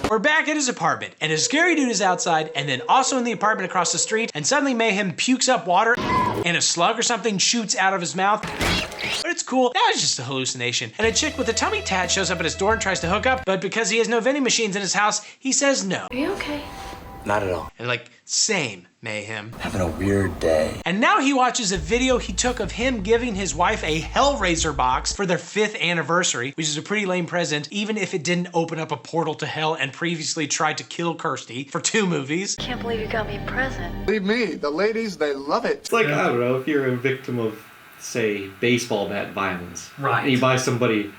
We're back at his apartment, and a scary dude is outside, and then also in the apartment across the street, and suddenly Mayhem pukes up water, and a slug or something shoots out of his mouth. But it's cool. That was just a hallucination. And a chick with a tummy tat shows up at his door and tries to hook up, but because he has no vending machines in his house, he says no. Are you okay? Not at all. And like, same, Mayhem. Having a weird day. And now he watches a video he took of him giving his wife a Hellraiser box for their 5th anniversary, which is a pretty lame present, even if it didn't open up a portal to hell and previously tried to kill Kirsty for 2 movies. Can't believe you got me a present. Believe me, the ladies, they love it. It's like, I don't know, if you're a victim of, say, baseball bat violence. Right. And you buy somebody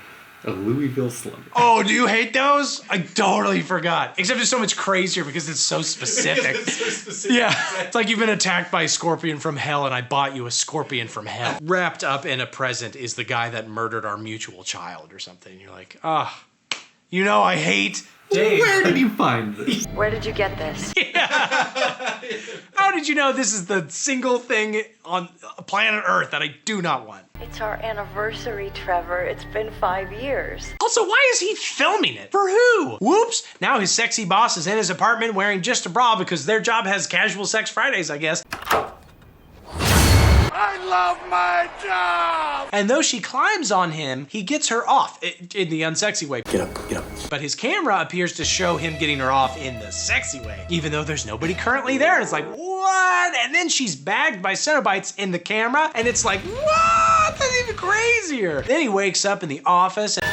a Louisville Slugger. Oh, do you hate those? I totally forgot. Except it's so much crazier because it's so specific. Yeah, it's like you've been attacked by a scorpion from hell and I bought you a scorpion from hell. Wrapped up in a present is the guy that murdered our mutual child or something. And you're like, ah, you know I hate Dave. Where did you find this? Where did you get this? How did you know this is the single thing on planet Earth that I do not want? It's our anniversary, Trevor. It's been 5 years. Also, why is he filming it? For who? Whoops! Now his sexy boss is in his apartment wearing just a bra because their job has casual sex Fridays, I guess. I love my job! And though she climbs on him, he gets her off in the unsexy way. Get up, get up. But his camera appears to show him getting her off in the sexy way, even though there's nobody currently there. And it's like, what? And then she's bagged by Cenobites in the camera, and it's like, what? That's even crazier. Then he wakes up in the office and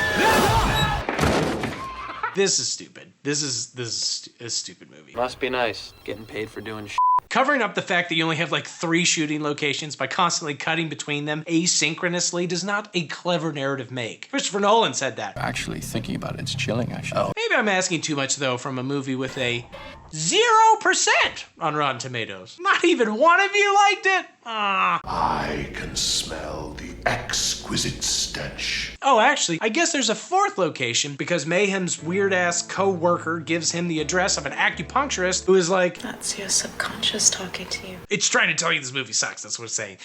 this is stupid. This is a stupid movie. Must be nice, getting paid for doing shit. Covering up the fact that you only have like 3 shooting locations by constantly cutting between them asynchronously does not a clever narrative make. Christopher Nolan said that. Actually, thinking about it, it's chilling, actually. Maybe I'm asking too much though from a movie with a 0% on Rotten Tomatoes. Not even one of you liked it? I can smell the exquisite stench. Oh, actually, I guess there's a 4th location because Mayhem's weird-ass co-worker gives him the address of an acupuncturist who is like, That's your subconscious talking to you. it's trying to tell you this movie sucks, that's what it's saying.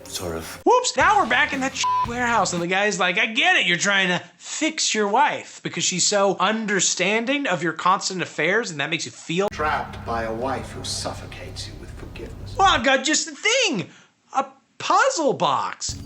Sort of. Whoops, now we're back in that warehouse and the guy's like, I get it, you're trying to fix your wife because she's so understanding of your constant affairs and that makes you feel Trapped by a wife who suffocates you with forgiveness. well, I've got just the thing, a puzzle box.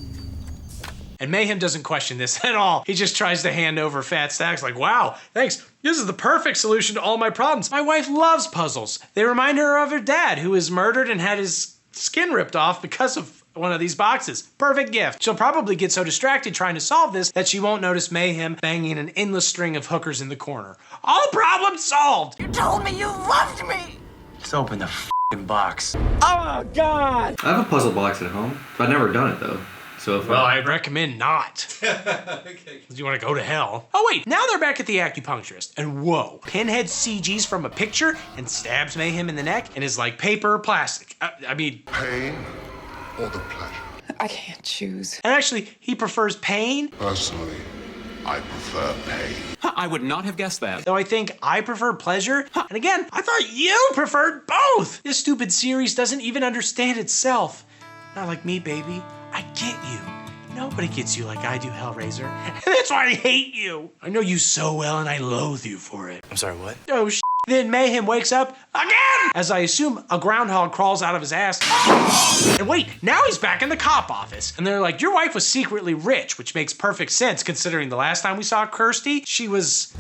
And Mayhem doesn't question this at all. He just tries to hand over fat stacks like, wow, thanks. This is the perfect solution to all my problems. My wife loves puzzles. They remind her of her dad who was murdered and had his skin ripped off because of one of these boxes. Perfect gift. She'll probably get so distracted trying to solve this that she won't notice Mayhem banging an endless string of hookers in the corner. All problem solved! You told me you loved me! Just open the f***ing box. Oh, God! I have a puzzle box at home. I've never done it, though. So if Well, I recommend not. Okay. You want to go to hell. Oh wait, now they're back at the acupuncturist, and whoa, Pinhead CGs from a picture and stabs Mayhem in the neck and is like paper or plastic. I mean, Pain or the pleasure? I can't choose. and actually, he prefers pain, Personally, I prefer pain. I would not have guessed that. though I think I prefer pleasure. And again, I thought you preferred both. This stupid series doesn't even understand itself. Not like me, baby. I get you. Nobody gets you like I do, Hellraiser. And that's why I hate you. I know you so well and I loathe you for it. I'm sorry, what? Oh, Then Mayhem wakes up again, as I assume a groundhog crawls out of his ass. And wait, now he's back in the cop office. And they're like, your wife was secretly rich, which makes perfect sense considering the last time we saw Kirsty, she was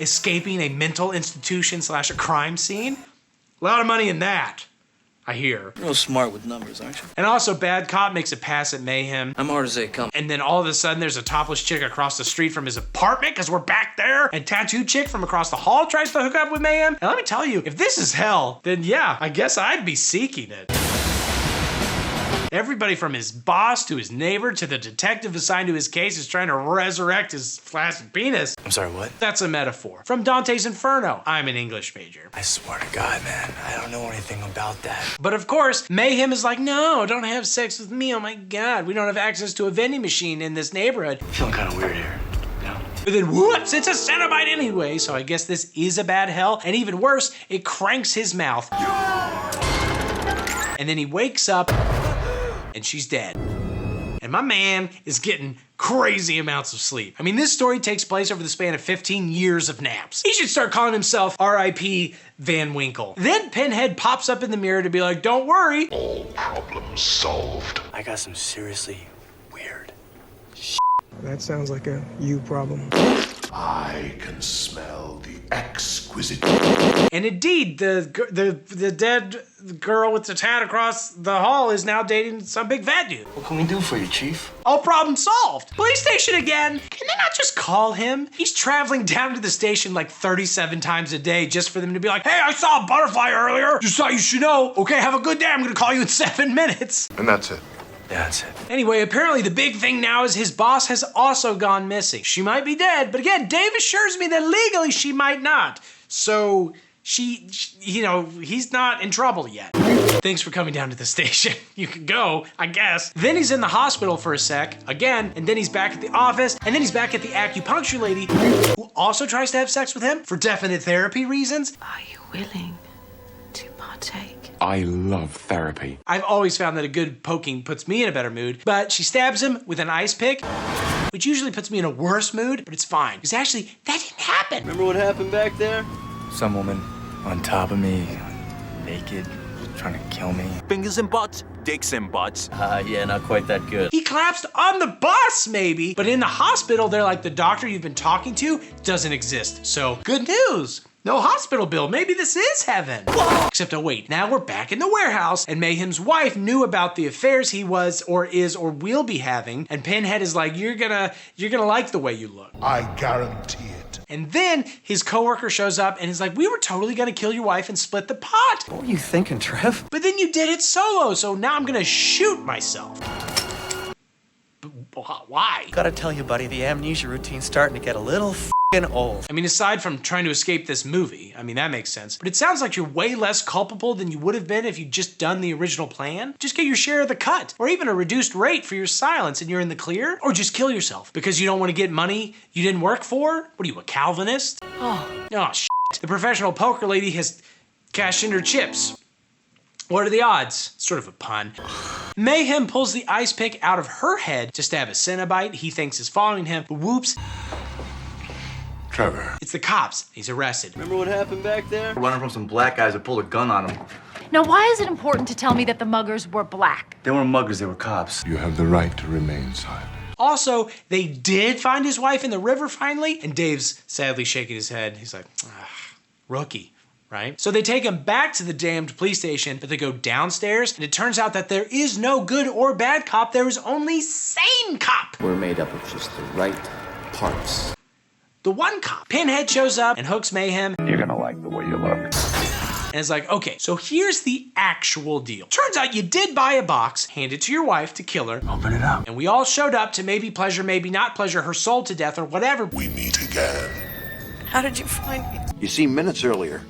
escaping a mental institution / a crime scene. A lot of money in that, I hear. Real smart with numbers, aren't you? And also, bad cop makes a pass at Mayhem. I'm hard as they come. And then all of a sudden, there's a topless chick across the street from his apartment, because we're back there. And tattooed chick from across the hall tries to hook up with Mayhem. And let me tell you, if this is hell, then yeah, I guess I'd be seeking it. Everybody from his boss to his neighbor to the detective assigned to his case is trying to resurrect his flaccid penis. I'm sorry, what? That's a metaphor. From Dante's Inferno. I'm an English major. I swear to God, man, I don't know anything about that. But of course, Mayhem is like, no, don't have sex with me. Oh my God, we don't have access to a vending machine in this neighborhood. I'm feeling kind of weird here. No? But then whoops, it's a Cenobite anyway, so I guess this is a bad hell. And even worse, it cranks his mouth. And then he wakes up and she's dead. And my man is getting crazy amounts of sleep. I mean, this story takes place over the span of 15 years of naps. He should start calling himself R.I.P. Van Winkle. Then Pinhead pops up in the mirror to be like, don't worry. All problems solved. I got some seriously weird shit. That sounds like a you problem. I can smell the exquisite. And indeed, the dead girl with the tat across the hall is now dating some big fat dude. What can we do for you, Chief? All problem solved. Police station again. Can they not just call him? He's traveling down to the station like 37 times a day just for them to be like, hey, I saw a butterfly earlier. Just thought you should know. Okay, have a good day. I'm gonna call you in 7 minutes. And that's it. Yeah, that's it. Anyway, apparently the big thing now is his boss has also gone missing. She might be dead, but again, Dave assures me that legally she might not. So she, you know, he's not in trouble yet. Thanks for coming down to the station. You can go, I guess. Then he's in the hospital for a sec, again, and then he's back at the office, and then he's back at the acupuncture lady who also tries to have sex with him for definite therapy reasons. Are you willing to partake? I love therapy. I've always found that a good poking puts me in a better mood, but she stabs him with an ice pick, which usually puts me in a worse mood, but it's fine. Because actually, that didn't happen. Remember what happened back there? Some woman on top of me, naked, trying to kill me. Fingers in butts, dicks in butts. Yeah, not quite that good. He collapsed on the bus, maybe, but in the hospital, they're like, the doctor you've been talking to doesn't exist. So, good news. No hospital bill. Maybe this is heaven. Except, oh wait, now we're back in the warehouse, and Mayhem's wife knew about the affairs he was, or is, or will be having, and Pinhead is like, you're gonna like the way you look. I guarantee it. And then his coworker shows up and is like, we were totally gonna kill your wife and split the pot. What were you thinking, Trev? But then you did it solo, so now I'm gonna shoot myself. Why? Gotta tell you, buddy, the amnesia routine's starting to get a little old. I mean, aside from trying to escape this movie, I mean, that makes sense. But it sounds like you're way less culpable than you would have been if you'd just done the original plan. Just get your share of the cut, or even a reduced rate for your silence and you're in the clear. Or just kill yourself because you don't want to get money you didn't work for. What are you, a Calvinist? Oh, shit. The professional poker lady has cashed in her chips. What are the odds? Sort of a pun. Mayhem pulls the ice pick out of her head to stab a Cenobite he thinks is following him, but whoops. Trevor. It's the cops. He's arrested. Remember what happened back there? Running from some black guys that pulled a gun on him. Now, why is it important to tell me that the muggers were black? They weren't muggers, they were cops. You have the right to remain silent. Also, they did find his wife in the river finally, and Dave's sadly shaking his head. He's like, rookie. Right? So they take him back to the damned police station, but they go downstairs, and it turns out that there is no good or bad cop, there is only sane cop. We're made up of just the right parts. The one cop. Pinhead shows up and hooks Mayhem. You're gonna like the way you look. And it's like, okay, so here's the actual deal. Turns out you did buy a box, hand it to your wife to kill her. Open it up. And we all showed up to maybe pleasure, maybe not pleasure her soul to death or whatever. We meet again. How did you find me? You see, minutes earlier.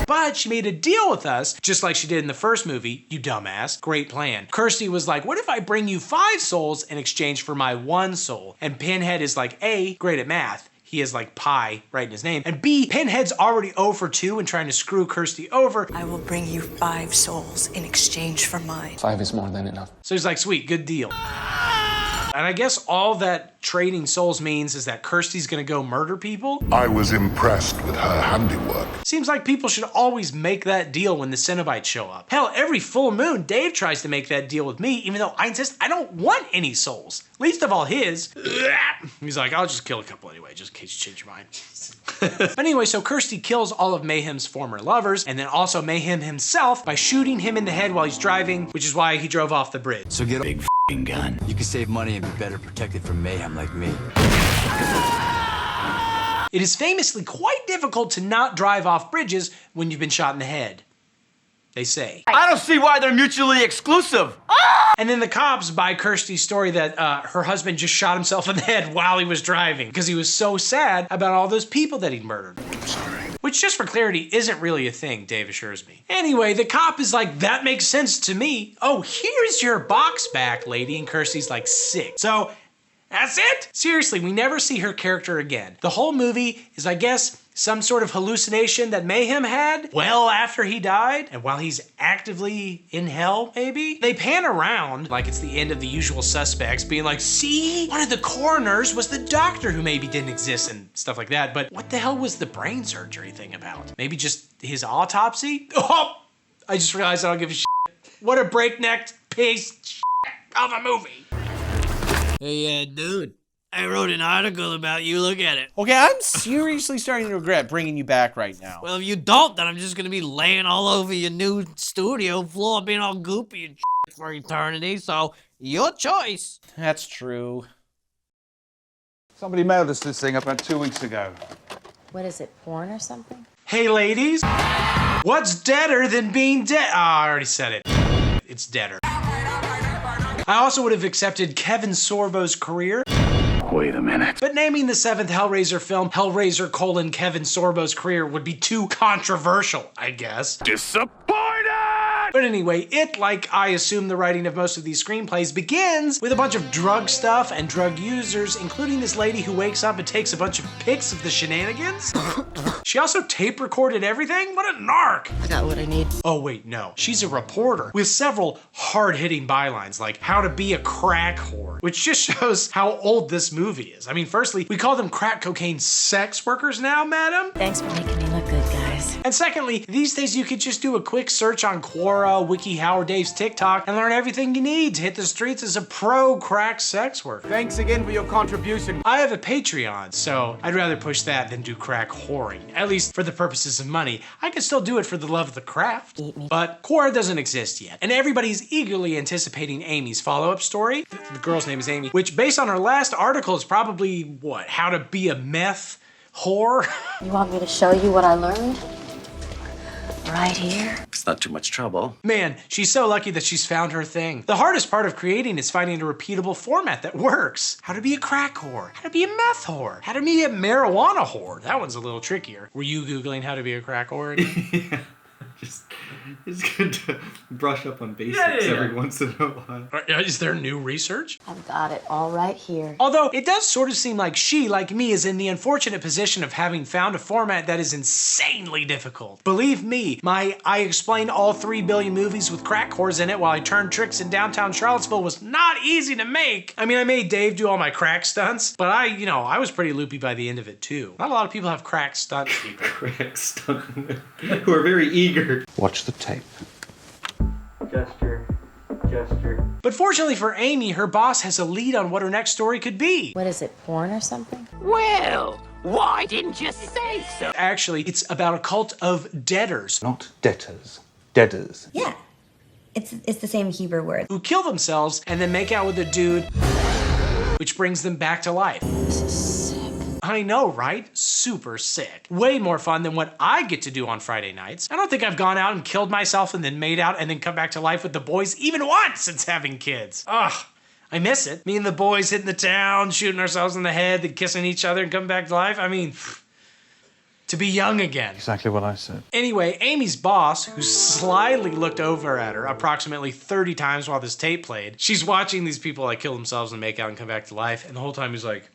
But she made a deal with us, just like she did in the first movie, you dumbass. Great plan. Kirsty was like, what if I bring you 5 souls in exchange for my 1 soul? And Pinhead is like, A, great at math. He has like pi right in his name. And B, Pinhead's already 0 for 2 and trying to screw Kirsty over. I will bring you 5 souls in exchange for mine. 5 is more than enough. So he's like, sweet, good deal. And I guess all that trading souls means is that Kirsty's gonna go murder people. I was impressed with her handiwork. Seems like people should always make that deal when the Cenobites show up. Hell, every full moon, Dave tries to make that deal with me, even though I insist I don't want any souls. Least of all his. He's like, I'll just kill a couple anyway, just in case you change your mind. But anyway, so Kirsty kills all of Mayhem's former lovers, and then also Mayhem himself by shooting him in the head while he's driving, which is why he drove off the bridge. So get a big f***ing gun. You can save money and be better protected from mayhem like me. It is famously quite difficult to not drive off bridges when you've been shot in the head. They say. I don't see why they're mutually exclusive. And then the cops buy Kirsty's story that her husband just shot himself in the head while he was driving because he was so sad about all those people that he'd murdered. I'm sorry. Which, just for clarity, isn't really a thing, Dave assures me. Anyway, the cop is like, that makes sense to me. Oh, here's your box back, lady. And Kirsty's like, sick. So, that's it? Seriously, we never see her character again. The whole movie is, I guess, some sort of hallucination that Mayhem had well after he died and while he's actively in hell, maybe? They pan around like it's the end of The Usual Suspects, being like, see? One of the coroners was the doctor who maybe didn't exist and stuff like that, but what the hell was the brain surgery thing about? Maybe just his autopsy? Oh! I just realized I don't give a shit. What a breakneck piece of a movie. Hey, dude. I wrote an article about you. Look at it. Okay, I'm seriously starting to regret bringing you back right now. Well, if you don't, then I'm just gonna be laying all over your new studio floor, being all goopy and shit for eternity. So, your choice. That's true. Somebody mailed us this thing about 2 weeks ago. What is it, porn or something? Hey, ladies. What's deader than being dead? Oh, I already said it. It's deader. I also would have accepted Kevin Sorbo's career. Wait a minute. But naming the 7th Hellraiser film Hellraiser: Kevin Sorbo's career would be too controversial, I guess. Disappointed! But anyway, it, like I assume the writing of most of these screenplays, begins with a bunch of drug stuff and drug users, including this lady who wakes up and takes a bunch of pics of the shenanigans. She also tape recorded everything? What a narc! I got what I need. Oh wait, no. She's a reporter with several hard-hitting bylines like how to be a crack whore, which just shows how old this movie is. I mean, firstly, we call them crack cocaine sex workers now, madam. Thanks for making me look good, guys. And secondly, these days you could just do a quick search on Quora, WikiHow, or Dave's TikTok and learn everything you need to hit the streets as a pro crack sex worker. Thanks again for your contribution. I have a Patreon, so I'd rather push that than do crack whoring. At least for the purposes of money. I could still do it for the love of the craft. But Quora doesn't exist yet. And everybody's eagerly anticipating Amy's follow-up story. The girl's name is Amy, which based on her last article is probably, what, how to be a meth whore? You want me to show you what I learned? Right here. It's not too much trouble. Man, she's so lucky that she's found her thing. The hardest part of creating is finding a repeatable format that works. How to be a crack whore, how to be a meth whore, how to be a marijuana whore. That one's a little trickier. Were you Googling how to be a crack whore? Yeah, it's good to brush up on basics every once in a while. Is there new research? I've got it all right here. Although it does sort of seem like she, like me, is in the unfortunate position of having found a format that is insanely difficult. Believe me, I explained all 3 billion movies with crack whores in it while I turned tricks in downtown Charlottesville was not easy to make. I mean, I made Dave do all my crack stunts, but I was pretty loopy by the end of it too. Not a lot of people have crack stunt people. Crack stunt who are very eager. Watch the tape. Gesture. But fortunately for Amy, her boss has a lead on what her next story could be. What is it, porn or something? Well, why didn't you say so? Actually, it's about a cult of deaders. Not debtors. Deaders. Yeah. It's the same Hebrew word. Who kill themselves and then make out with a dude, which brings them back to life. This is sick. I know, right? Super sick. Way more fun than what I get to do on Friday nights. I don't think I've gone out and killed myself and then made out and then come back to life with the boys even once since having kids. Ugh. I miss it. Me and the boys hitting the town, shooting ourselves in the head, then kissing each other and coming back to life. I mean, to be young again. Exactly what I said. Anyway, Amy's boss, who slyly looked over at her approximately 30 times while this tape played, she's watching these people like kill themselves and make out and come back to life, and the whole time he's like,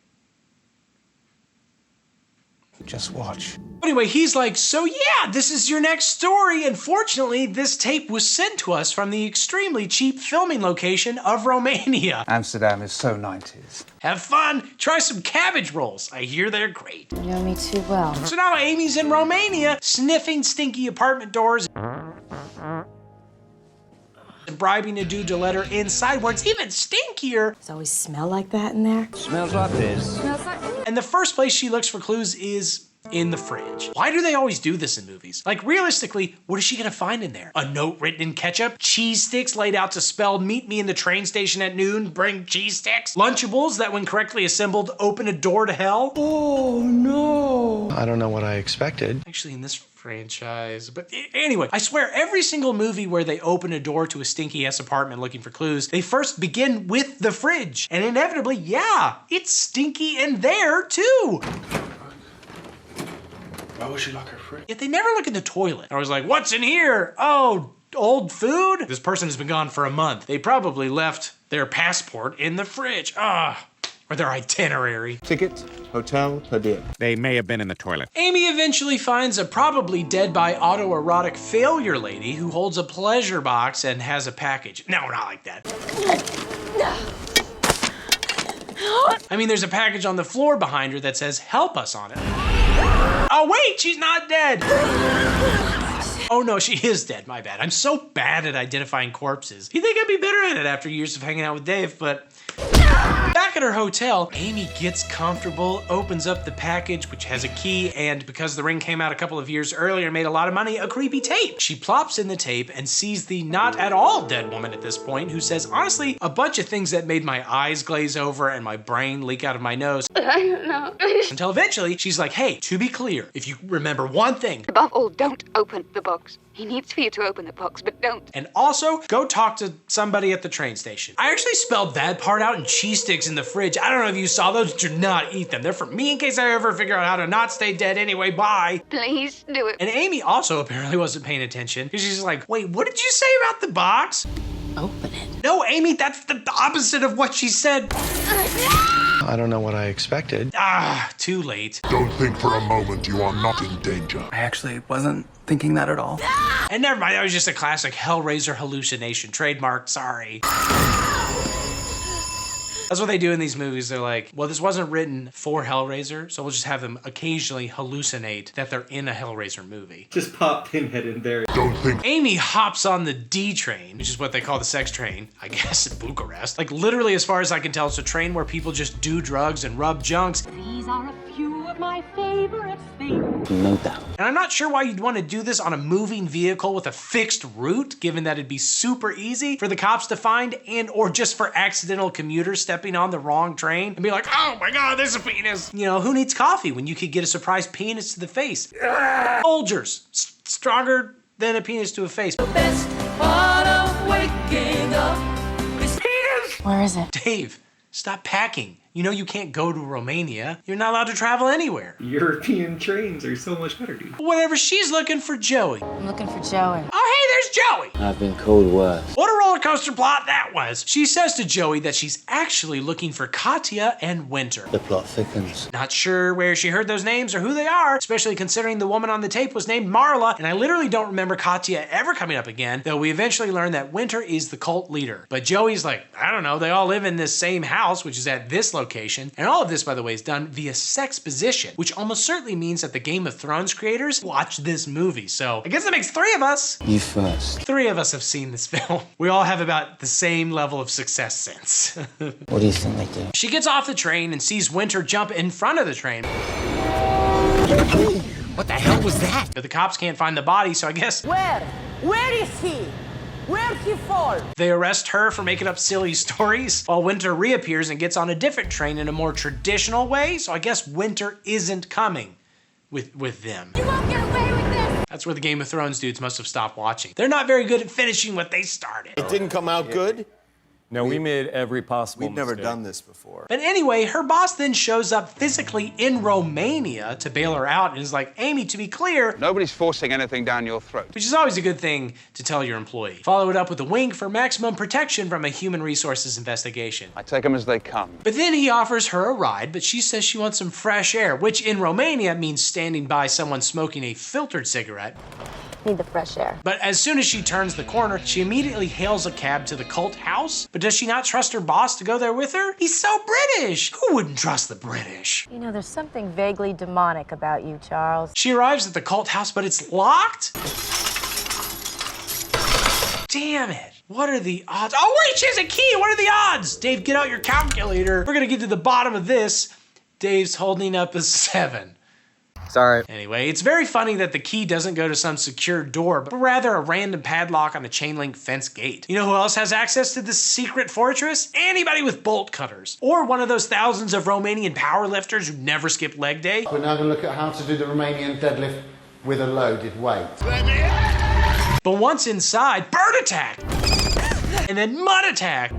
Just watch. Anyway, he's like, so yeah, this is your next story. Unfortunately, this tape was sent to us from the extremely cheap filming location of Romania. Amsterdam is so 90s. Have fun. Try some cabbage rolls. I hear they're great. You know me too well. So now Amy's in Romania, sniffing stinky apartment doors and bribing a dude to let her inside where it's even stinkier. Does it always smell like that in there? Smells like this. Smells like... And the first place she looks for clues is in the fridge. Why do they always do this in movies? Like, realistically, what is she gonna find in there? A note written in ketchup? Cheese sticks laid out to spell meet me in the train station at noon, bring cheese sticks? Lunchables that, when correctly assembled, open a door to hell? Oh no. I don't know what I expected. Actually, in this franchise, but anyway, I swear every single movie where they open a door to a stinky ass apartment looking for clues, they first begin with the fridge. And inevitably, yeah, it's stinky in there too. Why would she lock her fridge? Yet they never look in the toilet. I was like, what's in here? Oh, old food? This person has been gone for a month. They probably left their passport in the fridge. Or their itinerary. Ticket, hotel, per diem. They may have been in the toilet. Amy eventually finds a probably dead by autoerotic failure lady who holds a pleasure box and has a package. No, not like that. I mean, there's a package on the floor behind her that says, help us on it. Oh, wait, she's not dead. Oh, no, she is dead. My bad. I'm so bad at identifying corpses. You'd think I'd be better at it after years of hanging out with Dave, but... Back at her hotel, Amy gets comfortable, opens up the package, which has a key, and because the ring came out a couple of years earlier and made a lot of money, a creepy tape. She plops in the tape and sees the not at all dead woman at this point, who says, honestly, a bunch of things that made my eyes glaze over and my brain leak out of my nose. I don't know. Until eventually, she's like, hey, to be clear, if you remember one thing. Above all, don't open the box. He needs for you to open the box, but don't. And also, go talk to somebody at the train station. I actually spelled that part out in cheese sticks in the fridge. I don't know if you saw those. Do not eat them. They're for me in case I ever figure out how to not stay dead anyway. Bye. Please do it. And Amy also apparently wasn't paying attention because she's like, wait, what did you say about the box? Open it. No, Amy, that's the opposite of what she said. I don't know what I expected. Too late. Don't think for a moment you are not in danger. I actually wasn't thinking that at all. And never mind, that was just a classic Hellraiser hallucination. Trademark, sorry. That's what they do in these movies. They're like, well, this wasn't written for Hellraiser, so we'll just have them occasionally hallucinate that they're in a Hellraiser movie. Just pop Pinhead in there. Don't think. Amy hops on the D train, which is what they call the sex train, I guess, in Bucharest. Like, literally, as far as I can tell, it's a train where people just do drugs and rub junks. These are a few of my favorite things. No doubt. And I'm not sure why you'd want to do this on a moving vehicle with a fixed route, given that it'd be super easy for the cops to find, and or just for accidental commuters stepping on the wrong train and be like, oh my God, there's a penis. You know, who needs coffee when you could get a surprise penis to the face? Folgers, stronger than a penis to a face. The best part of waking up is penis. Where is it? Dave, stop packing. You know you can't go to Romania. You're not allowed to travel anywhere. European trains are so much better, dude. Whatever, she's looking for Joey. I'm looking for Joey. Oh, hey, there's Joey. I've been called worse. What a roller coaster plot that was. She says to Joey that she's actually looking for Katya and Winter. The plot thickens. Not sure where she heard those names or who they are, especially considering the woman on the tape was named Marla, and I literally don't remember Katya ever coming up again, though we eventually learn that Winter is the cult leader. But Joey's like, I don't know, they all live in this same house, which is at this location, and all of this, by the way, is done via sexposition, which almost certainly means that the Game of Thrones creators watched this movie, so I guess that makes 3 of us. You first. 3 of us have seen this film. We all have about the same level of success sense. What do you think they do? She gets off the train and sees Winter jump in front of the train. What the hell was that? But the cops can't find the body, so I guess... Where is he? Where'd he fall? They arrest her for making up silly stories, while Winter reappears and gets on a different train in a more traditional way, so I guess Winter isn't coming with them. You won't get away with this! That's where the Game of Thrones dudes must have stopped watching. They're not very good at finishing what they started. It didn't come out good? No, we made every possible We've never mistake. done this before. But anyway, her boss then shows up physically in Romania to bail her out and is like, Amy, to be clear, nobody's forcing anything down your throat. which is always a good thing to tell your employee. Follow it up with a wink for maximum protection from a human resources investigation. I take them as they come. But then he offers her a ride, but she says she wants some fresh air, which in Romania means standing by someone smoking a filtered cigarette. Need the fresh air. But as soon as she turns the corner, she immediately hails a cab to the cult house. But does she not trust her boss to go there with her? He's so British. Who wouldn't trust the British? You know, there's something vaguely demonic about you, Charles. She arrives at the cult house, but it's locked? Damn it. What are the odds? Oh wait, she has a key. What are the odds? Dave, get out your calculator. We're gonna get to the bottom of this. Dave's holding up a 7. Sorry. Anyway, it's very funny that the key doesn't go to some secure door, but rather a random padlock on a chain link fence gate. You know who else has access to this secret fortress? Anybody with bolt cutters. Or one of those thousands of Romanian powerlifters who never skip leg day. We're now going to look at how to do the Romanian deadlift with a loaded weight. But once inside, bird attack! And then mud attack!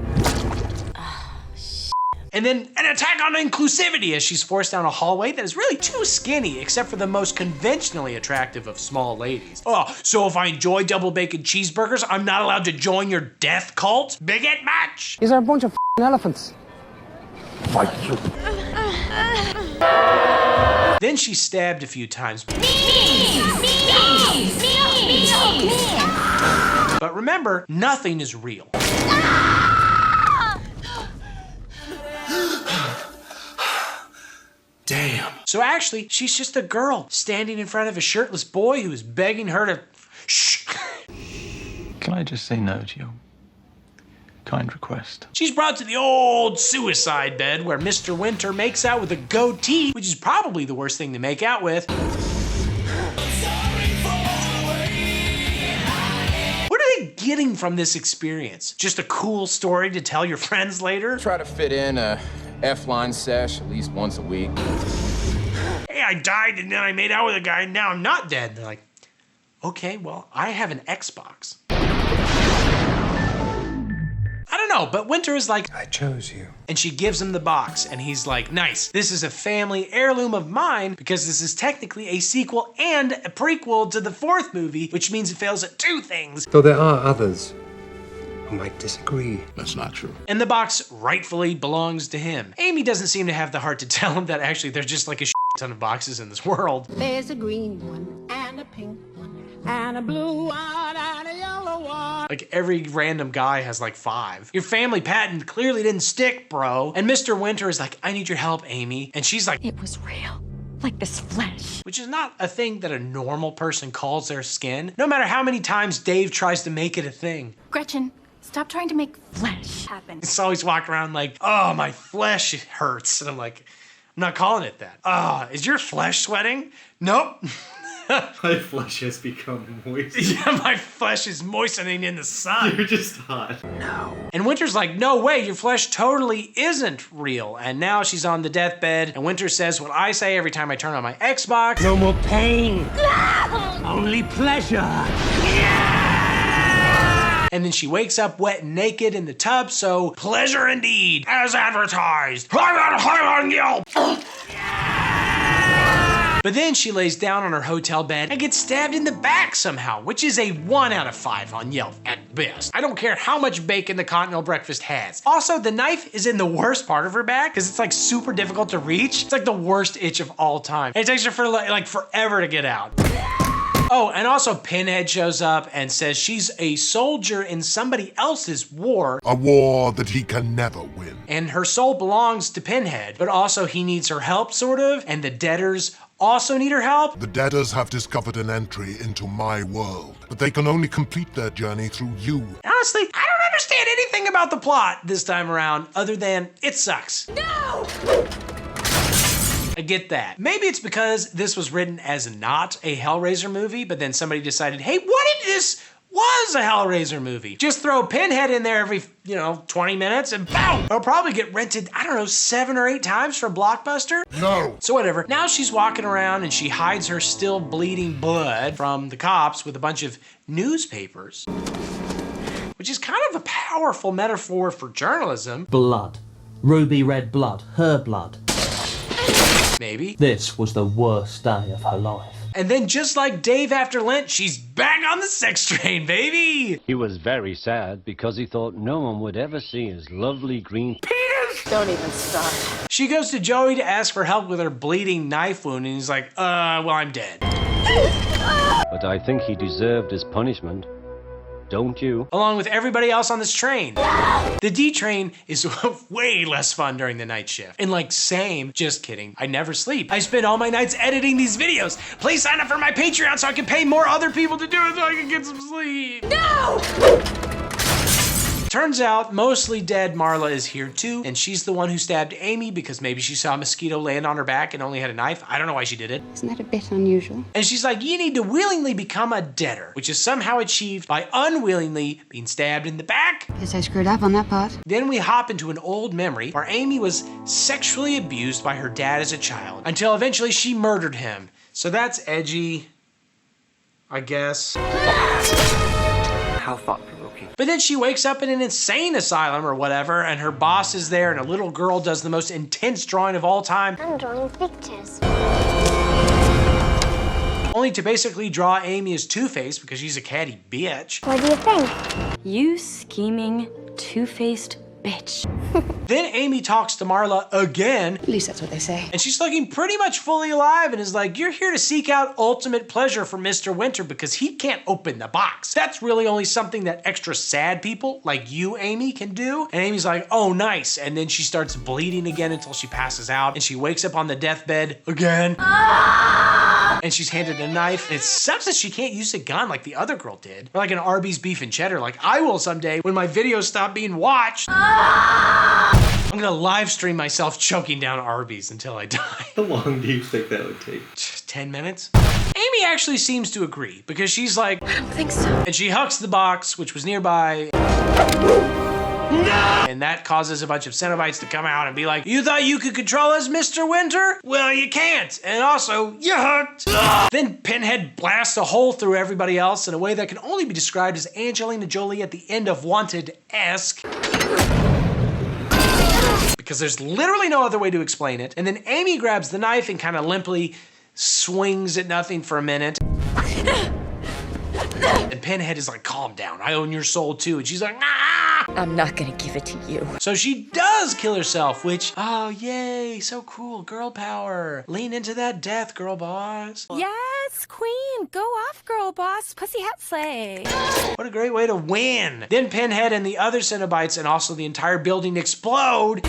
And then an attack on inclusivity as she's forced down a hallway that is really too skinny, except for the most conventionally attractive of small ladies. Oh, so if I enjoy double bacon cheeseburgers, I'm not allowed to join your death cult? Bigot match! These are a bunch of elephants. Fight you. Then she's stabbed a few times. But remember, nothing is real. Damn. So actually, she's just a girl standing in front of a shirtless boy who is begging her to shh. Can I just say no to your kind request? She's brought to the old suicide bed where Mr. Winter makes out with a goatee, which is probably the worst thing to make out with. What are they getting from this experience? Just a cool story to tell your friends later? Try to fit in a F-line sesh at least once a week. Hey, I died and then I made out with a guy and now I'm not dead. They're like, okay, well, I have an Xbox. I don't know, but Winter is like, I chose you. And she gives him the box and he's like, nice, this is a family heirloom of mine because this is technically a sequel and a prequel to the 4th movie, which means it fails at 2 things. Though there are others who might disagree. That's not true. And the box rightfully belongs to him. Amy doesn't seem to have the heart to tell him that actually there's just like a ton of boxes in this world. There's a green one and a pink one and a blue one and a yellow one. Like every random guy has like 5. Your family patent clearly didn't stick, bro. And Mr. Winter is like, I need your help, Amy. And she's like, it was real. Like this flesh. Which is not a thing that a normal person calls their skin, no matter how many times Dave tries to make it a thing. Gretchen, stop trying to make flesh happen. It's always walking around like, oh, my flesh hurts. And I'm like, I'm not calling it that. Oh, is your flesh sweating? Nope. My flesh has become moist. Yeah, my flesh is moistening in the sun. You're just hot. No. And Winter's like, no way, your flesh totally isn't real. And now she's on the deathbed, and Winter says what I say every time I turn on my Xbox. No more pain. Only pleasure. And then she wakes up wet and naked in the tub, so pleasure indeed, as advertised. On Yelp. But then she lays down on her hotel bed and gets stabbed in the back somehow, which is a 1 out of 5 on Yelp at best. I don't care how much bacon the continental breakfast has. Also, the knife is in the worst part of her back because it's like super difficult to reach. It's like the worst itch of all time. And it takes her for like forever to get out. Oh, and also Pinhead shows up and says she's a soldier in somebody else's war. A war that he can never win. And her soul belongs to Pinhead, but also he needs her help, sort of, and the debtors also need her help. The debtors have discovered an entry into my world, but they can only complete their journey through you. Honestly, I don't understand anything about the plot this time around, other than it sucks. No! I get that. Maybe it's because this was written as not a Hellraiser movie, but then somebody decided, hey, what if this was a Hellraiser movie? Just throw Pinhead in there every, 20 minutes and boom! It'll probably get rented, 7 or 8 times from Blockbuster. No. So whatever. Now she's walking around and she hides her still bleeding blood from the cops with a bunch of newspapers. which is kind of a powerful metaphor for journalism. Blood. Ruby red blood. Her blood. Maybe. This was the worst day of her life. And then just like Dave after Lent, she's back on the sex train, baby! He was very sad because he thought no one would ever see his lovely green penis. Don't even start. She goes to Joey to ask for help with her bleeding knife wound, and he's like, well, I'm dead. But I think he deserved his punishment. Don't you? Along with everybody else on this train. The D train is way less fun during the night shift. And like, same, just kidding. I never sleep. I spend all my nights editing these videos. Please sign up for my Patreon so I can pay more other people to do it so I can get some sleep. No! Turns out, mostly dead Marla is here too, and she's the one who stabbed Amy because maybe she saw a mosquito land on her back and only had a knife. I don't know why she did it. Isn't that a bit unusual? And she's like, you need to willingly become a debtor, which is somehow achieved by unwillingly being stabbed in the back. Guess I screwed up on that part. Then we hop into an old memory where Amy was sexually abused by her dad as a child until eventually she murdered him. So that's edgy, I guess. How thoughtful. But then she wakes up in an insane asylum or whatever, and her boss is there, and a little girl does the most intense drawing of all time. I'm drawing pictures. Only to basically draw Amy as Two-Faced because she's a catty bitch. What do you think? You scheming, two-faced bitch. Then Amy talks to Marla again. At least that's what they say. And she's looking pretty much fully alive and is like, you're here to seek out ultimate pleasure for Mr. Winter because he can't open the box. That's really only something that extra sad people like you, Amy, can do. And Amy's like, oh, nice. And then she starts bleeding again until she passes out. And she wakes up on the deathbed again. And she's handed a knife. And it sucks that she can't use a gun like the other girl did. Or like an Arby's beef and cheddar like I will someday when my videos stop being watched. I'm gonna live stream myself choking down Arby's until I die. How long do you think that would take? 10 minutes? Amy actually seems to agree because she's like, I don't think so. And she hucks the box, which was nearby. And that causes a bunch of Cenobites to come out and be like, you thought you could control us, Mr. Winter? Well, you can't. And also, you hooked. Then Pinhead blasts a hole through everybody else in a way that can only be described as Angelina Jolie at the end of Wanted-esque. Because there's literally no other way to explain it. And then Amy grabs the knife and kind of limply swings at nothing for a minute. And Pinhead is like, calm down, I own your soul too. And she's like, ah! I'm not gonna give it to you. So she does kill herself, which, oh, yay, so cool, girl power. Lean into that death, girl boss. Yes, queen, go off, girl boss, pussy hat slay. What a great way to win. Then Pinhead and the other Cenobites and also the entire building explode.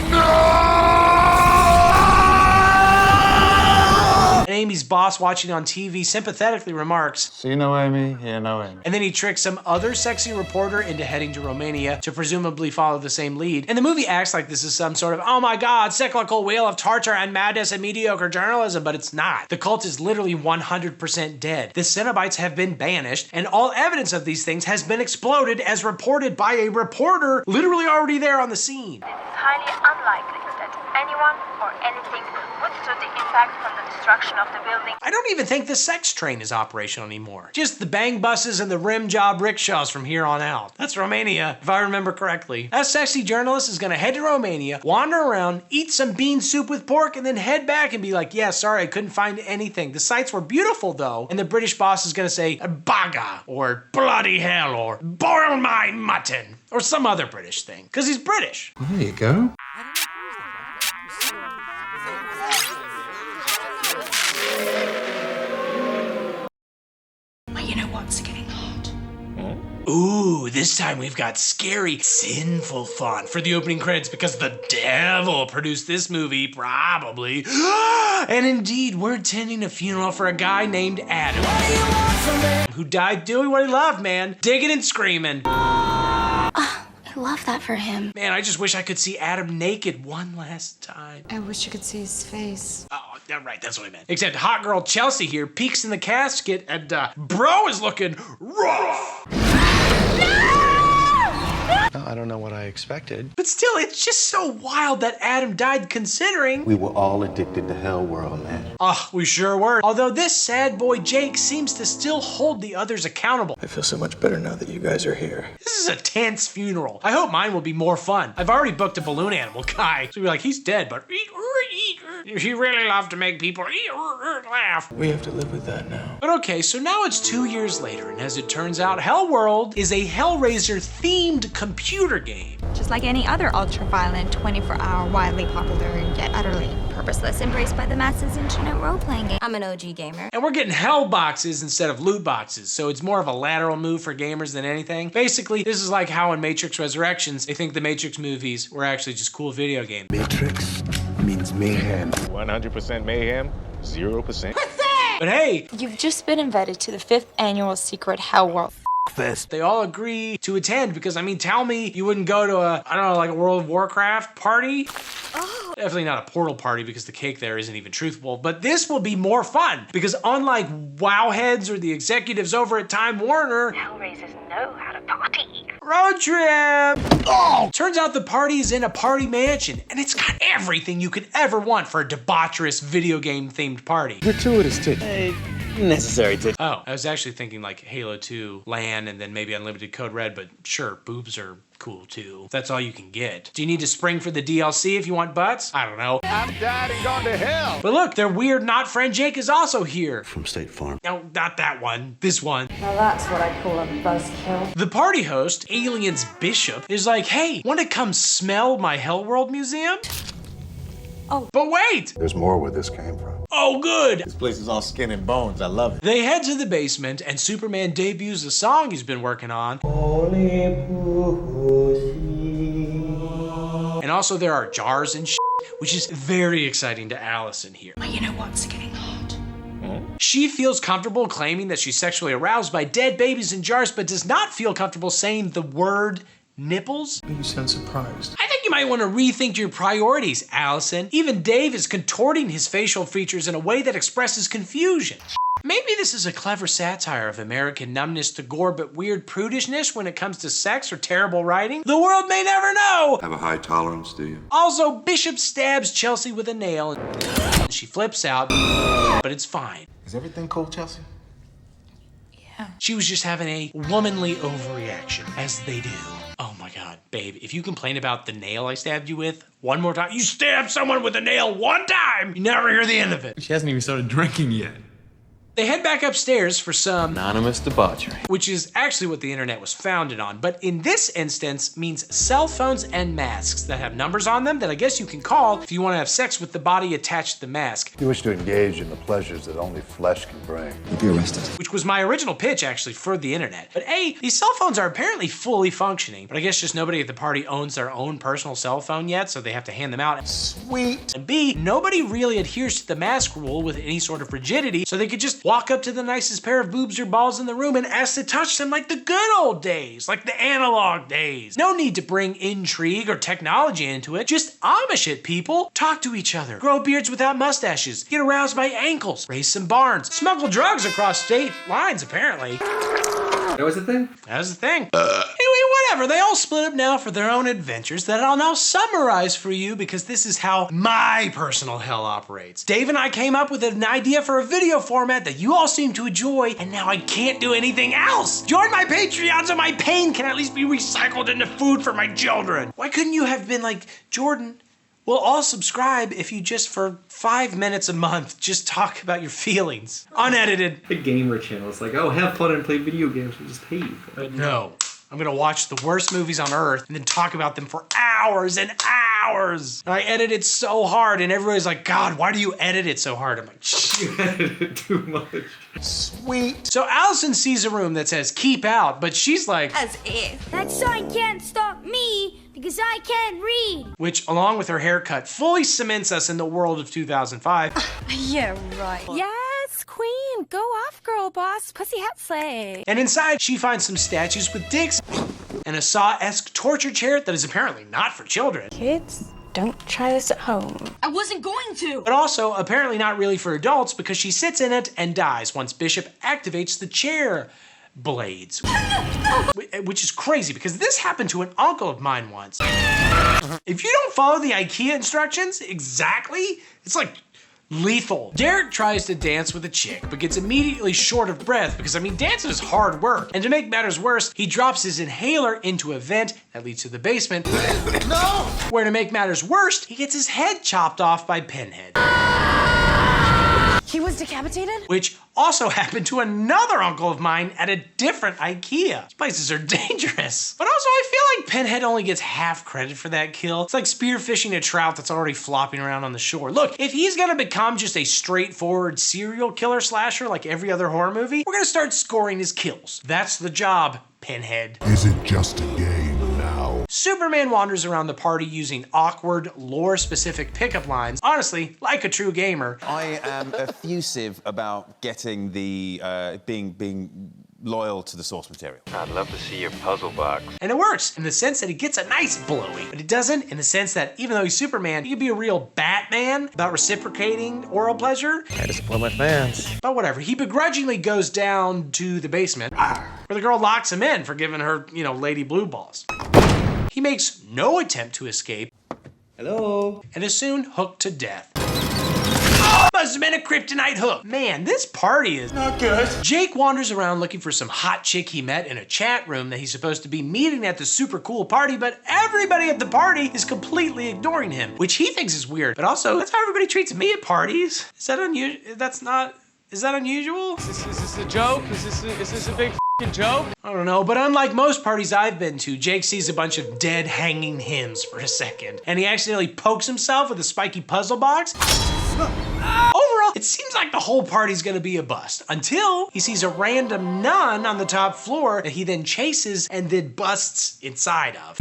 And Amy's boss watching on TV sympathetically remarks, See no Amy, hear no Amy. and then he tricks some other sexy reporter into heading to Romania to presumably follow the same lead. And the movie acts like this is some sort of, oh my god, cyclical wheel of torture and madness and mediocre journalism, but it's not. The cult is literally 100% dead. The Cenobites have been banished, and all evidence of these things has been exploded as reported by a reporter literally already there on the scene. It is highly unlikely that anyone or anything withstood the impact from the destruction of the building. I don't even think the sex train is operational anymore. Just the bang buses and the rim job rickshaws from here on out. That's Romania, if I remember correctly. That sexy journalist is gonna head to Romania, wander around, eat some bean soup with pork, and then head back and be like, yeah, sorry, I couldn't find anything. The sights were beautiful though. And the British boss is gonna say, baga, or bloody hell, or boil my mutton, or some other British thing, because he's British. There you go. Well, you know what's getting hot? Ooh, this time we've got scary, sinful fun for the opening credits because the devil produced this movie, probably. And indeed, we're attending a funeral for a guy named Adam, who died doing what he loved, man. Digging and screaming. I love that for him. Man, I just wish I could see Adam naked one last time. I wish you could see his face. Oh, yeah, right, that's what I meant. Except hot girl Chelsea here peeks in the casket and bro is looking rough. No, I don't know what I expected. But still, it's just so wild that Adam died considering. We were all addicted to Hellworld, man. Oh, we sure were. Although this sad boy Jake seems to still hold the others accountable. I feel so much better now that you guys are here. This is a tense funeral. I hope mine will be more fun. I've already booked a balloon animal guy. So be like, he's dead, but he really loved to make people laugh. We have to live with that now. But okay, so now it's 2 years later, and as it turns out, Hellworld is a Hellraiser-themed computer game. Just like any other ultra-violent, 24-hour, widely popular, yet utterly purposeless, embraced by the masses internet role-playing game. I'm an OG gamer. And we're getting hell boxes instead of loot boxes, so it's more of a lateral move for gamers than anything. Basically, this is like how in Matrix Resurrections, they think the Matrix movies were actually just cool video games. Matrix means mayhem. 100% mayhem, 0%. But hey! You've just been invited to the 5th annual Secret Hellworld Fest. They all agree to attend because, I mean, tell me you wouldn't go to a, I don't know, like a World of Warcraft party? Oh. Definitely not a Portal party because the cake there isn't even truthful, but this will be more fun because unlike Wowheads or the executives over at Time Warner, Hellraisers know how to party. road trip! Oh! Turns out the party is in a party mansion and it's got everything you could ever want for a debaucherous video game themed party. Gratuitous too. Necessary to. Oh, I was actually thinking like Halo 2, LAN, and then maybe Unlimited Code Red, but sure, boobs are cool too. That's all you can get. Do you need to spring for the DLC if you want butts? I don't know. I'm died and gone to hell. But look, their weird not friend Jake is also here. From State Farm. No, not that one. This one. Now that's what I call a buzzkill. The party host, Alien's Bishop, is like, hey, want to come smell my Hellworld museum? Oh. But wait! There's more where this came from. Oh, good! This place is all skin and bones. I love it. They head to the basement, and Superman debuts the song he's been working on. And also there are jars and shit, which is very exciting to Allison here. But you know what's getting hot? She feels comfortable claiming that she's sexually aroused by dead babies in jars, but does not feel comfortable saying the word nipples. You sound surprised. I think you might want to rethink your priorities, Allison. Even Dave is contorting his facial features in a way that expresses confusion. Maybe this is a clever satire of American numbness to gore but weird prudishness when it comes to sex or terrible writing. The world may never know! Have a high tolerance, do you? Also, Bishop stabs Chelsea with a nail and she flips out, but it's fine. Is everything cool, Chelsea? She was just having a womanly overreaction, as they do. Oh my God, babe, if you complain about the nail I stabbed you with one more time, you stab someone with a nail one time, you never hear the end of it. She hasn't even started drinking yet. They head back upstairs for some anonymous debauchery, which is actually what the internet was founded on, but in this instance means cell phones and masks that have numbers on them that I guess you can call if you want to have sex with the body attached to the mask. You wish to engage in the pleasures that only flesh can bring. you'll be arrested. Which was my original pitch actually for the internet. But A, these cell phones are apparently fully functioning, but I guess just nobody at the party owns their own personal cell phone yet, so they have to hand them out. Sweet. And B, nobody really adheres to the mask rule with any sort of rigidity, so they could just walk up to the nicest pair of boobs or balls in the room and ask to touch them like the good old days, like the analog days. No need to bring intrigue or technology into it. Just Amish it, people. Talk to each other. Grow beards without mustaches. Get aroused by ankles. Raise some barns. Smuggle drugs across state lines, apparently. That was the thing? That was the thing. Anyway, whatever. They all split up now for their own adventures that I'll now summarize for you because this is how my personal hell operates. Dave and I came up with an idea for a video format that you all seem to enjoy, and now I can't do anything else. Join my Patreon so my pain can at least be recycled into food for my children. Why couldn't you have been like, Jordan, we'll all subscribe if you just for 5 minutes a month just talk about your feelings. Unedited. The gamer channel. It's like, oh, have fun and play video games. We'll just hate you. But no. I'm gonna watch the worst movies on earth and then talk about them for hours and hours. And I edit it so hard and everybody's like, God, why do you edit it so hard? I'm like, you edit it too much. Sweet. So Allison sees a room that says keep out, but she's like, As if. That sign can't stop me because I can't read. which along with her haircut fully cements us in the world of 2005. Yeah, right. Yes, queen. Go off, girl boss. Pussy hat slay. And inside she finds some statues with dicks and a Saw-esque torture chair that is apparently not for children. Kids, don't try this at home. I wasn't going to. But also apparently not really for adults because she sits in it and dies once Bishop activates the chair. blades. Which is crazy because this happened to an uncle of mine once. If you don't follow the IKEA instructions exactly, it's like lethal. Derek tries to dance with a chick, but gets immediately short of breath because, I mean, dancing is hard work. And to make matters worse, he drops his inhaler into a vent that leads to the basement. No! Where, to make matters worse, he gets his head chopped off by Pinhead. He was decapitated? Which also happened to another uncle of mine at a different IKEA. These places are dangerous. But also, I feel like Pinhead only gets half credit for that kill. It's like spearfishing a trout that's already flopping around on the shore. Look, if he's gonna become just a straightforward serial killer slasher like every other horror movie, we're gonna start scoring his kills. That's the job, Pinhead. Is it just a game now? Superman wanders around the party using awkward, lore-specific pickup lines. Honestly, like a true gamer. I am effusive about getting the, being loyal to the source material. I'd love to see your puzzle box. And it works in the sense that he gets a nice blowy, but it doesn't in the sense that even though he's Superman, he could be a real Batman about reciprocating oral pleasure. I disappoint my fans. But whatever, he begrudgingly goes down to the basement where the girl locks him in for giving her, you know, lady blue balls. He makes no attempt to escape. Hello? And is soon hooked to death. Must have been a kryptonite hook. Man, this party is not good. Jake wanders around looking for some hot chick he met in a chat room that he's supposed to be meeting at the super cool party, but everybody at the party is completely ignoring him, which he thinks is weird. But also, that's how everybody treats me at parties. Is that unusual? Is that unusual? Is this a joke? Is this a big joke? I don't know, but unlike most parties I've been to, Jake sees a bunch of dead hanging hymns for a second, and he accidentally pokes himself with a spiky puzzle box. Overall, it seems like the whole party's gonna be a bust, until he sees a random nun on the top floor that he then chases and then busts inside of.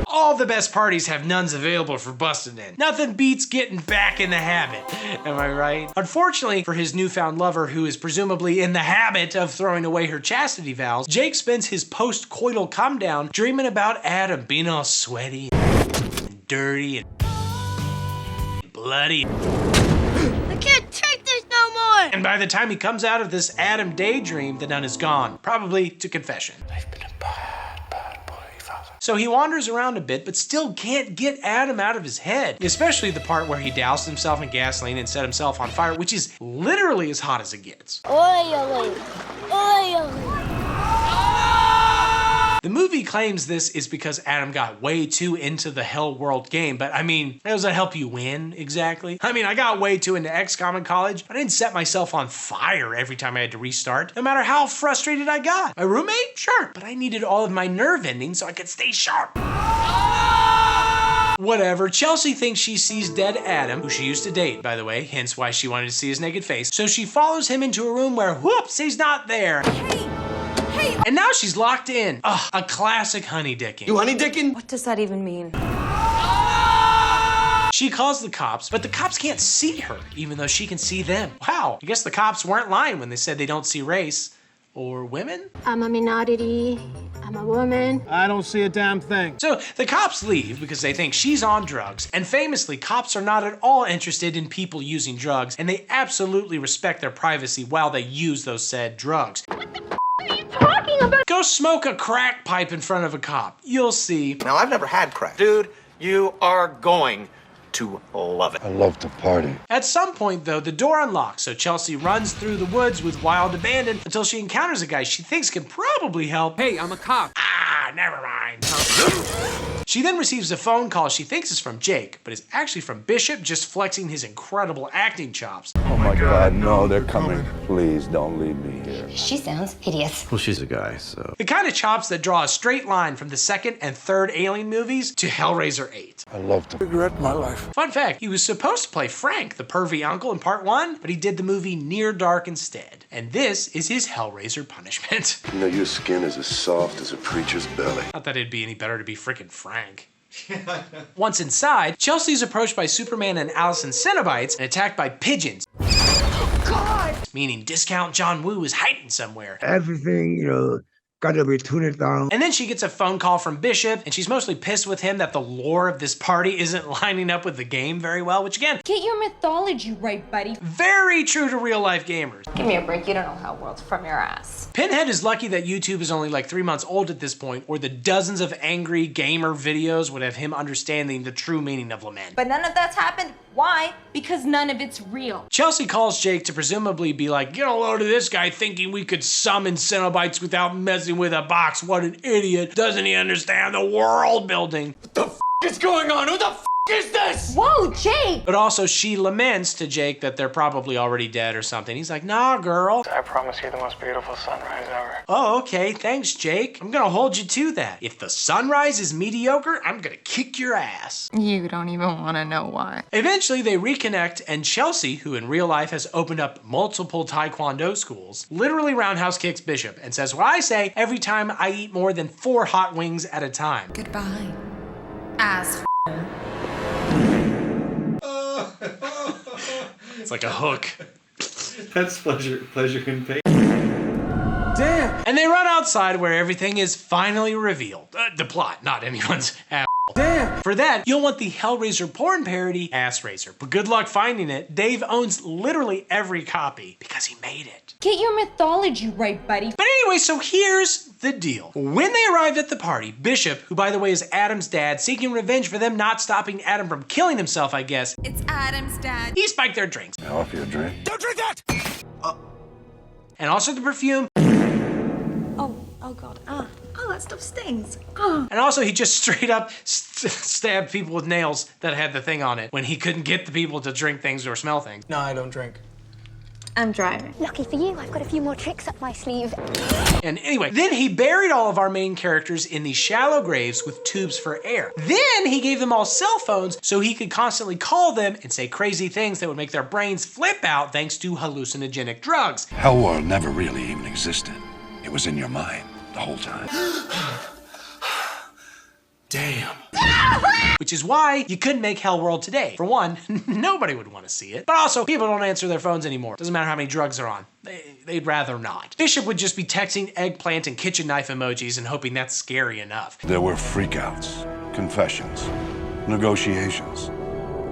All the best parties have nuns available for busting in. Nothing beats getting back in the habit. Am I right? Unfortunately for his newfound lover, who is presumably in the habit of throwing away her chastity vows, Jake spends his post-coital come down dreaming about Adam being all sweaty and dirty and bloody. I can't take this no more! And by the time he comes out of this Adam daydream, the nun is gone, probably to confession. I've been a bad boy, Father. So he wanders around a bit, but still can't get Adam out of his head. Especially the part where he doused himself in gasoline and set himself on fire, which is literally as hot as it gets. Oily! Oily! The movie claims this is because Adam got way too into the HELLWORLD game, but I mean, how does that help you win, exactly? I mean, I got way too into XCOM in college, but I didn't set myself on fire every time I had to restart, no matter how frustrated I got. My roommate? Sure, but I needed all of my nerve endings so I could stay sharp. Whatever, Chelsea thinks she sees dead Adam, who she used to date, by the way, hence why she wanted to see his naked face, so she follows him into a room where, whoops, he's not there. And now she's locked in. Ugh, a classic honeydicking. You honeydicking? What does that even mean? She calls the cops, but the cops can't see her, even though she can see them. Wow, I guess the cops weren't lying when they said they don't see race. Or women? I'm a minority. I'm a woman. I don't see a damn thing. So the cops leave because they think she's on drugs. And famously, cops are not at all interested in people using drugs, and they absolutely respect their privacy while they use those said drugs. Talking about. Go smoke a crack pipe in front of a cop. You'll see. Now, I've never had crack. Dude, you are going to love it. I love to party. At some point, though, the door unlocks, so Chelsea runs through the woods with wild abandon until she encounters a guy she thinks can probably help. Hey, I'm a cop. Ah, never mind. She then receives a phone call she thinks is from Jake, but is actually from Bishop, just flexing his incredible acting chops. Oh my God, no, they're coming. Please don't leave me here. She sounds hideous. Well, she's a guy, so. The kind of chops that draw a straight line from the second and third Alien movies to Hellraiser 8. I love to regret my life. Fun fact, he was supposed to play Frank, the pervy uncle in part 1, but he did the movie Near Dark instead. And this is his Hellraiser punishment. You know, your skin is as soft as a preacher's belly. Not that it'd be any better to be frickin' Frank. Once inside, Chelsea's approached by Superman and Allison Cenobites and attacked by pigeons. Oh, God! Meaning Discount John Woo is hiding somewhere. Everything, gotta be tuned down. And then she gets a phone call from Bishop, and she's mostly pissed with him that the lore of this party isn't lining up with the game very well, which again, Get your mythology right, buddy. very true to real life gamers. Give me a break. You don't know HELLWORLD from your ass. Pinhead is lucky that YouTube is only like 3 months old at this point, or the dozens of angry gamer videos would have him understanding the true meaning of lament. But none of that's happened. Why? Because none of it's real. Chelsea calls Jake to presumably be like, get a load of this guy thinking we could summon Cenobites without messing with a box. What an idiot. Doesn't he understand the world building? What the f is going on? Who the f is this? Whoa, Jake! But also she laments to Jake that they're probably already dead or something. He's like, nah, girl. I promise you the most beautiful sunrise ever. Oh, okay, thanks, Jake. I'm gonna hold you to that. If the sunrise is mediocre, I'm gonna kick your ass. You don't even want to know why. Eventually, they reconnect, and Chelsea, who in real life has opened up multiple Taekwondo schools, literally roundhouse kicks Bishop and says what I say every time I eat more than 4 hot wings at a time. Goodbye. Ass. It's like a hook. That's pleasure and pain. Damn. And they run outside where everything is finally revealed. The plot, not anyone's ass. Damn. For that, you'll want the Hellraiser porn parody, Ass Raiser. But good luck finding it. Dave owns literally every copy because he made it. Get your mythology right, buddy. But anyway, so here's the deal. When they arrived at the party, Bishop, who by the way is Adam's dad, seeking revenge for them not stopping Adam from killing himself, I guess. It's Adam's dad. He spiked their drinks. I'll offer you a drink. Don't drink that! And also the perfume. Oh God. Oh, that stuff stings. And also he just straight up stabbed people with nails that had the thing on it when he couldn't get the people to drink things or smell things. No, I don't drink. I'm driving. Lucky for you, I've got a few more tricks up my sleeve. And anyway, then he buried all of our main characters in these shallow graves with tubes for air. Then he gave them all cell phones so he could constantly call them and say crazy things that would make their brains flip out thanks to hallucinogenic drugs. Hellworld never really even existed. It was in your mind the whole time. Damn. Which is why you couldn't make Hellworld today. For one, nobody would want to see it. But also, people don't answer their phones anymore. Doesn't matter how many drugs they're on. They'd rather not. Bishop would just be texting eggplant and kitchen knife emojis and hoping that's scary enough. There were freakouts, confessions, negotiations,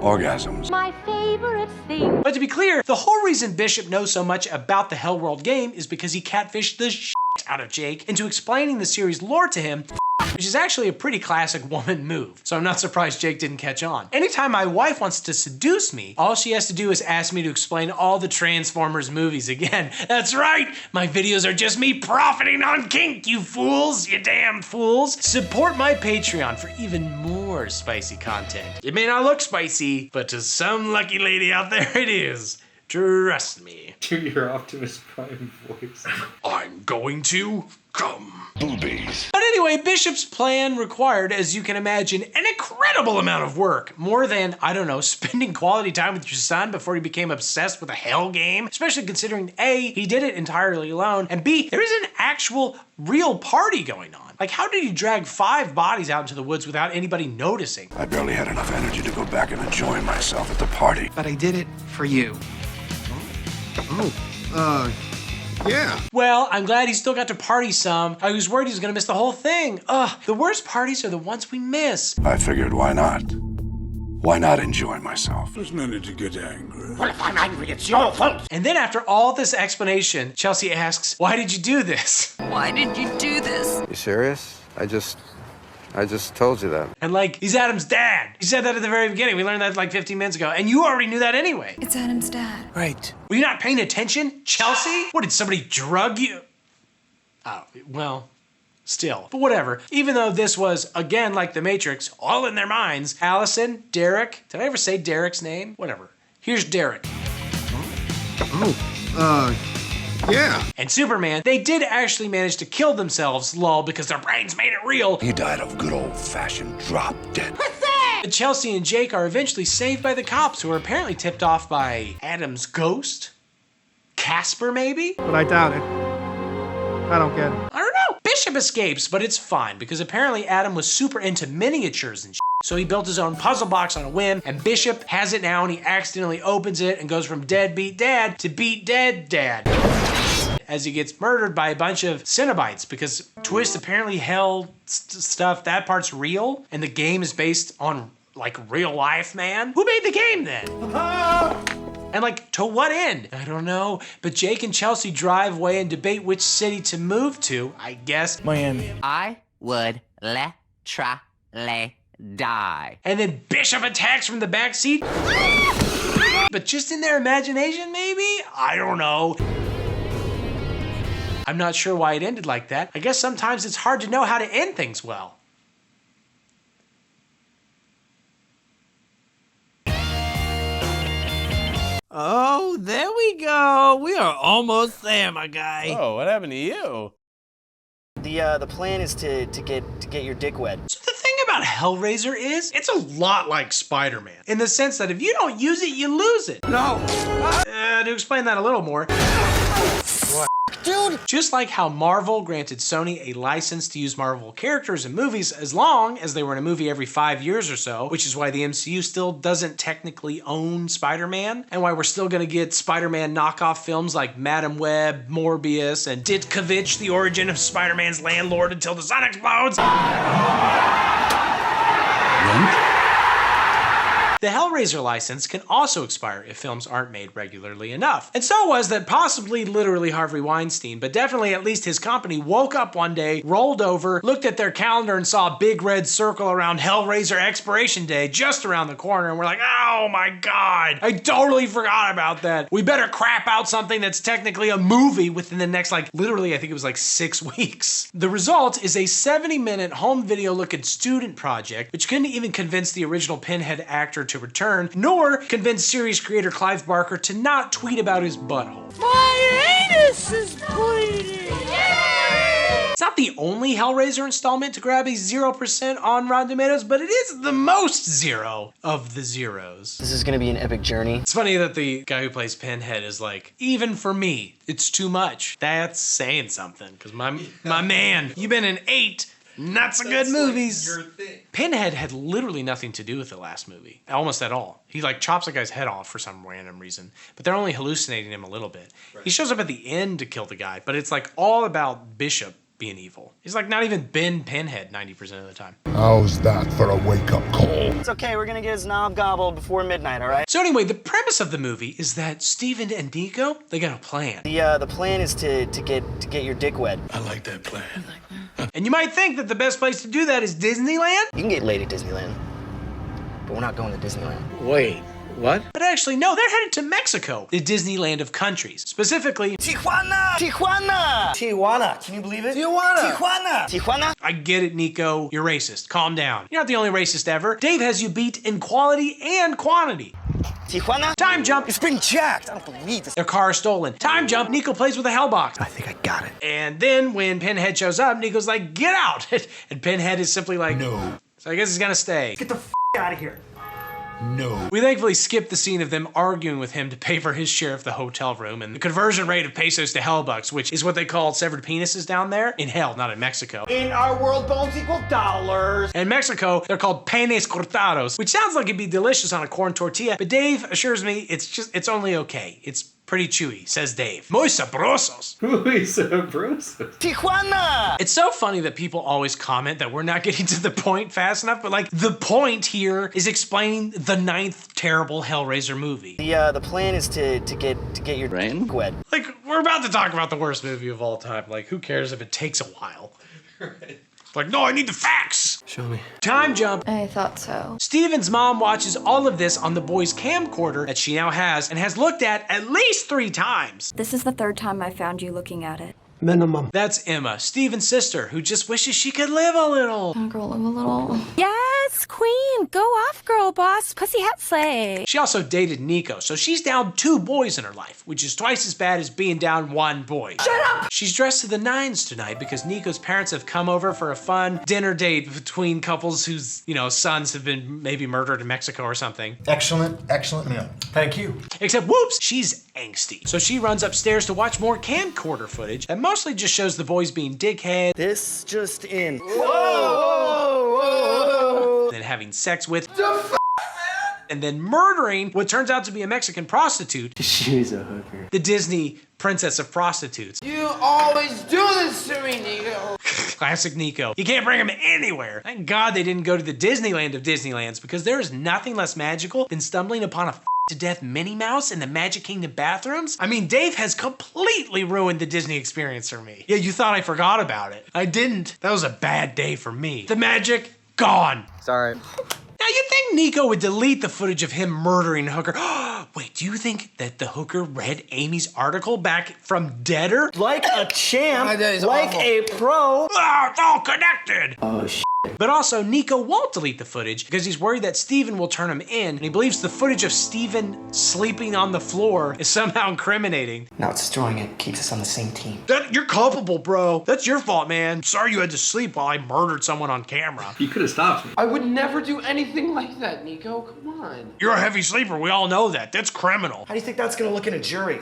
orgasms. My favorite thing. But to be clear, the whole reason Bishop knows so much about the Hellworld game is because he catfished the shit out of Jake into explaining the series lore to him, which is actually a pretty classic woman move. So I'm not surprised Jake didn't catch on. Anytime my wife wants to seduce me, all she has to do is ask me to explain all the Transformers movies again. That's right, my videos are just me profiting on kink, you fools, you damn fools. Support my Patreon for even more spicy content. It may not look spicy, but to some lucky lady out there it is. Trust me. Do your Optimus Prime voice. I'm going to come. Boobies. But anyway, Bishop's plan required, as you can imagine, an incredible amount of work. More than, I don't know, spending quality time with your son before he became obsessed with a hell game. Especially considering A, he did it entirely alone, and B, there is an actual real party going on. Like, how did he drag 5 bodies out into the woods without anybody noticing? I barely had enough energy to go back and enjoy myself at the party. But I did it for you. Yeah. Well, I'm glad he still got to party some. I was worried he was gonna miss the whole thing. The worst parties are the ones we miss. I figured, why not? Why not enjoy myself? There's no need to get angry. Well, if I'm angry, it's your fault. And then after all this explanation, Chelsea asks, why did you do this? Why did you do this? You serious? I just told you that. And like, he's Adam's dad. He said that at the very beginning. We learned that like 15 minutes ago. And you already knew that anyway. It's Adam's dad. Right. Were you not paying attention, Chelsea? What, did somebody drug you? Oh, well, still. But whatever. Even though this was, again, like The Matrix, all in their minds, Allison, Derek, did I ever say Derek's name? Whatever. Here's Derek. Yeah. And Superman, they did actually manage to kill themselves, lol, because their brains made it real. He died of good old-fashioned drop dead. But Chelsea and Jake are eventually saved by the cops, who are apparently tipped off by Adam's ghost? Casper, maybe? But I doubt it. I don't get it. I don't know. Bishop escapes, but it's fine, because apparently Adam was super into miniatures and shit. So he built his own puzzle box on a whim, and Bishop has it now, and he accidentally opens it and goes from deadbeat dad to beat dead dad. as he gets murdered by a bunch of Cenobites, because twist, apparently hell stuff, that part's real, and the game is based on like real life, man. Who made the game then? And like, to what end? I don't know, but Jake and Chelsea drive away and debate which city to move to, I guess. Miami. I would literally die. And then Bishop attacks from the back seat. But just in their imagination, maybe? I don't know. I'm not sure why it ended like that. I guess sometimes it's hard to know how to end things well. Oh, there we go. We are almost there, my guy. Oh, what happened to you? The plan is to get your dick wet. So the thing about Hellraiser is, it's a lot like Spider-Man, in the sense that if you don't use it, you lose it. No. To explain that a little more. Dude! Just like how Marvel granted Sony a license to use Marvel characters in movies as long as they were in a movie every 5 years or so, which is why the MCU still doesn't technically own Spider-Man, and why we're still gonna get Spider-Man knockoff films like Madam Web, Morbius, and Ditkovich, the origin of Spider-Man's landlord until the sun explodes. The Hellraiser license can also expire if films aren't made regularly enough. And so was that possibly literally Harvey Weinstein, but definitely at least his company woke up one day, rolled over, looked at their calendar and saw a big red circle around Hellraiser expiration day just around the corner, and we're like, oh my God, I totally forgot about that. We better crap out something that's technically a movie within the next, like, literally, I think it was like 6 weeks. The result is a 70-minute home video looking student project, which couldn't even convince the original Pinhead actor to return, nor convince series creator Clive Barker to not tweet about his butthole. My anus is bleeding! It's not the only Hellraiser installment to grab a 0% on Rotten Tomatoes, but it is the most zero of the zeros. This is gonna be an epic journey. It's funny that the guy who plays Pinhead is like, even for me, it's too much. That's saying something, because my man, you've been in 8 not so good movies. Pinhead had literally nothing to do with the last movie, almost at all. He like chops a guy's head off for some random reason, but they're only hallucinating him a little bit. Right. He shows up at the end to kill the guy, but it's like all about Bishop being evil. He's like not even been Pinhead 90% of the time. How's that for a wake-up call? It's okay, we're gonna get his knob gobbled before midnight, all right? So anyway, the premise of the movie is that Steven and Nico, they got a plan. The plan is to get your dick wet. I like that plan. And you might think that the best place to do that is Disneyland? You can get laid at Disneyland, but we're not going to Disneyland. Wait, what? But actually, no, they're headed to Mexico, the Disneyland of countries. Specifically, Tijuana! Tijuana! Tijuana, can you believe it? Tijuana! Tijuana! Tijuana! I get it, Nico, you're racist. Calm down. You're not the only racist ever. Dave has you beat in quality and quantity. Tijuana? Time jump. It's been jacked. I don't believe this. Their car is stolen. Time jump. Nico plays with a hellbox. I think I got it. And then when Pinhead shows up, Nico's like, get out. And Pinhead is simply like, no. So I guess he's gonna stay. Get the out of here. No. We thankfully skipped the scene of them arguing with him to pay for his share of the hotel room and the conversion rate of pesos to hellbucks, which is what they call severed penises down there. In hell, not in Mexico. In our world, bones equal dollars. In Mexico, they're called penes cortados, which sounds like it'd be delicious on a corn tortilla, but Dave assures me it's only okay. It's pretty chewy, says Dave. Muy sabrosos. Muy sabrosos. Tijuana! It's so funny that people always comment that we're not getting to the point fast enough, but like the point here is explaining the 9th terrible Hellraiser movie. The plan is to get your dick wet. Like, we're about to talk about the worst movie of all time. Like, who cares if it takes a while? Right. Like, no, I need the facts. Show me. Time jump. I thought so. Steven's mom watches all of this on the boy's camcorder that she now has and has looked at least 3 times. This is the 3rd time I found you looking at it. Minimum. That's Emma, Steven's sister, who just wishes she could live a little. Girl, live a little. Yes, queen. Go off, girl boss. Pussy hat slay. She also dated Nico, so she's down 2 boys in her life, which is twice as bad as being down 1 boy. Shut up! She's dressed to the nines tonight because Nico's parents have come over for a fun dinner date between couples whose, sons have been maybe murdered in Mexico or something. Excellent meal. Thank you. Except, whoops, she's angsty. So she runs upstairs to watch more camcorder footage that mostly just shows the boys being dickhead. This just in. Whoa! Then having sex with. and then murdering what turns out to be a Mexican prostitute. She's a hooker. The Disney princess of prostitutes. You always do this to me, Nico. Classic Nico. You can't bring him anywhere. Thank God they didn't go to the Disneyland of Disneylands, because there is nothing less magical than stumbling upon a to death Minnie Mouse in the Magic Kingdom bathrooms. I mean, Dave has completely ruined the Disney experience for me. Yeah, you thought I forgot about it. I didn't. That was a bad day for me. The magic, gone. Sorry. Now, you'd think Nico would delete the footage of him murdering Hooker. Wait, do you think that the Hooker read Amy's article back from Deader? Like a champ, that is like awful. a pro. It's all connected. Oh, shit. But also, Nico won't delete the footage because he's worried that Steven will turn him in, and he believes the footage of Steven sleeping on the floor is somehow incriminating. Now it's destroying it. Keeps us on the same team. You're culpable, bro. That's your fault, man. Sorry you had to sleep while I murdered someone on camera. You could have stopped me. I would never do anything like that, Nico. Come on. You're a heavy sleeper. We all know that. That's criminal. How do you think that's gonna look in a jury?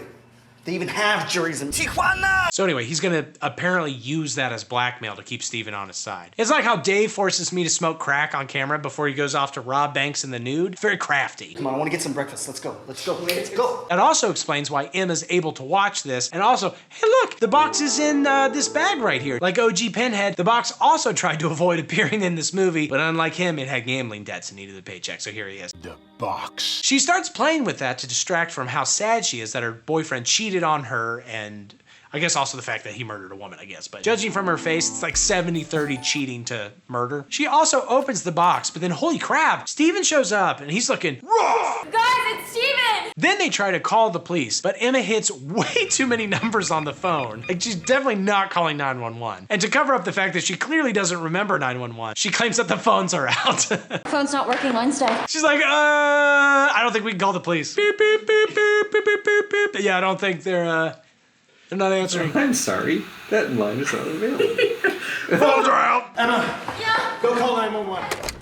They even have juries in Tijuana! So anyway, he's gonna apparently use that as blackmail to keep Steven on his side. It's like how Dave forces me to smoke crack on camera before he goes off to rob banks in the nude. Very crafty. Come on, I wanna get some breakfast. Let's go. Let's go. Let's go. That also explains why Emma's able to watch this. And also, hey look, the box is in this bag right here. Like OG Pinhead, the box also tried to avoid appearing in this movie, but unlike him, it had gambling debts and needed a paycheck, so here he is. The box. She starts playing with that to distract from how sad she is that her boyfriend cheated on her, and I guess also the fact that he murdered a woman, I guess. But judging from her face, it's like 70-30 cheating to murder. She also opens the box, but then holy crap, Steven shows up and he's looking rough. Guys, it's Steven! Then they try to call the police, but Emma hits way too many numbers on the phone. Like, she's definitely not calling 911. And to cover up the fact that she clearly doesn't remember 911, she claims that the phones are out. Phone's not working Wednesday. She's like, I don't think we can call the police. Beep, beep, beep, beep, beep, beep, beep, beep. Yeah, I don't think they're not answering. I'm sorry. That line is not available. Phones are out. Emma. Yeah? Go call 911.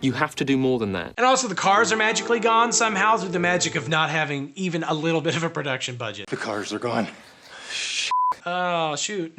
You have to do more than that. And also the cars are magically gone somehow through the magic of not having even a little bit of a production budget. The cars are gone. Oh, shoot.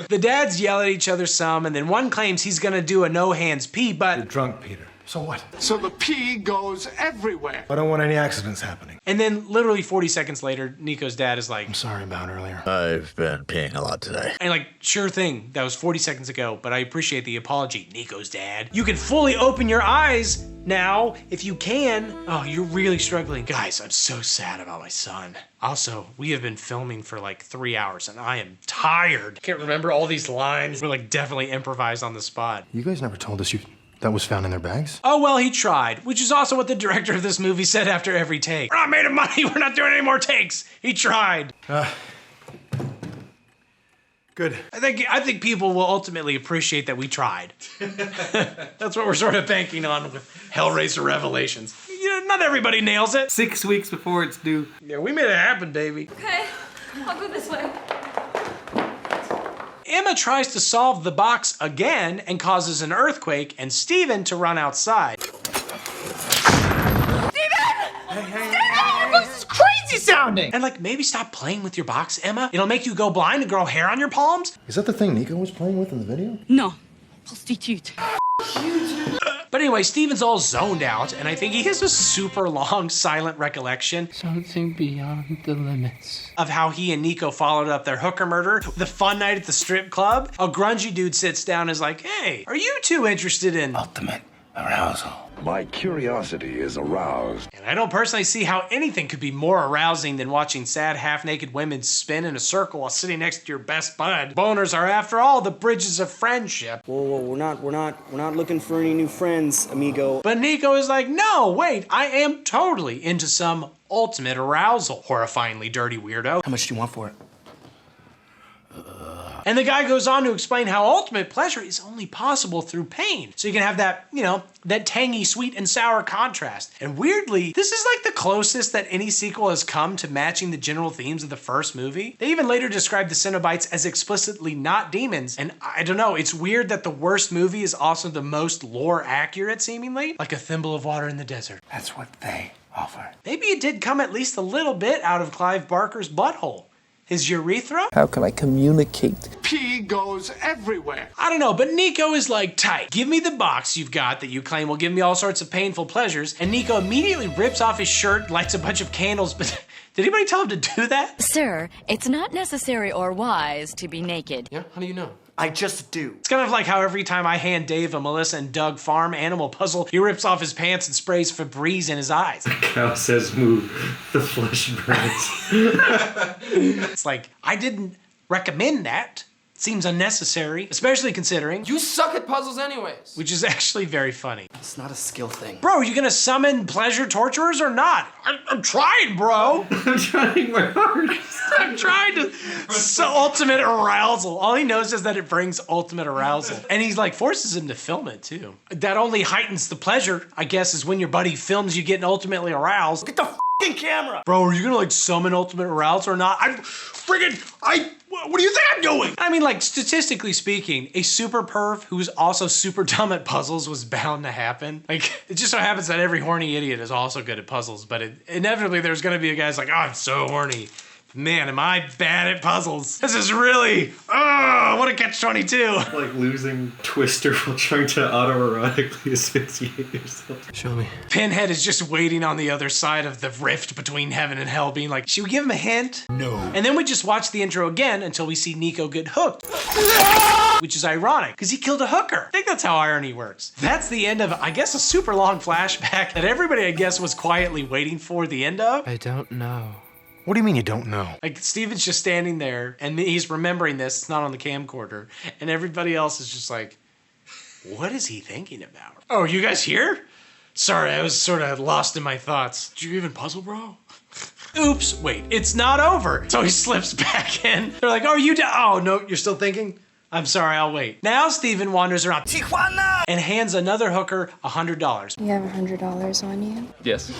The dads yell at each other some, and then one claims he's gonna do a no-hands pee, but... You're drunk, Peter. So what? So the pee goes everywhere. I don't want any accidents happening. And then literally 40 seconds later, Nico's dad is like... I'm sorry about earlier. I've been peeing a lot today. And like, sure thing, that was 40 seconds ago, but I appreciate the apology, Nico's dad. You can fully open your eyes now, if you can. Oh, you're really struggling. Guys, I'm so sad about my son. Also, we have been filming for like 3 hours and I am tired. I can't remember all these lines. We're like definitely improvised on the spot. You guys never told us that was found in their bags? Oh, well, he tried, which is also what the director of this movie said after every take. We're not made of money, we're not doing any more takes. He tried. Good. I think people will ultimately appreciate that we tried. That's what we're sort of banking on with Hellraiser Revelations. You know, not everybody nails it. 6 weeks before it's due. Yeah, we made it happen, baby. Okay, I'll go this way. Emma tries to solve the box again and causes an earthquake and Steven to run outside. This is crazy sounding! And like, maybe stop playing with your box, Emma. It'll make you go blind and grow hair on your palms. Is that the thing Nico was playing with in the video? No, prostitute. But anyway, Steven's all zoned out, and I think he has a super long, silent recollection. Something beyond the limits. Of how he and Nico followed up their hooker murder, the fun night at the strip club. A grungy dude sits down and is like, hey, are you two interested in Ultimate arousal. My curiosity is aroused. And I don't personally see how anything could be more arousing than watching sad, half-naked women spin in a circle while sitting next to your best bud. Boners are, after all, the bridges of friendship. Whoa, we're not looking for any new friends, amigo. But Nico is like, no, wait, I am totally into some ultimate arousal. Horrifyingly dirty weirdo. How much do you want for it? And the guy goes on to explain how ultimate pleasure is only possible through pain. So you can have that, you know, that tangy, sweet, and sour contrast. And weirdly, this is like the closest that any sequel has come to matching the general themes of the first movie. They even later described the Cenobites as explicitly not demons. And I don't know, it's weird that the worst movie is also the most lore accurate, seemingly. Like a thimble of water in the desert. That's what they offer. Maybe it did come at least a little bit out of Clive Barker's butthole. His urethra? How can I communicate? Pee goes everywhere. I don't know, but Nico is like, tight. Give me the box you've got that you claim will give me all sorts of painful pleasures. And Nico immediately rips off his shirt, lights a bunch of candles, but did anybody tell him to do that? Sir, it's not necessary or wise to be naked. Yeah, how do you know? I just do. It's kind of like how every time I hand Dave a Melissa and Doug farm animal puzzle, he rips off his pants and sprays Febreze in his eyes. Cow says move, the flesh burns. It's like, I didn't recommend that. Seems unnecessary, especially considering You suck at puzzles anyways. which is actually very funny. It's not a skill thing. Bro, you gonna summon pleasure torturers or not? I'm trying, bro. I'm trying my hardest. I'm trying to. Ultimate arousal. All he knows is that it brings ultimate arousal. And he's like, forces him to film it too. That only heightens the pleasure, I guess, is when your buddy films you getting ultimately aroused. Get the f***ing camera! Bro, are you gonna like summon ultimate arousal or not? What do you think I'm doing? I mean, like, statistically speaking, a super perv who's also super dumb at puzzles was bound to happen. Like, it just so happens that every horny idiot is also good at puzzles, but inevitably there's gonna be a guy's like, oh, I'm so horny. Man, am I bad at puzzles. This is really, what a catch-22. Like losing Twister while trying to autoerotically asphyxiate yourself. Show me. Pinhead is just waiting on the other side of the rift between heaven and hell, being like, should we give him a hint? No. And then we just watch the intro again until we see Nico get hooked. Which is ironic, because he killed a hooker. I think that's how irony works. That's the end of, I guess, a super long flashback that everybody, I guess, was quietly waiting for the end of. I don't know. What do you mean you don't know? Like, Steven's just standing there, and he's remembering this. It's not on the camcorder. And everybody else is just like, what is he thinking about? Oh, you guys here? Sorry, I was sort of lost in my thoughts. Did you even puzzle, bro? Oops, wait, it's not over. So he slips back in. They're like, oh, are you down? Oh, no, you're still thinking? I'm sorry, I'll wait. Now Steven wanders around Tijuana and hands another hooker $100. You have $100 on you? Yes.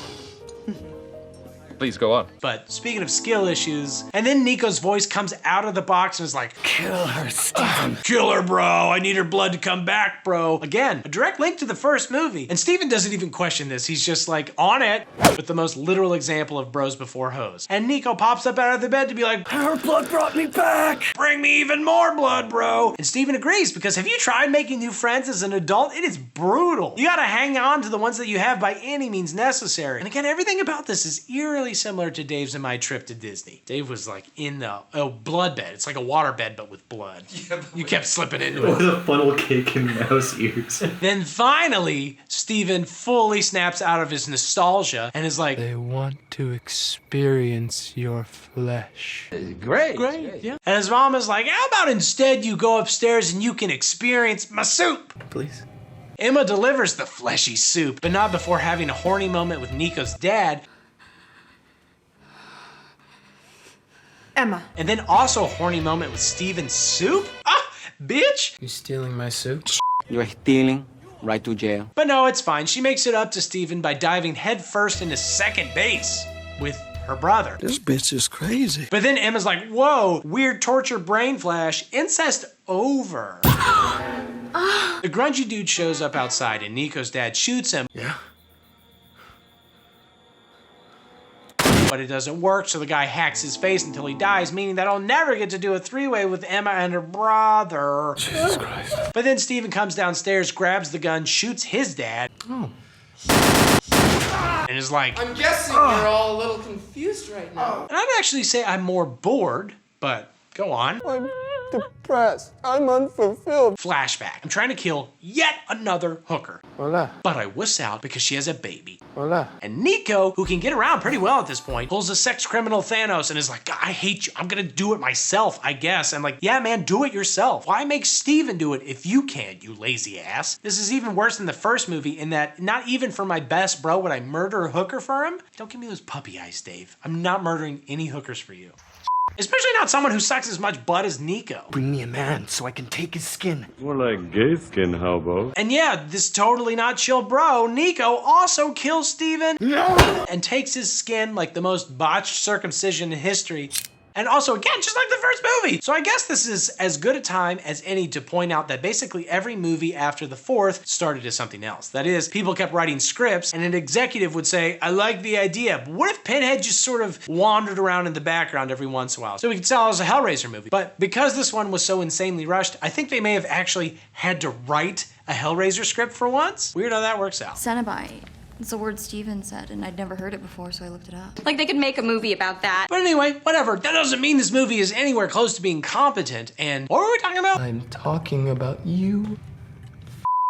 Please go on. But speaking of skill issues, and then Nico's voice comes out of the box and is like, Kill her, Steven. kill her, bro. I need her blood to come back, bro. Again, a direct link to the first movie. And Steven doesn't even question this. He's just like, on it, with the most literal example of bros before hoes. And Nico pops up out of the bed to be like, her blood brought me back. Bring me even more blood, bro. And Steven agrees, because have you tried making new friends as an adult? It is brutal. You gotta hang on to the ones that you have by any means necessary. And again, everything about this is eerily similar to Dave's and my trip to Disney. Dave was like in the blood bed. It's like a water bed, but with blood. Yeah, you kept slipping into it. With a funnel cake and mouse ears. Then finally, Steven fully snaps out of his nostalgia and is like, They want to experience your flesh. Great, yeah. And his mom is like, how about instead you go upstairs and you can experience my soup? Please. Emma delivers the fleshy soup, but not before having a horny moment with Nico's dad. Emma. And then also a horny moment with Steven's soup? Ah, bitch! You stealing my soup? You're stealing. Right to jail. But no, it's fine. She makes it up to Steven by diving headfirst into second base with her brother. This bitch is crazy. But then Emma's like, whoa, weird torture brain flash, incest over. The grungy dude shows up outside and Nico's dad shoots him. Yeah? But it doesn't work, so the guy hacks his face until he dies, meaning that I'll never get to do a three-way with Emma and her brother. Jesus Christ. But then Steven comes downstairs, grabs the gun, shoots his dad. Oh. And is like, I'm guessing you're all a little confused right now. And I'd actually say I'm more bored, but go on. I'm depressed. I'm unfulfilled. Flashback. I'm trying to kill yet another hooker. Hola. But I wuss out because she has a baby. Hola. And Nico, who can get around pretty well at this point, pulls a sex criminal Thanos and is like, I hate you. I'm gonna do it myself, I guess. And like, yeah, man, do it yourself. Why make Steven do it if you can't, you lazy ass? This is even worse than the first movie in that not even for my best bro would I murder a hooker for him. Don't give me those puppy eyes, Dave. I'm not murdering any hookers for you. Especially not someone who sucks as much butt as Nico. Bring me a man so I can take his skin. More like gay skin, how about? And yeah, this totally not chill bro, Nico, also kills Steven and takes his skin like the most botched circumcision in history And also, again, just like the first movie. So I guess this is as good a time as any to point out that basically every movie after the fourth started as something else. That is, people kept writing scripts and an executive would say, I like the idea, but what if Pinhead just sort of wandered around in the background every once in a while? So we could sell it as a Hellraiser movie. But because this one was so insanely rushed, I think they may have actually had to write a Hellraiser script for once. Weird how that works out. Cenobite. It's a word Steven said, and I'd never heard it before, so I looked it up. Like they could make a movie about that. But anyway, whatever. That doesn't mean this movie is anywhere close to being competent. And what were we talking about? I'm talking about you,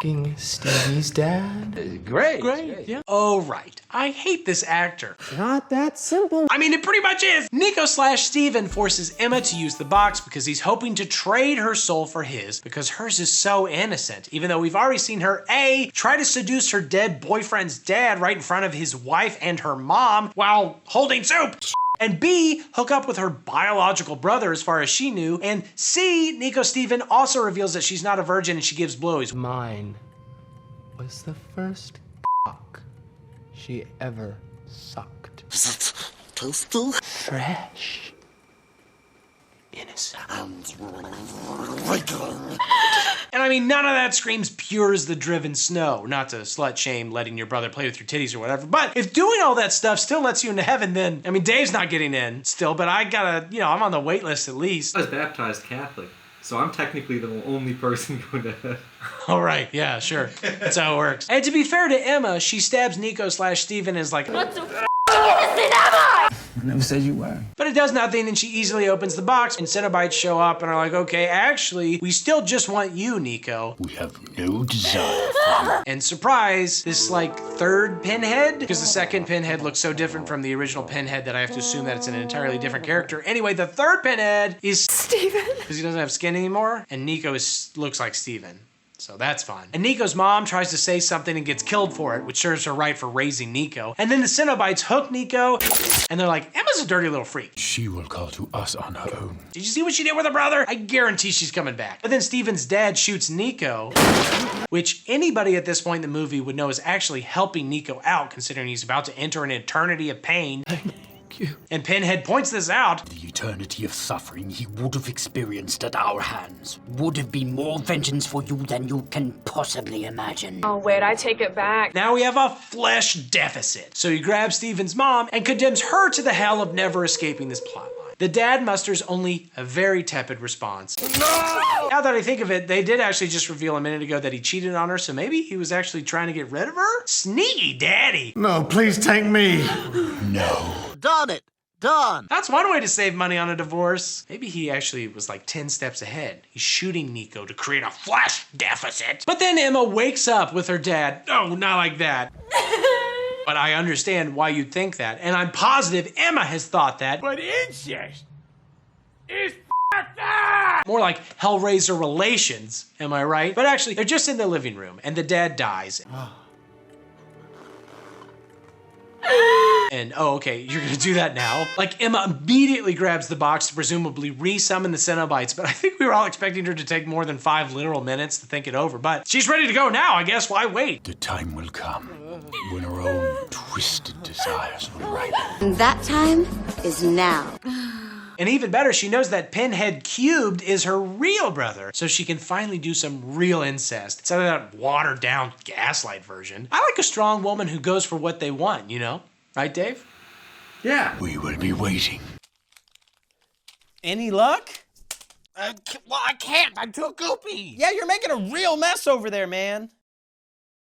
f***ing Stevie's dad. Great. Yeah. Oh, right. I hate this actor. Not that simple. I mean, it pretty much is. Nico/Steven forces Emma to use the box because he's hoping to trade her soul for his because hers is so innocent, even though we've already seen her A, try to seduce her dead boyfriend's dad right in front of his wife and her mom while holding soup. And B, hook up with her biological brother as far as she knew. And C, Nico/Steven also reveals that she's not a virgin and she gives blowies. Mine was the first cock she ever sucked. Toasty? Fresh. Innocent. And I mean, none of that screams pure as the driven snow. Not to slut shame letting your brother play with your titties or whatever, but if doing all that stuff still lets you into heaven, then, I mean, Dave's not getting in still, but I gotta, you know, I'm on the wait list at least. I was baptized Catholic, so I'm technically the only person going to heaven. All right, yeah, sure. That's how it works. And to be fair to Emma, she stabs Nico/Steven as like, what the f*** innocent am I? I never said you were. But it does nothing, and she easily opens the box, and Cenobites show up and are like, okay, actually, we still just want you, Nico. We have no desire for you. And surprise, this like third Pinhead, because the second Pinhead looks so different from the original Pinhead that I have to assume that it's an entirely different character. Anyway, the third Pinhead is Steven. Because he doesn't have skin anymore, and Nico looks like Steven. So that's fun. And Nico's mom tries to say something and gets killed for it, which serves her right for raising Nico. And then the Cenobites hook Nico, and they're like, Emma's a dirty little freak. She will call to us on her own. Did you see what she did with her brother? I guarantee she's coming back. But then Steven's dad shoots Nico, which anybody at this point in the movie would know is actually helping Nico out, considering he's about to enter an eternity of pain. And Pinhead points this out. The eternity of suffering he would have experienced at our hands would have been more vengeance for you than you can possibly imagine. Oh, wait, I take it back. Now we have a flesh deficit. So he grabs Steven's mom and condemns her to the hell of never escaping this plotline. The dad musters only a very tepid response. No! Now that I think of it, they did actually just reveal a minute ago that he cheated on her, so maybe he was actually trying to get rid of her? Sneaky daddy. No, please take me. No. Done it. Done. That's one way to save money on a divorce. Maybe he actually was like 10 steps ahead. He's shooting Nico to create a flesh deficit. But then Emma wakes up with her dad. No, not like that. But I understand why you'd think that. And I'm positive Emma has thought that. But incest is more like Hellraiser relations, am I right? But actually, they're just in the living room and the dad dies. And, oh, okay, you're gonna do that now? Like, Emma immediately grabs the box to presumably re-summon the Cenobites, but I think we were all expecting her to take more than 5 literal minutes to think it over, but she's ready to go now, I guess, why wait? The time will come when her own twisted desires will ripen. That time is now. And even better, she knows that Pinhead Cubed is her real brother, so she can finally do some real incest instead of that watered-down gaslight version. I like a strong woman who goes for what they want, you know? Right, Dave? Yeah. We will be waiting. Any luck? Well, I can't. I'm too goopy. Yeah, you're making a real mess over there, man.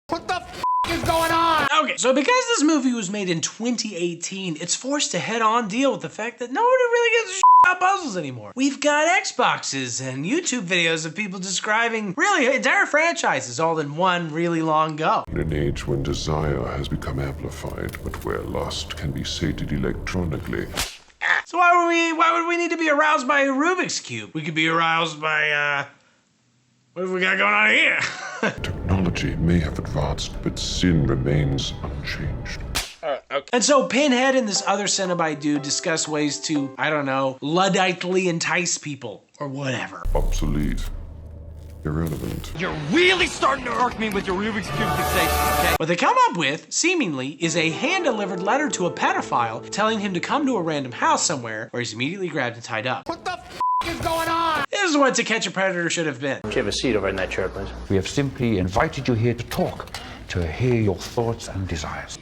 What the f is going on? Okay, so because this movie was made in 2018, it's forced to head-on deal with the fact that nobody really gives a shit about puzzles anymore. We've got Xboxes and YouTube videos of people describing really entire franchises all in one really long go. In an age when desire has become amplified, but where lust can be sated electronically. So why would we need to be aroused by a Rubik's Cube? We could be aroused by, what have we got going on here? Technology may have advanced, but sin remains unchanged. Okay. And so Pinhead and this other Cenobite dude discuss ways to, I don't know, Ludditely entice people, or whatever. Obsolete. Irrelevant. You're really starting to irk me with your Rubik's Cube fixation, okay? What they come up with, seemingly, is a hand-delivered letter to a pedophile telling him to come to a random house somewhere where he's immediately grabbed and tied up. What the f is going on? This is what To Catch a Predator should have been. Should you have a seat over in that chair, please? We have simply invited you here to talk, to hear your thoughts and desires.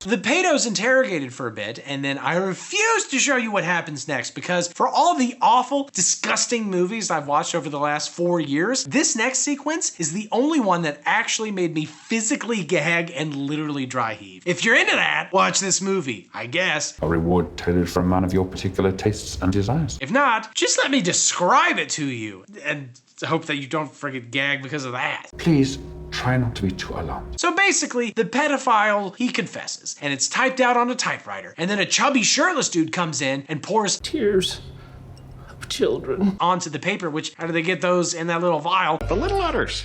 The pedo's interrogated for a bit, and then I refuse to show you what happens next because for all the awful, disgusting movies I've watched over the last 4 years, this next sequence is the only one that actually made me physically gag and literally dry heave. If you're into that, watch this movie, I guess. A reward tailored for a man of your particular tastes and desires. If not, just let me describe it to you and hope that you don't friggin' gag because of that. Please try not to be too alarmed. So basically, the pedophile, he confesses, and it's typed out on a typewriter. And then a chubby shirtless dude comes in and pours tears of children onto the paper, which, how do they get those in that little vial? The little letters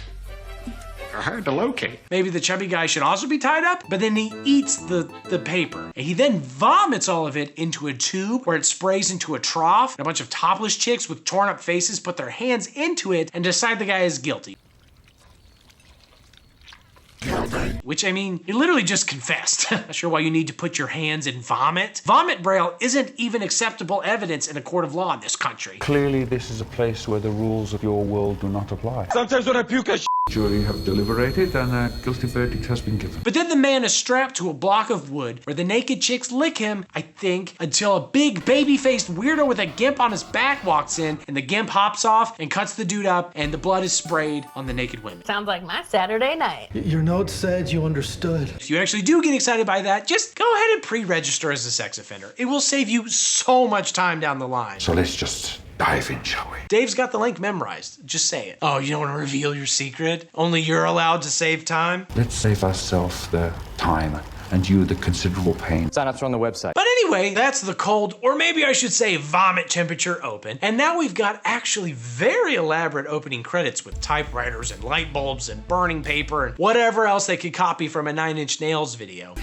are hard to locate. Maybe the chubby guy should also be tied up, but then he eats the paper. And he then vomits all of it into a tube where it sprays into a trough. And a bunch of topless chicks with torn up faces put their hands into it and decide the guy is guilty. Which, I mean, you literally just confessed. Not sure why you need to put your hands in vomit. Vomit braille isn't even acceptable evidence in a court of law in this country. Clearly, this is a place where the rules of your world do not apply. Sometimes when I puke, I Jury have deliberated and a guilty verdict has been given. But then the man is strapped to a block of wood where the naked chicks lick him, I think, until a big baby-faced weirdo with a gimp on his back walks in and the gimp hops off and cuts the dude up and the blood is sprayed on the naked women. Sounds like my Saturday night. Your note said you understood. If you actually do get excited by that, just go ahead and pre-register as a sex offender. It will save you so much time down the line. So let's just dive in, shall we? Dave's got the link memorized. Just say it. Oh, you don't want to reveal your secret? Only you're allowed to save time? Let's save ourselves the time and you the considerable pain. Sign-ups are on the website. But anyway, that's the cold, or maybe I should say vomit temperature open. And now we've got actually very elaborate opening credits with typewriters and light bulbs and burning paper and whatever else they could copy from a 9 Inch Nails video.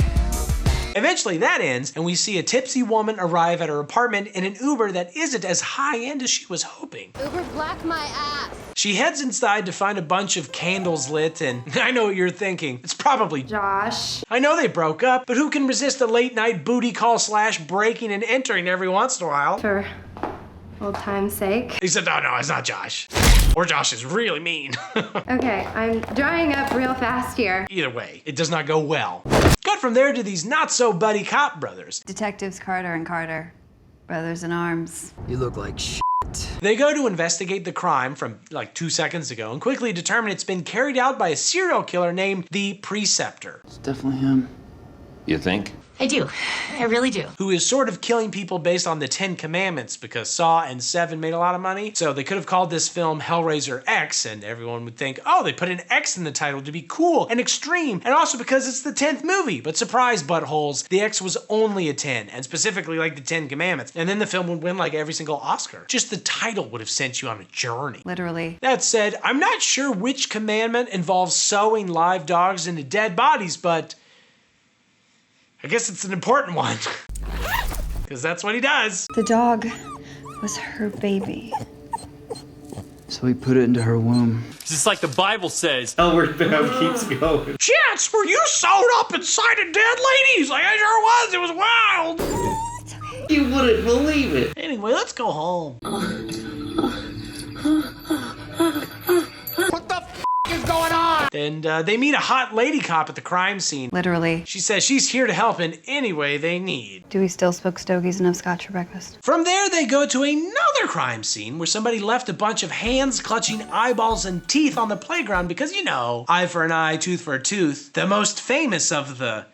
Eventually that ends, and we see a tipsy woman arrive at her apartment in an Uber that isn't as high-end as she was hoping. Uber black my ass. She heads inside to find a bunch of candles lit, and I know what you're thinking. It's probably Josh. I know they broke up, but who can resist a late-night booty call / breaking and entering every once in a while? For old time's sake. He said, no, it's not Josh. Or Josh is really mean. Okay, I'm drying up real fast here. Either way, it does not go well. Cut from there to these not-so-buddy cop brothers. Detectives Carter and Carter, brothers in arms. You look like shit. They go to investigate the crime from like 2 seconds ago and quickly determine it's been carried out by a serial killer named the Preceptor. It's definitely him. You think? I do. I really do. Who is sort of killing people based on the 10 Commandments because Saw and Seven made a lot of money. So they could have called this film Hellraiser X and everyone would think, oh, they put an X in the title to be cool and extreme and also because it's the 10th movie. But surprise, buttholes, the X was only a 10 and specifically like the 10 Commandments. And then the film would win like every single Oscar. Just the title would have sent you on a journey. Literally. That said, I'm not sure which commandment involves sewing live dogs into dead bodies, but I guess it's an important one, because that's what he does. The dog was her baby. So he put it into her womb. Just like the Bible says. Hellward Bam keeps going. Jets, were you sewed up inside a dead lady? He's like, I sure was. It was wild. You wouldn't believe it. Anyway, let's go home. What the f is going on? And they meet a hot lady cop at the crime scene. Literally. She says she's here to help in any way they need. Do we still smoke stogies and have scotch for breakfast? From there, they go to another crime scene where somebody left a bunch of hands clutching eyeballs and teeth on the playground because, you know, eye for an eye, tooth for a tooth. The most famous of the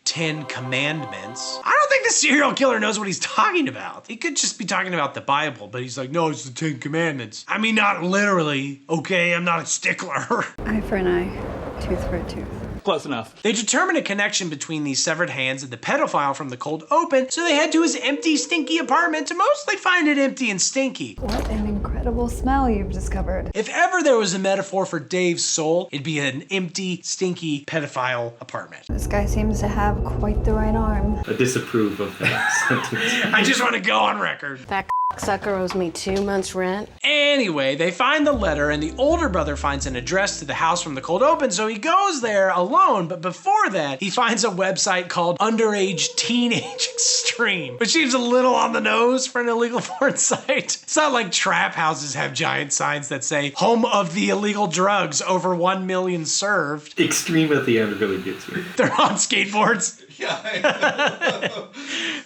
10 Commandments. I don't think the serial killer knows what he's talking about. He could just be talking about the Bible, but he's like, no, it's the 10 Commandments. I mean, not literally, okay? I'm not a stickler. Eye for an eye, tooth for a tooth. Close enough. They determine a connection between these severed hands and the pedophile from the cold open, so they head to his empty, stinky apartment to mostly find it empty and stinky. What an incredible smell you've discovered. If ever there was a metaphor for Dave's soul, it'd be an empty, stinky pedophile apartment. This guy seems to have quite the right arm. I disapprove of that sentence. I just want to go on record. That Sucker owes me 2 months' rent. Anyway, they find the letter, and the older brother finds an address to the house from the cold open, so he goes there alone. But before that, he finds a website called Underage Teenage Extreme, which seems a little on the nose for an illegal porn site. It's not like trap houses have giant signs that say, home of the illegal drugs, over 1 million served. Extreme at the end really gets me. They're on skateboards.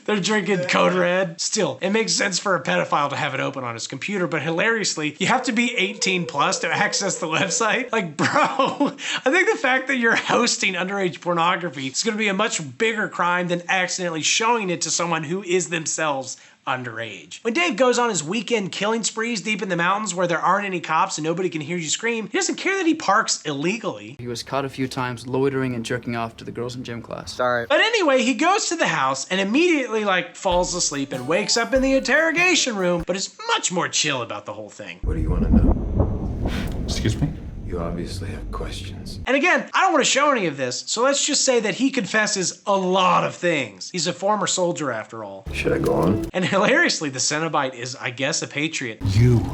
They're drinking Code Red. Still, it makes sense for a pedophile to have it open on his computer, but hilariously, you have to be 18 plus to access the website. Like, bro, I think the fact that you're hosting underage pornography is gonna be a much bigger crime than accidentally showing it to someone who is themselves underage. When Dave goes on his weekend killing sprees deep in the mountains where there aren't any cops and nobody can hear you scream, he doesn't care that he parks illegally. He was caught a few times loitering and jerking off to the girls in gym class. Sorry. But anyway, he goes to the house and immediately falls asleep and wakes up in the interrogation room, but is much more chill about the whole thing. What do you want to know? Excuse me? You obviously have questions. And again, I don't want to show any of this, so let's just say that he confesses a lot of things. He's a former soldier after all. Should I go on? And hilariously, the Cenobite is, I guess, a patriot. You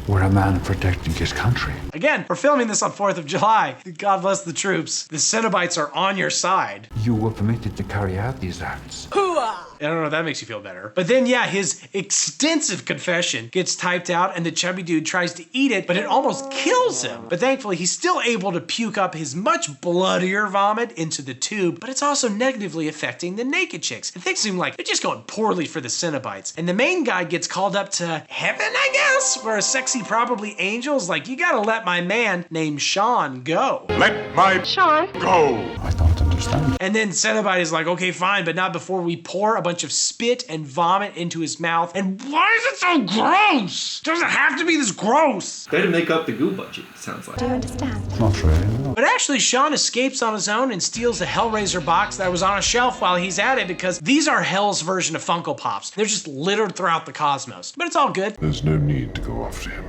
were a man protecting his country. Again, we're filming this on 4th of July. God bless the troops. The Cenobites are on your side. You were permitted to carry out these acts. I don't know if that makes you feel better. But then, yeah, his extensive confession gets typed out and the chubby dude tries to eat it, but it almost kills him. But thankfully, he's still able to puke up his much bloodier vomit into the tube, but it's also negatively affecting the naked chicks. And things seem like they're just going poorly for the Cenobites. And the main guy gets called up to heaven, I guess, where a sexy, probably angel's like, you gotta let my man named Sean go. Let my Sean go. I don't understand. And then Cenobite is like, okay, fine, but not before we pour a bunch of spit and vomit into his mouth. And why is it so gross? Doesn't have to be this gross. They had to make up the goo budget, it sounds like. Do you understand? Not really, no. But actually, Sean escapes on his own and steals a Hellraiser box that was on a shelf while he's at it because these are Hell's version of Funko Pops. They're just littered throughout the cosmos. But it's all good. There's no need to go after him.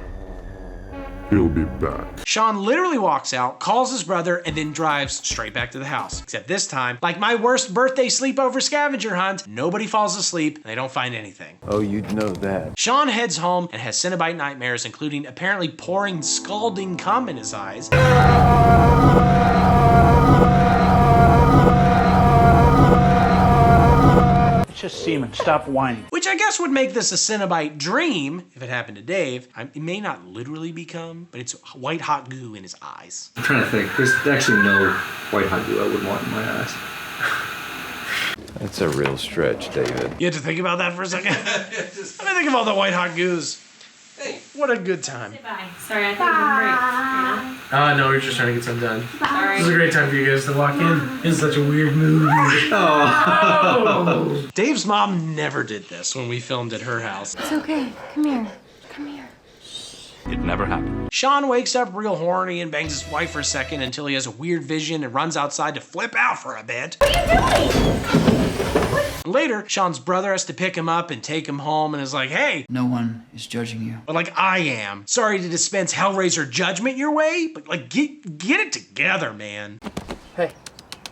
He'll be back. Sean literally walks out, calls his brother, and then drives straight back to the house. Except this time, like my worst birthday sleepover scavenger hunt, nobody falls asleep and they don't find anything. Oh, you'd know that. Sean heads home and has Cenobite nightmares, including apparently pouring scalding cum in his eyes. Just semen. Stop whining. Which I guess would make this a Cenobite dream, if it happened to Dave. It may not literally become, but it's white hot goo in his eyes. I'm trying to think. There's actually no white hot goo I would want in my eyes. That's a real stretch, David. You had to think about that for a second? I mean, think of all the white hot goos. Hey, what a good time. Bye. Sorry, I thought you were great. No, we're just trying to get something done. Sorry. This is a great time for you guys to walk in. It's such a weird movie. Oh. Dave's mom never did this when we filmed at her house. It's okay. Come here. Come here. It never happened. Sean wakes up real horny and bangs his wife for a second until he has a weird vision and runs outside to flip out for a bit. What are you doing? Later, Sean's brother has to pick him up and take him home and is like, hey. No one is judging you. But like I am. Sorry to dispense Hellraiser judgment your way, but like get it together, man. Hey.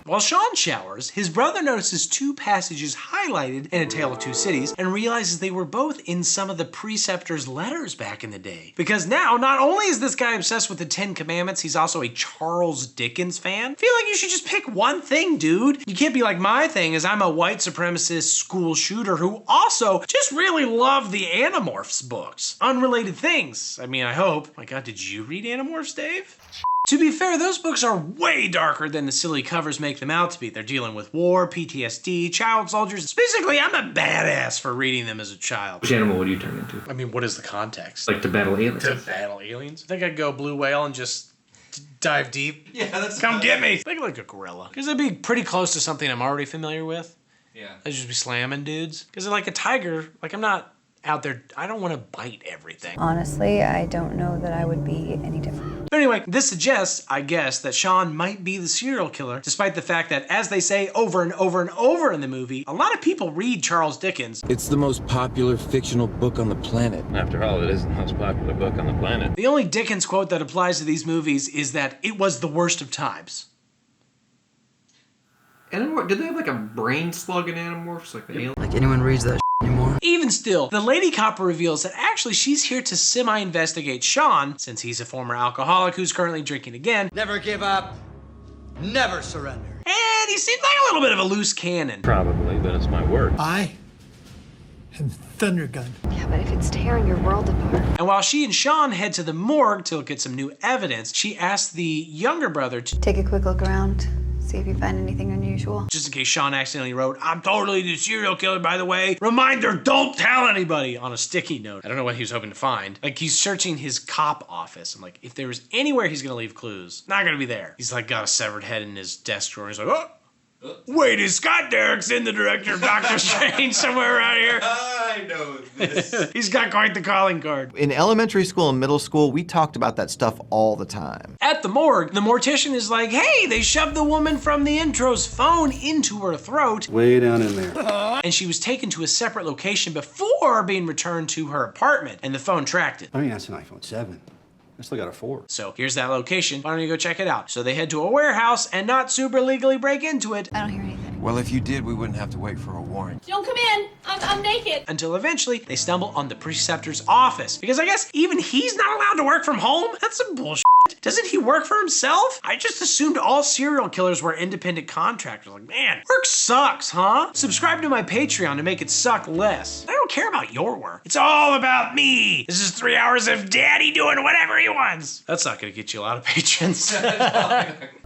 While Sean showers, his brother notices 2 passages highlighted in A Tale of Two Cities and realizes they were both in some of the preceptor's letters back in the day. Because now, not only is this guy obsessed with the 10 Commandments, he's also a Charles Dickens fan. I feel like you should just pick one thing, dude. You can't be like my thing is I'm a white supremacist school shooter who also just really loved the Animorphs books. Unrelated things. I mean, I hope. My God, did you read Animorphs, Dave? To be fair, those books are way darker than the silly covers make them out to be. They're dealing with war, PTSD, child soldiers. Basically, I'm a badass for reading them as a child. Which animal would you turn into? I mean, what is the context? Like to battle aliens? To battle aliens? I think I'd go blue whale and just dive deep. Yeah, that's come get me. Think like a gorilla. Because it'd be pretty close to something I'm already familiar with. Yeah. I'd just be slamming dudes. Because like a tiger, like I'm not out there, I don't want to bite everything. Honestly, I don't know that I would be any different. But anyway, this suggests, I guess, that Sean might be the serial killer, despite the fact that, as they say over and over and over in the movie, a lot of people read Charles Dickens. It's the most popular fictional book on the planet. After all, it is the most popular book on the planet. The only Dickens quote that applies to these movies is that it was the worst of times. Did they have like a brain slug in Animorphs? Like the alien? Like anyone reads that anymore? Even still, the lady cop reveals that actually she's here to semi-investigate Sean, since he's a former alcoholic who's currently drinking again. Never give up, never surrender. And he seems like a little bit of a loose cannon. Probably, but it's my word. I am Thundergun. Yeah, but if it's tearing your world apart. And while she and Sean head to the morgue to look at some new evidence, she asks the younger brother to Take a quick look around. See if you find anything unusual. just in case Sean accidentally wrote, "I'm totally the serial killer, by the way. Reminder, don't tell anybody," on a sticky note. I don't know what he was hoping to find. Like, he's searching his cop office. I'm like, if there was anywhere he's gonna leave clues, not gonna be there. He's like got a severed head in his desk drawer. He's like, oh, wait, is Scott Derrickson the director of Doctor Strange somewhere around here? I know this. He's got quite the calling card. In elementary school and middle school, we talked about that stuff all the time. At the morgue, the mortician is like, hey, they shoved the woman from the intro's phone into her throat. Way down in there. And she was taken to a separate location before being returned to her apartment, and the phone tracked it. I mean, that's an iPhone 7. I still got a 4. So here's that location. Why don't you go check it out? So they head to a warehouse and not super legally break into it. I don't hear anything. Well, if you did, we wouldn't have to wait for a warrant. Don't come in. I'm naked. Until eventually they stumble on the preceptor's office. Because I guess even he's not allowed to work from home? That's some bullshit. Doesn't he work for himself? I just assumed all serial killers were independent contractors. Like, man, work sucks, huh? Subscribe to my Patreon to make it suck less. I don't care about your work. It's all about me. This is 3 hours of daddy doing whatever he wants. That's not gonna get you a lot of patrons.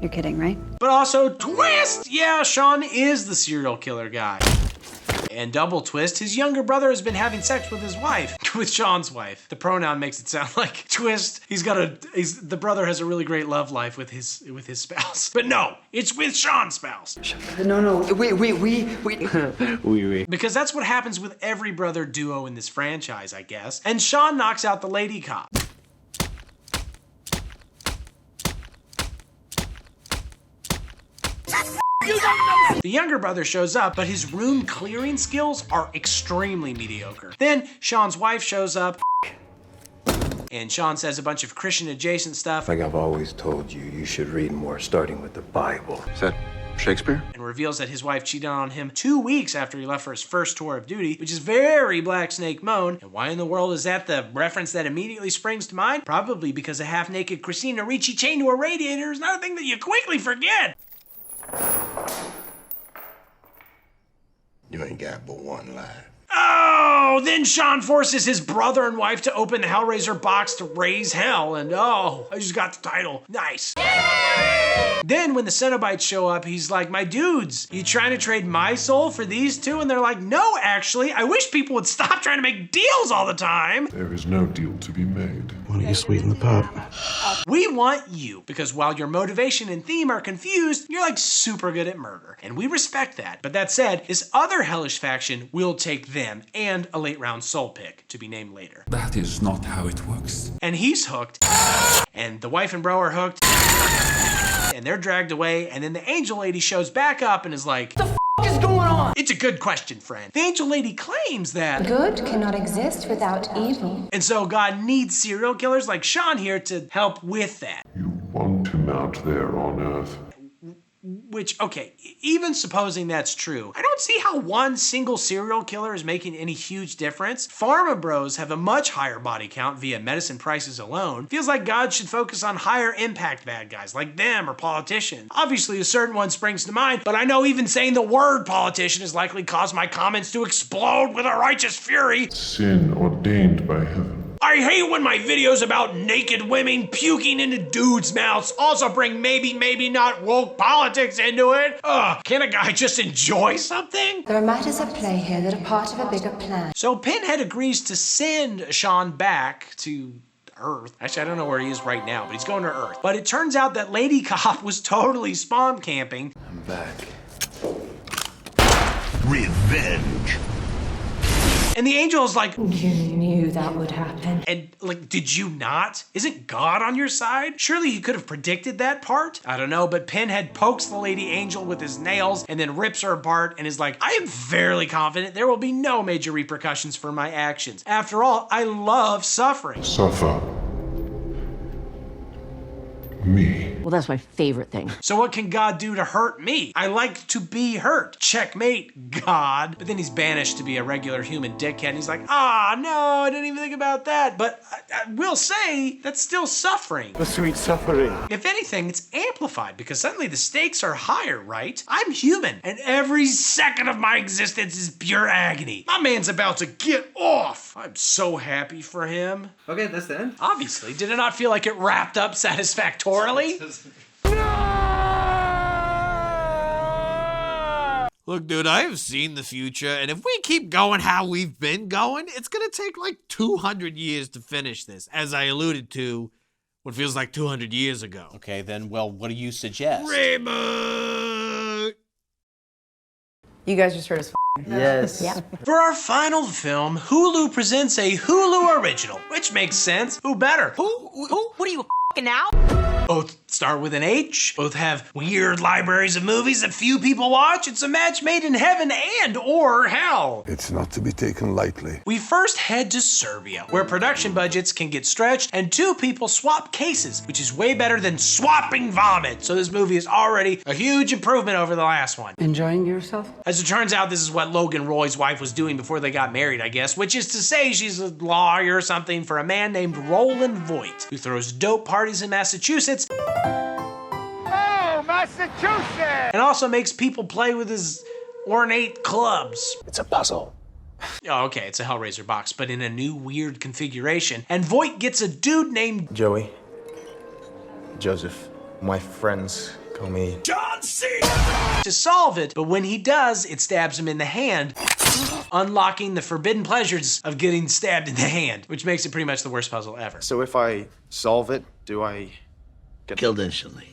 You're kidding, right? But also, twist! Yeah, Sean is the serial killer guy. And double twist, his younger brother has been having sex with his wife, with Sean's wife. The pronoun makes it sound like twist. The brother has a really great love life with his spouse. But no, it's with Sean's spouse. No, we. Because that's what happens with every brother duo in this franchise, I guess. And Sean knocks out the lady cop. The younger brother shows up, but his room clearing skills are extremely mediocre. Then Sean's wife shows up, and Sean says a bunch of Christian adjacent stuff. Like I've always told you, you should read more, starting with the Bible. Is that Shakespeare? And reveals that his wife cheated on him 2 weeks after he left for his first tour of duty, which is very Black Snake Moan. And why in the world is that the reference that immediately springs to mind? Probably because a half-naked Christina Ricci chained to a radiator is not a thing that you quickly forget. You ain't got but one life. Oh, then Sean forces his brother and wife to open the Hellraiser box to raise hell, and oh, I just got the title. Nice. Then when the Cenobites show up, he's like, my dudes, you trying to trade my soul for these two? And they're like, no, actually, I wish people would stop trying to make deals all the time. There is no deal to be made. Why don't you sweeten the pot? We want you, because while your motivation and theme are confused, you're like super good at murder, and we respect that. But that said, this other hellish faction will take them and a late round soul pick to be named later. That is not how it works. And he's hooked, and the wife and bro are hooked, and they're dragged away, and then the angel lady shows back up and is like, the f is going on? It's a good question, friend. The angel lady claims that Good cannot exist without evil. and so God needs serial killers like Sean here to help with that. Want him out there on Earth. Which, okay, even supposing that's true, I don't see how one single serial killer is making any huge difference. Pharma bros have a much higher body count via medicine prices alone. Feels like God should focus on higher impact bad guys like them or politicians. Obviously, a certain one springs to mind, but I know even saying the word politician has likely caused my comments to explode with a righteous fury. Sin ordained by heaven. I hate when my videos about naked women puking into dudes' mouths also bring maybe not woke politics into it. Can a guy just enjoy something? There are matters at play here that are part of a bigger plan. So Pinhead agrees to send Sean back to Earth. Actually, I don't know where he is right now, but he's going to Earth. But it turns out that Lady Cop was totally spawn camping. I'm back. Revenge. And the angel is like, You knew that would happen. and like, did you not? Isn't God on your side? Surely you could have predicted that part? I don't know, but Pinhead pokes the lady angel with his nails and then rips her apart and is like, I am fairly confident there will be no major repercussions for my actions. After all, I love suffering. Suffer. Me. Well, that's my favorite thing. So what can God do to hurt me? I like to be hurt. Checkmate, God. But then he's banished to be a regular human dickhead. And he's like, ah, no, I didn't even think about that. But I will say, that's still suffering. The sweet suffering. If anything, it's amplified because suddenly the stakes are higher, right? I'm human, and every second of my existence is pure agony. My man's about to get off. I'm so happy for him. Okay, that's the end. Obviously, did it not feel like it wrapped up satisfactorily? Look, dude, I have seen the future, and if we keep going how we've been going, it's gonna take like 200 years to finish this, as I alluded to what feels like 200 years ago. Okay, then, well, what do you suggest? Reboot! You guys just heard us. Yes. Yeah. For our final film, Hulu presents a Hulu original, which makes sense. Who better? Who? What are you f***ing now? Both start with an H, both have weird libraries of movies that few people watch. It's a match made in heaven and or hell. It's not to be taken lightly. We first head to Serbia, where production budgets can get stretched and two people swap cases, which is way better than swapping vomit. So this movie is already a huge improvement over the last one. Enjoying yourself? As it turns out, this is what Logan Roy's wife was doing before they got married, I guess, which is to say she's a lawyer or something for a man named Roland Voigt, who throws dope parties in Massachusetts Oh, Massachusetts! and also makes people play with his ornate clubs. It's a puzzle. Oh, okay, it's a Hellraiser box, but in a new weird configuration. And Voigt gets a dude named Joey. Joseph. My friends call me John C. to solve it, but when he does, it stabs him in the hand, unlocking the forbidden pleasures of getting stabbed in the hand, which makes it pretty much the worst puzzle ever. So if I solve it, do I get Killed instantly.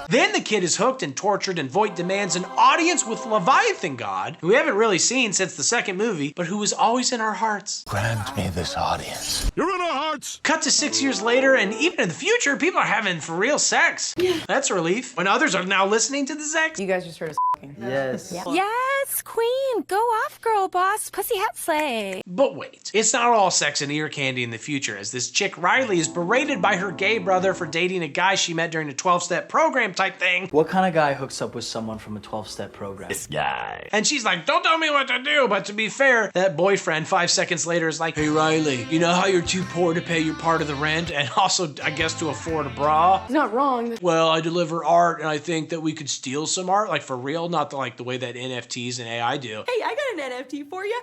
Then the kid is hooked and tortured, and Voigt demands an audience with Leviathan God, who we haven't really seen since the second movie, but who is always in our hearts. grant me this audience? You're in our hearts! Cut to 6 years later, and even in the future, people are having for real sex. That's a relief. When others are now listening to the sex. You guys just heard us. Yes. Yeah. Yes, queen. Go off, girl boss. Pussy hat slay. But wait, it's not all sex and ear candy in the future, as this chick Riley is berated by her gay brother for dating a guy she met during a 12-step program type thing. What kind of guy hooks up with someone from a 12-step program? This guy. And she's like, don't tell me what to do. But to be fair, that boyfriend 5 seconds later is like, hey Riley, you know how you're too poor to pay your part of the rent and also, I guess, to afford a bra? He's not wrong. Well, I deliver art and I think that we could steal some art, like for real, not the way that NFTs and AI do. Hey, I got an NFT for you.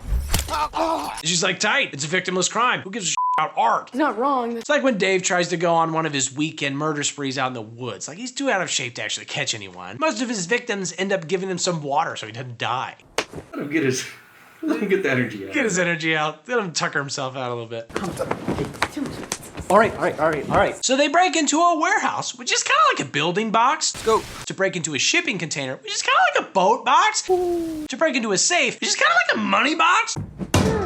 She's like, tight, it's a victimless crime. Who gives a shit about art? He's not wrong. It's like when Dave tries to go on one of his weekend murder sprees out in the woods. Like, he's too out of shape to actually catch anyone. Most of his victims end up giving him some water so he doesn't die. Let him get the energy out. Get his energy out. Let him tucker himself out a little bit. All right. So they break into a warehouse, which is kind of like a building box. Go to break into a shipping container, which is kind of like a boat box. To break into a safe, which is kind of like a money box.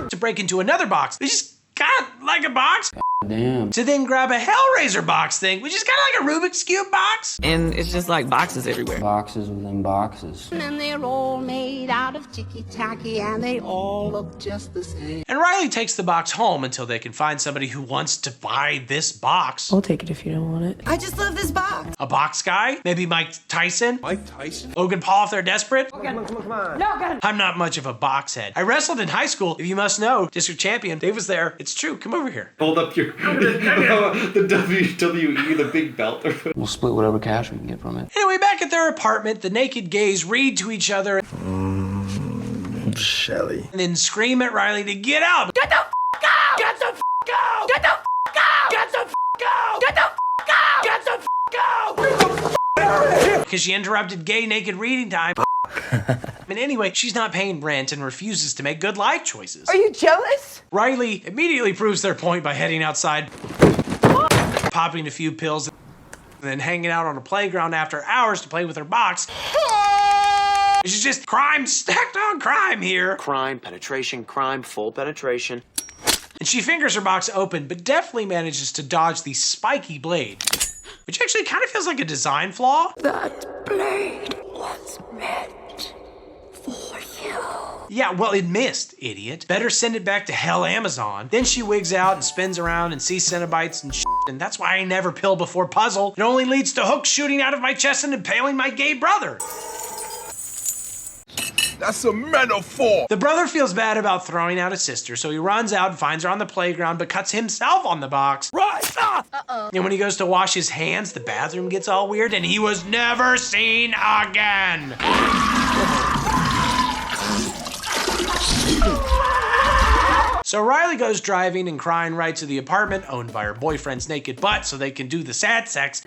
To break into another box, which is kind of like a box. Damn. To then grab a Hellraiser box thing, which is kind of like a Rubik's Cube box. And it's just like boxes everywhere. Boxes within boxes. And they're all made out of ticky-tacky, and they all look just the same. And Riley takes the box home until they can find somebody who wants to buy this box. I'll take it if you don't want it. I just love this box. A box guy? Maybe Mike Tyson? Mike Tyson? Logan Paul if they're desperate? Come on. Logan. I'm not much of a box head. I wrestled in high school, if you must know. District champion. Dave was there. It's true. Come over here. Hold up your the WWE, the big belt. We'll split whatever cash we can get from it. Anyway, back at their apartment, the naked gays read to each other Shelly. and then scream at Riley to get out. Get the f*** out. Get the f*** out. Get the f*** out. Get the f*** out. Get the f*** out. Get the f*** out. Because she interrupted gay naked reading time. And anyway, she's not paying rent and refuses to make good life choices. Are you jealous? Riley immediately proves their point by heading outside, popping a few pills, and then hanging out on a playground after hours to play with her box. She's just crime stacked on crime here. Crime, penetration, crime, full penetration. And she fingers her box open, but deftly manages to dodge the spiky blade, which actually kind of feels like a design flaw. That blade was meant for you. Yeah, well, it missed, idiot. Better send it back to Hell Amazon. Then she wigs out and spins around and sees Cenobites and shit, and that's why I never pill before puzzle. It only leads to hooks shooting out of my chest and impaling my gay brother. That's a metaphor. The brother feels bad about throwing out his sister, so he runs out and finds her on the playground, but cuts himself on the box. Right. And when he goes to wash his hands, the bathroom gets all weird, and he was never seen again. So Riley goes driving and crying right to the apartment owned by her boyfriend's naked butt so they can do the sad sex.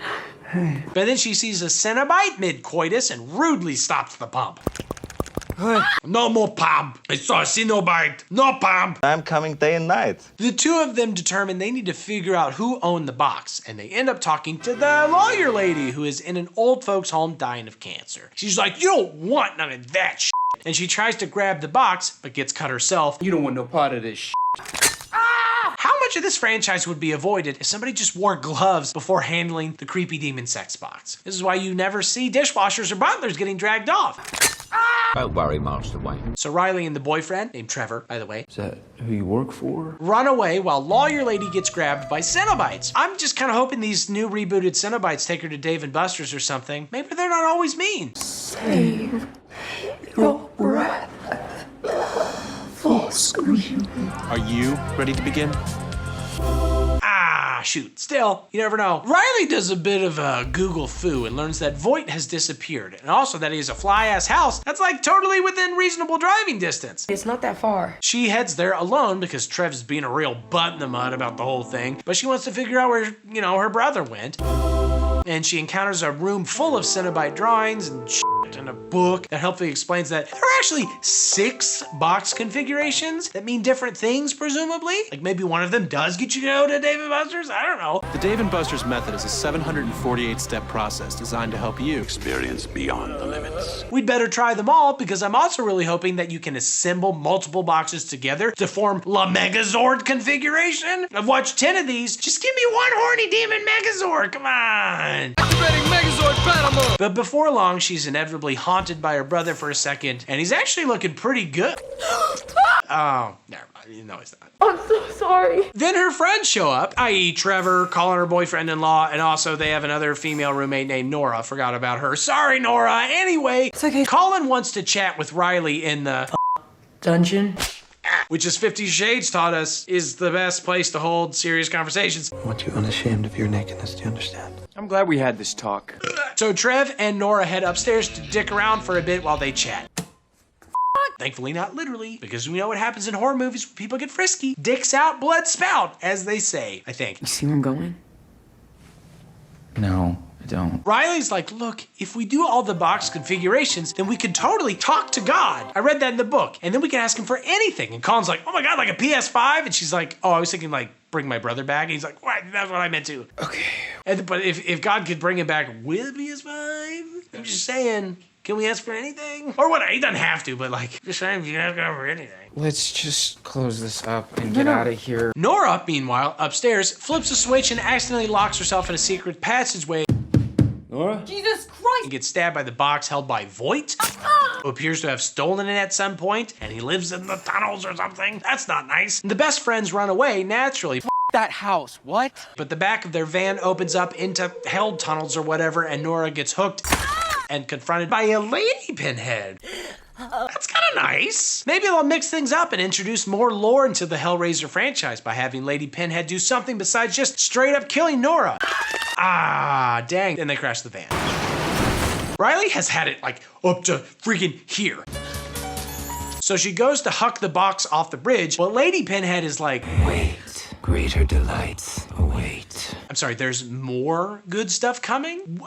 But then she sees a Cenobite mid-coitus and rudely stops the pump. No more pump. I saw a Cenobite. No pump. I'm coming day and night. The two of them determine they need to figure out who owned the box, and they end up talking to the lawyer lady who is in an old folks home dying of cancer. She's like, you don't want none of that shit. And she tries to grab the box, but gets cut herself. You don't want no part of this shit. How much of this franchise would be avoided if somebody just wore gloves before handling the creepy demon sex box? This is why you never see dishwashers or butlers getting dragged off. Don't worry, Master Wayne. So Riley and the boyfriend, named Trevor, by the way, Is that who you work for? run away while lawyer lady gets grabbed by Cenobites. I'm just kind of hoping these new rebooted Cenobites take her to Dave & Buster's or something. Maybe they're not always mean. Save your breath. Full scream. Are you ready to begin? Ah, shoot. Still, you never know. Riley does a bit of a Google foo and learns that Voight has disappeared, and also that he has a fly-ass house that's like totally within reasonable driving distance. It's not that far. She heads there alone because Trev's being a real butt in the mud about the whole thing, but she wants to figure out where, her brother went. And she encounters a room full of Cenobite drawings and shit and a book that helpfully explains that there are actually 6 box configurations that mean different things, presumably. Like maybe one of them does get you to go to Dave & Buster's? I don't know. The Dave & Buster's method is a 748-step process designed to help you experience beyond the limits. We'd better try them all because I'm also really hoping that you can assemble multiple boxes together to form La Megazord configuration. I've watched 10 of these. Just give me one horny demon Megazord, come on. Activating Megazord battle mode. But before long, she's inevitably haunted by her brother for a second, and he's actually looking pretty good. Oh, never mind. No, he's not. I'm so sorry. Then her friends show up, i.e. Trevor, calling her boyfriend-in-law, and also they have another female roommate named Nora. Forgot about her. Sorry, Nora. Anyway, it's okay. Colin wants to chat with Riley in the dungeon, which is 50 Shades taught us is the best place to hold serious conversations. I want you unashamed of your nakedness, do you understand? I'm glad we had this talk. So Trev and Nora head upstairs to dick around for a bit while they chat. Thankfully not literally, because we know what happens in horror movies when people get frisky. Dicks out, blood spout, as they say, I think. You see where I'm going? No, I don't. Riley's like, look, if we do all the box configurations, then we could totally talk to God. I read that in the book, and then we can ask him for anything. And Colin's like, oh my God, like a PS5? And she's like, oh, I was thinking like, bring my brother back. And he's like, what? That's what I meant to. Okay. But if God could bring him back with PS5, I'm just saying, can we ask for anything? Or what? He doesn't have to, but like, just saying, you can ask for anything. Let's just close this up and get out of here. Nora, meanwhile, upstairs, flips a switch and accidentally locks herself in a secret passageway. Nora? Jesus Christ! And gets stabbed by the box held by Voight, who appears to have stolen it at some point, and he lives in the tunnels or something. That's not nice. And the best friends run away, naturally. That house, what? But the back of their van opens up into hell tunnels or whatever, and Nora gets hooked and confronted by a lady pinhead. That's kind of nice. Maybe they'll mix things up and introduce more lore into the Hellraiser franchise by having Lady Pinhead do something besides just straight up killing Nora. Ah, dang. And they crash the van. Riley has had it like up to freaking here. So she goes to huck the box off the bridge, but Lady Pinhead is like, wait, greater delights await. I'm sorry, there's more good stuff coming?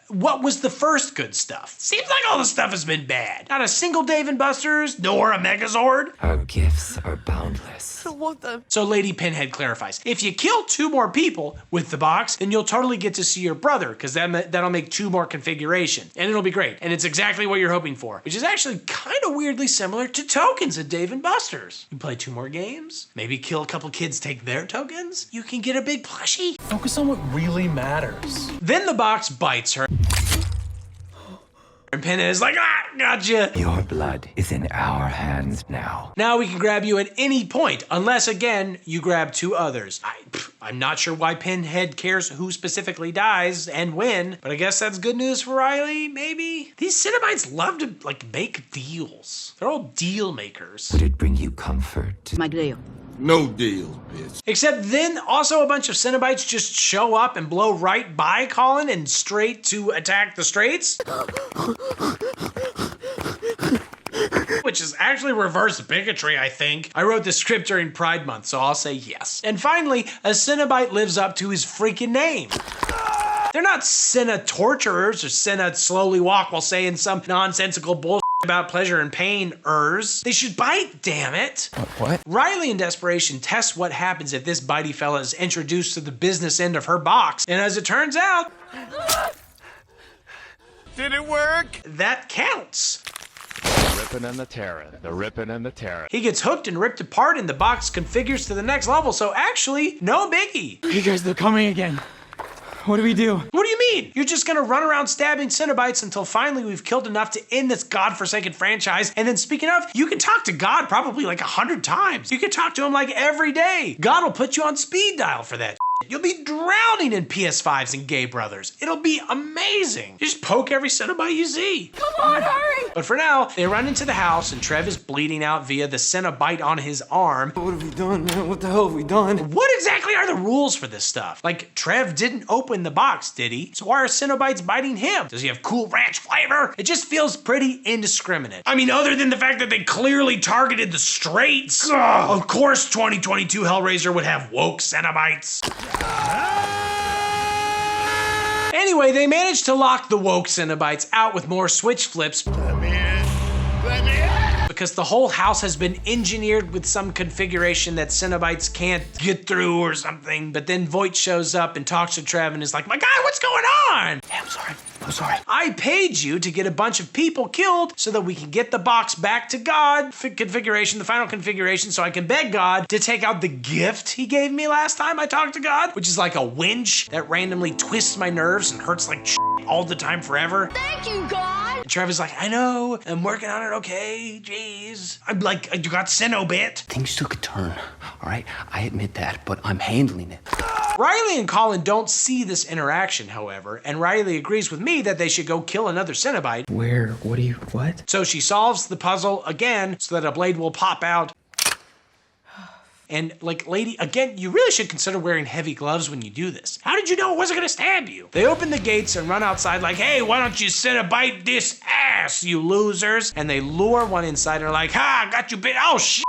What was the first good stuff? Seems like all the stuff has been bad. Not a single Dave & Buster's, nor a Megazord. Our gifts are boundless. I want them. So Lady Pinhead clarifies, if you kill 2 more people with the box, then you'll totally get to see your brother, because that'll make 2 more configuration, and it'll be great. And it's exactly what you're hoping for, which is actually kind of weirdly similar to tokens at Dave & Buster's. You play 2 more games, maybe kill a couple kids, take their tokens, you can get a big plushie. Focus on what really matters. Then the box bites her. And Pinhead's like, ah, gotcha. Your blood is in our hands now. Now we can grab you at any point, unless, again, you grab two others. I'm not sure why Pinhead cares who specifically dies and when, but I guess that's good news for Riley, maybe? These Cenobites love to, like, make deals. They're all deal makers. Would it bring you comfort? My deal. No deal, bitch. Except then also a bunch of Cenobites just show up and blow right by Colin and straight to attack the Straits. Which is actually reverse bigotry, I think. I wrote the script during Pride Month, so I'll say yes. And finally, a Cenobite lives up to his freaking name. They're not Cena torturers or Cena slowly walk while saying some nonsensical bullshit about pleasure and pain-ers. They should bite, damn it. What? Riley, in desperation, tests what happens if this bitey fella is introduced to the business end of her box. And as it turns out... Did it work? That counts. The ripping and the tearing. The ripping and the tearing. He gets hooked and ripped apart and the box configures to the next level, so actually, no biggie. Hey guys, they're coming again. What do we do? What do you mean? You're just gonna run around stabbing Cenobites until finally we've killed enough to end this godforsaken franchise. And then speaking of, you can talk to God probably like 100 times. You can talk to him like every day. God will put you on speed dial for that. You'll be drowning in PS5s and Gay Brothers. It'll be amazing. You just poke every Cenobite you see. Come on, hurry! But for now, they run into the house and Trev is bleeding out via the Cenobite on his arm. What have we done, man? What the hell have we done? What exactly are the rules for this stuff? Like, Trev didn't open the box, did he? So why are Cenobites biting him? Does he have Cool Ranch flavor? It just feels pretty indiscriminate. I mean, other than the fact that they clearly targeted the Straights. Ugh. Of course 2022 Hellraiser would have woke Cenobites. Anyway, they managed to lock the woke Cenobites out with more switch flips. Because the whole house has been engineered with some configuration that Cenobites can't get through or something. But then Voight shows up and talks to Trev and is like, my guy, what's going on? Hey, I'm sorry. I paid you to get a bunch of people killed so that we can get the box back to God configuration, the final configuration, so I can beg God to take out the gift he gave me last time I talked to God, which is like a winch that randomly twists my nerves and hurts like shit all the time forever. Thank you, God! And Trevor's like, I know, I'm working on it, okay, jeez. I'm like, you got Cenobit. Things took a turn, all right? I admit that, but I'm handling it. Riley and Colin don't see this interaction, however, and Riley agrees with me that they should go kill another Cenobite. Where? What? So she solves the puzzle again so that a blade will pop out. And like, lady, again, you really should consider wearing heavy gloves when you do this. How did you know it wasn't gonna stab you? They open the gates and run outside like, hey, why don't you Cenobite this ass, you losers? And they lure one inside and are like, ha, got you bit, oh shit.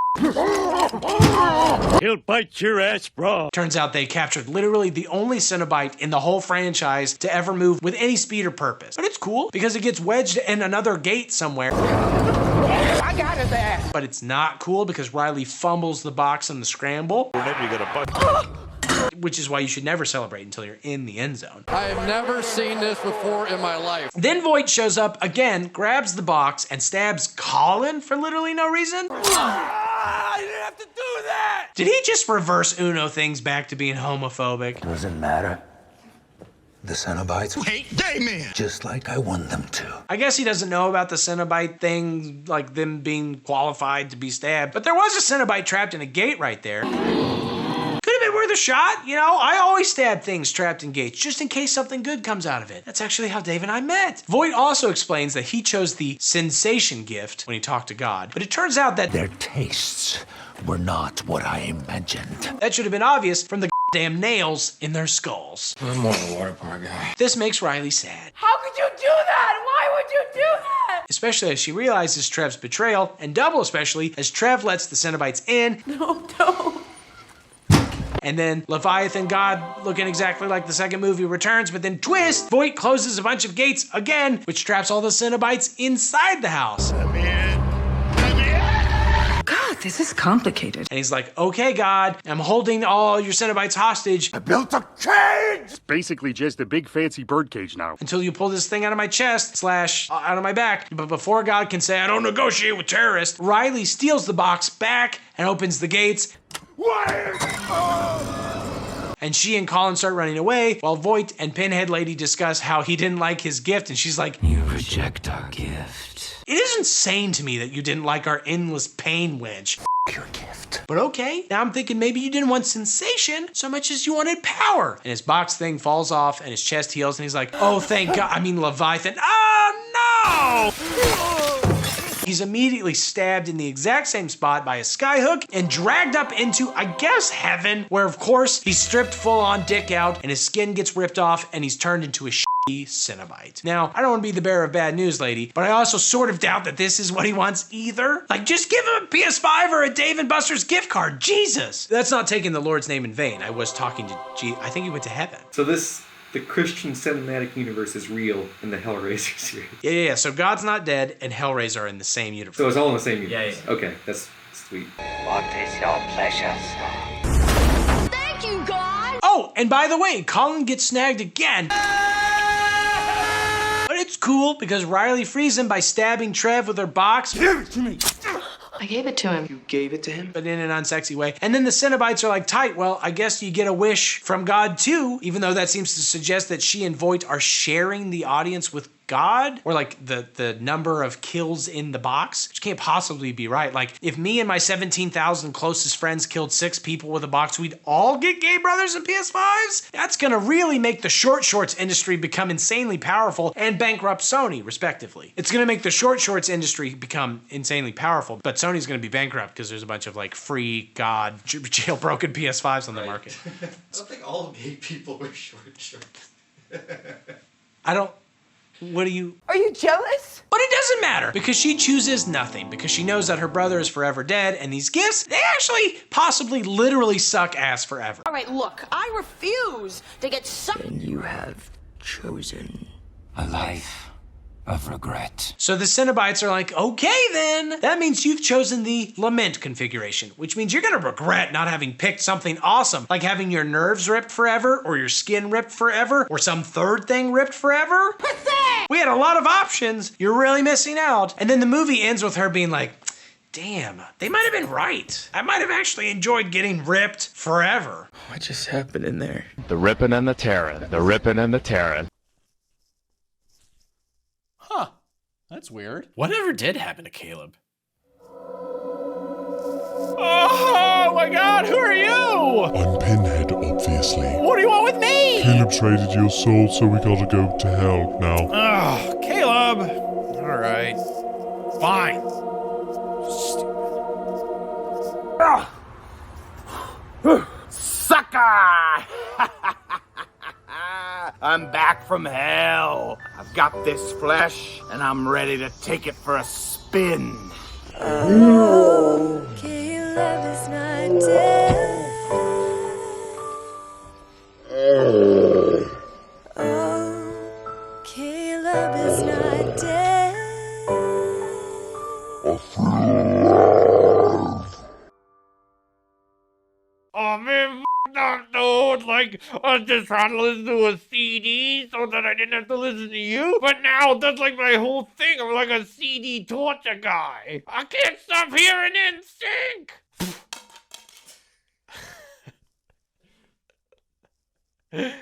He'll bite your ass, bro. Turns out they captured literally the only Cenobite in the whole franchise to ever move with any speed or purpose. But it's cool because it gets wedged in another gate somewhere. I got his ass! But it's not cool because Riley fumbles the box in the scramble. Which is why you should never celebrate until you're in the end zone. I have never seen this before in my life. Then Voight shows up again, grabs the box, and stabs Colin for literally no reason. I didn't have to do that! Did he just reverse Uno things back to being homophobic? Doesn't matter. The Cenobites hate gay men, just like I want them to. I guess he doesn't know about the Cenobite thing, like them being qualified to be stabbed. But there was a Cenobite trapped in a gate right there. Could have been worth a shot, you know? I always stab things trapped in gates, just in case something good comes out of it. That's actually how Dave and I met. Voight also explains that he chose the sensation gift when he talked to God, but it turns out that their tastes were not what I imagined. That should have been obvious from the damn nails in their skulls. I'm more of a water park guy. This makes Riley sad. How could you do that? Why would you do that? Especially as she realizes Trev's betrayal, and double especially as Trev lets the Cenobites in. No, don't. And then Leviathan God, looking exactly like the second movie, returns, but then twist, Voight closes a bunch of gates again, which traps all the Cenobites inside the house. God, this is complicated. And he's like, okay, God, I'm holding all your Cenobites hostage. I built a cage! It's basically just a big fancy bird cage now. Until you pull this thing out of my chest, / out of my back. But before God can say, I don't negotiate with terrorists, Riley steals the box back and opens the gates. and she and Colin start running away while Voight and Pinhead Lady discuss how he didn't like his gift, and she's like, You reject our gift. it is insane to me that you didn't like our endless pain wedge. Your gift. But okay, now I'm thinking maybe you didn't want sensation so much as you wanted power. And his box thing falls off and his chest heals and he's like, oh, thank God, I mean Leviathan. Oh, no! He's immediately stabbed in the exact same spot by a skyhook and dragged up into, I guess, heaven, where of course he's stripped full on dick out and his skin gets ripped off and he's turned into a shitty Cenobite. Now, I don't want to be the bearer of bad news, lady, but I also sort of doubt that this is what he wants either. Like, just give him a PS5 or a Dave & Buster's gift card, Jesus! That's not taking the Lord's name in vain. I was talking to I think he went to heaven. So the Christian cinematic universe is real in the Hellraiser series. Yeah. So God's not dead and Hellraiser are in the same universe. So it's all in the same universe. Yeah. Okay, that's sweet. What is your pleasure, sir? Thank you, God! Oh, and by the way, Colin gets snagged again. But it's cool because Riley frees him by stabbing Trev with her box. Give it to me. I gave it to him. You gave it to him? But in an unsexy way. And then the Cenobites are like, tight, well, I guess you get a wish from God too, even though that seems to suggest that she and Voight are sharing the audience with God, or like the number of kills in the box, which can't possibly be right. Like, if me and my 17,000 closest friends killed 6 people with a box, we'd all get Gay Brothers and PS5s? That's gonna really make the short shorts industry become insanely powerful and bankrupt Sony, respectively. It's gonna make the short shorts industry become insanely powerful, but Sony's gonna be bankrupt because there's a bunch of like free God jailbroken PS5s on the market. I don't think all gay people wear short shorts. I don't. What do you... Are you jealous? But it doesn't matter because she chooses nothing because she knows that her brother is forever dead and these gifts, they actually possibly literally suck ass forever. All right, look, I refuse to get sucked. Then you have chosen a life of regret. So the Cenobites are like, okay then. That means you've chosen the lament configuration, which means you're gonna regret not having picked something awesome, like having your nerves ripped forever, or your skin ripped forever, or some third thing ripped forever. We had a lot of options. You're really missing out. And then the movie ends with her being like, damn, they might have been right. I might have actually enjoyed getting ripped forever. What just happened in there? The ripping and the tearing. The ripping and the tearing. Huh. That's weird. Whatever did happen to Caleb? Oh my God, who are you? I'm Pinhead, obviously. What do you want with me? Caleb traded your soul, so we gotta go to hell now. Oh, Caleb. All right. Fine. Stupid. Sucker! I'm back from hell. I've got this flesh, and I'm ready to take it for a spin. Oh, Caleb is not dead. Oh, Caleb is not dead. Oh man, no, it's like I was just trying to listen to a CD so that I didn't have to listen to you. But now that's like my whole thing. I'm like a CD torture guy. I can't stop hearing NSYNC.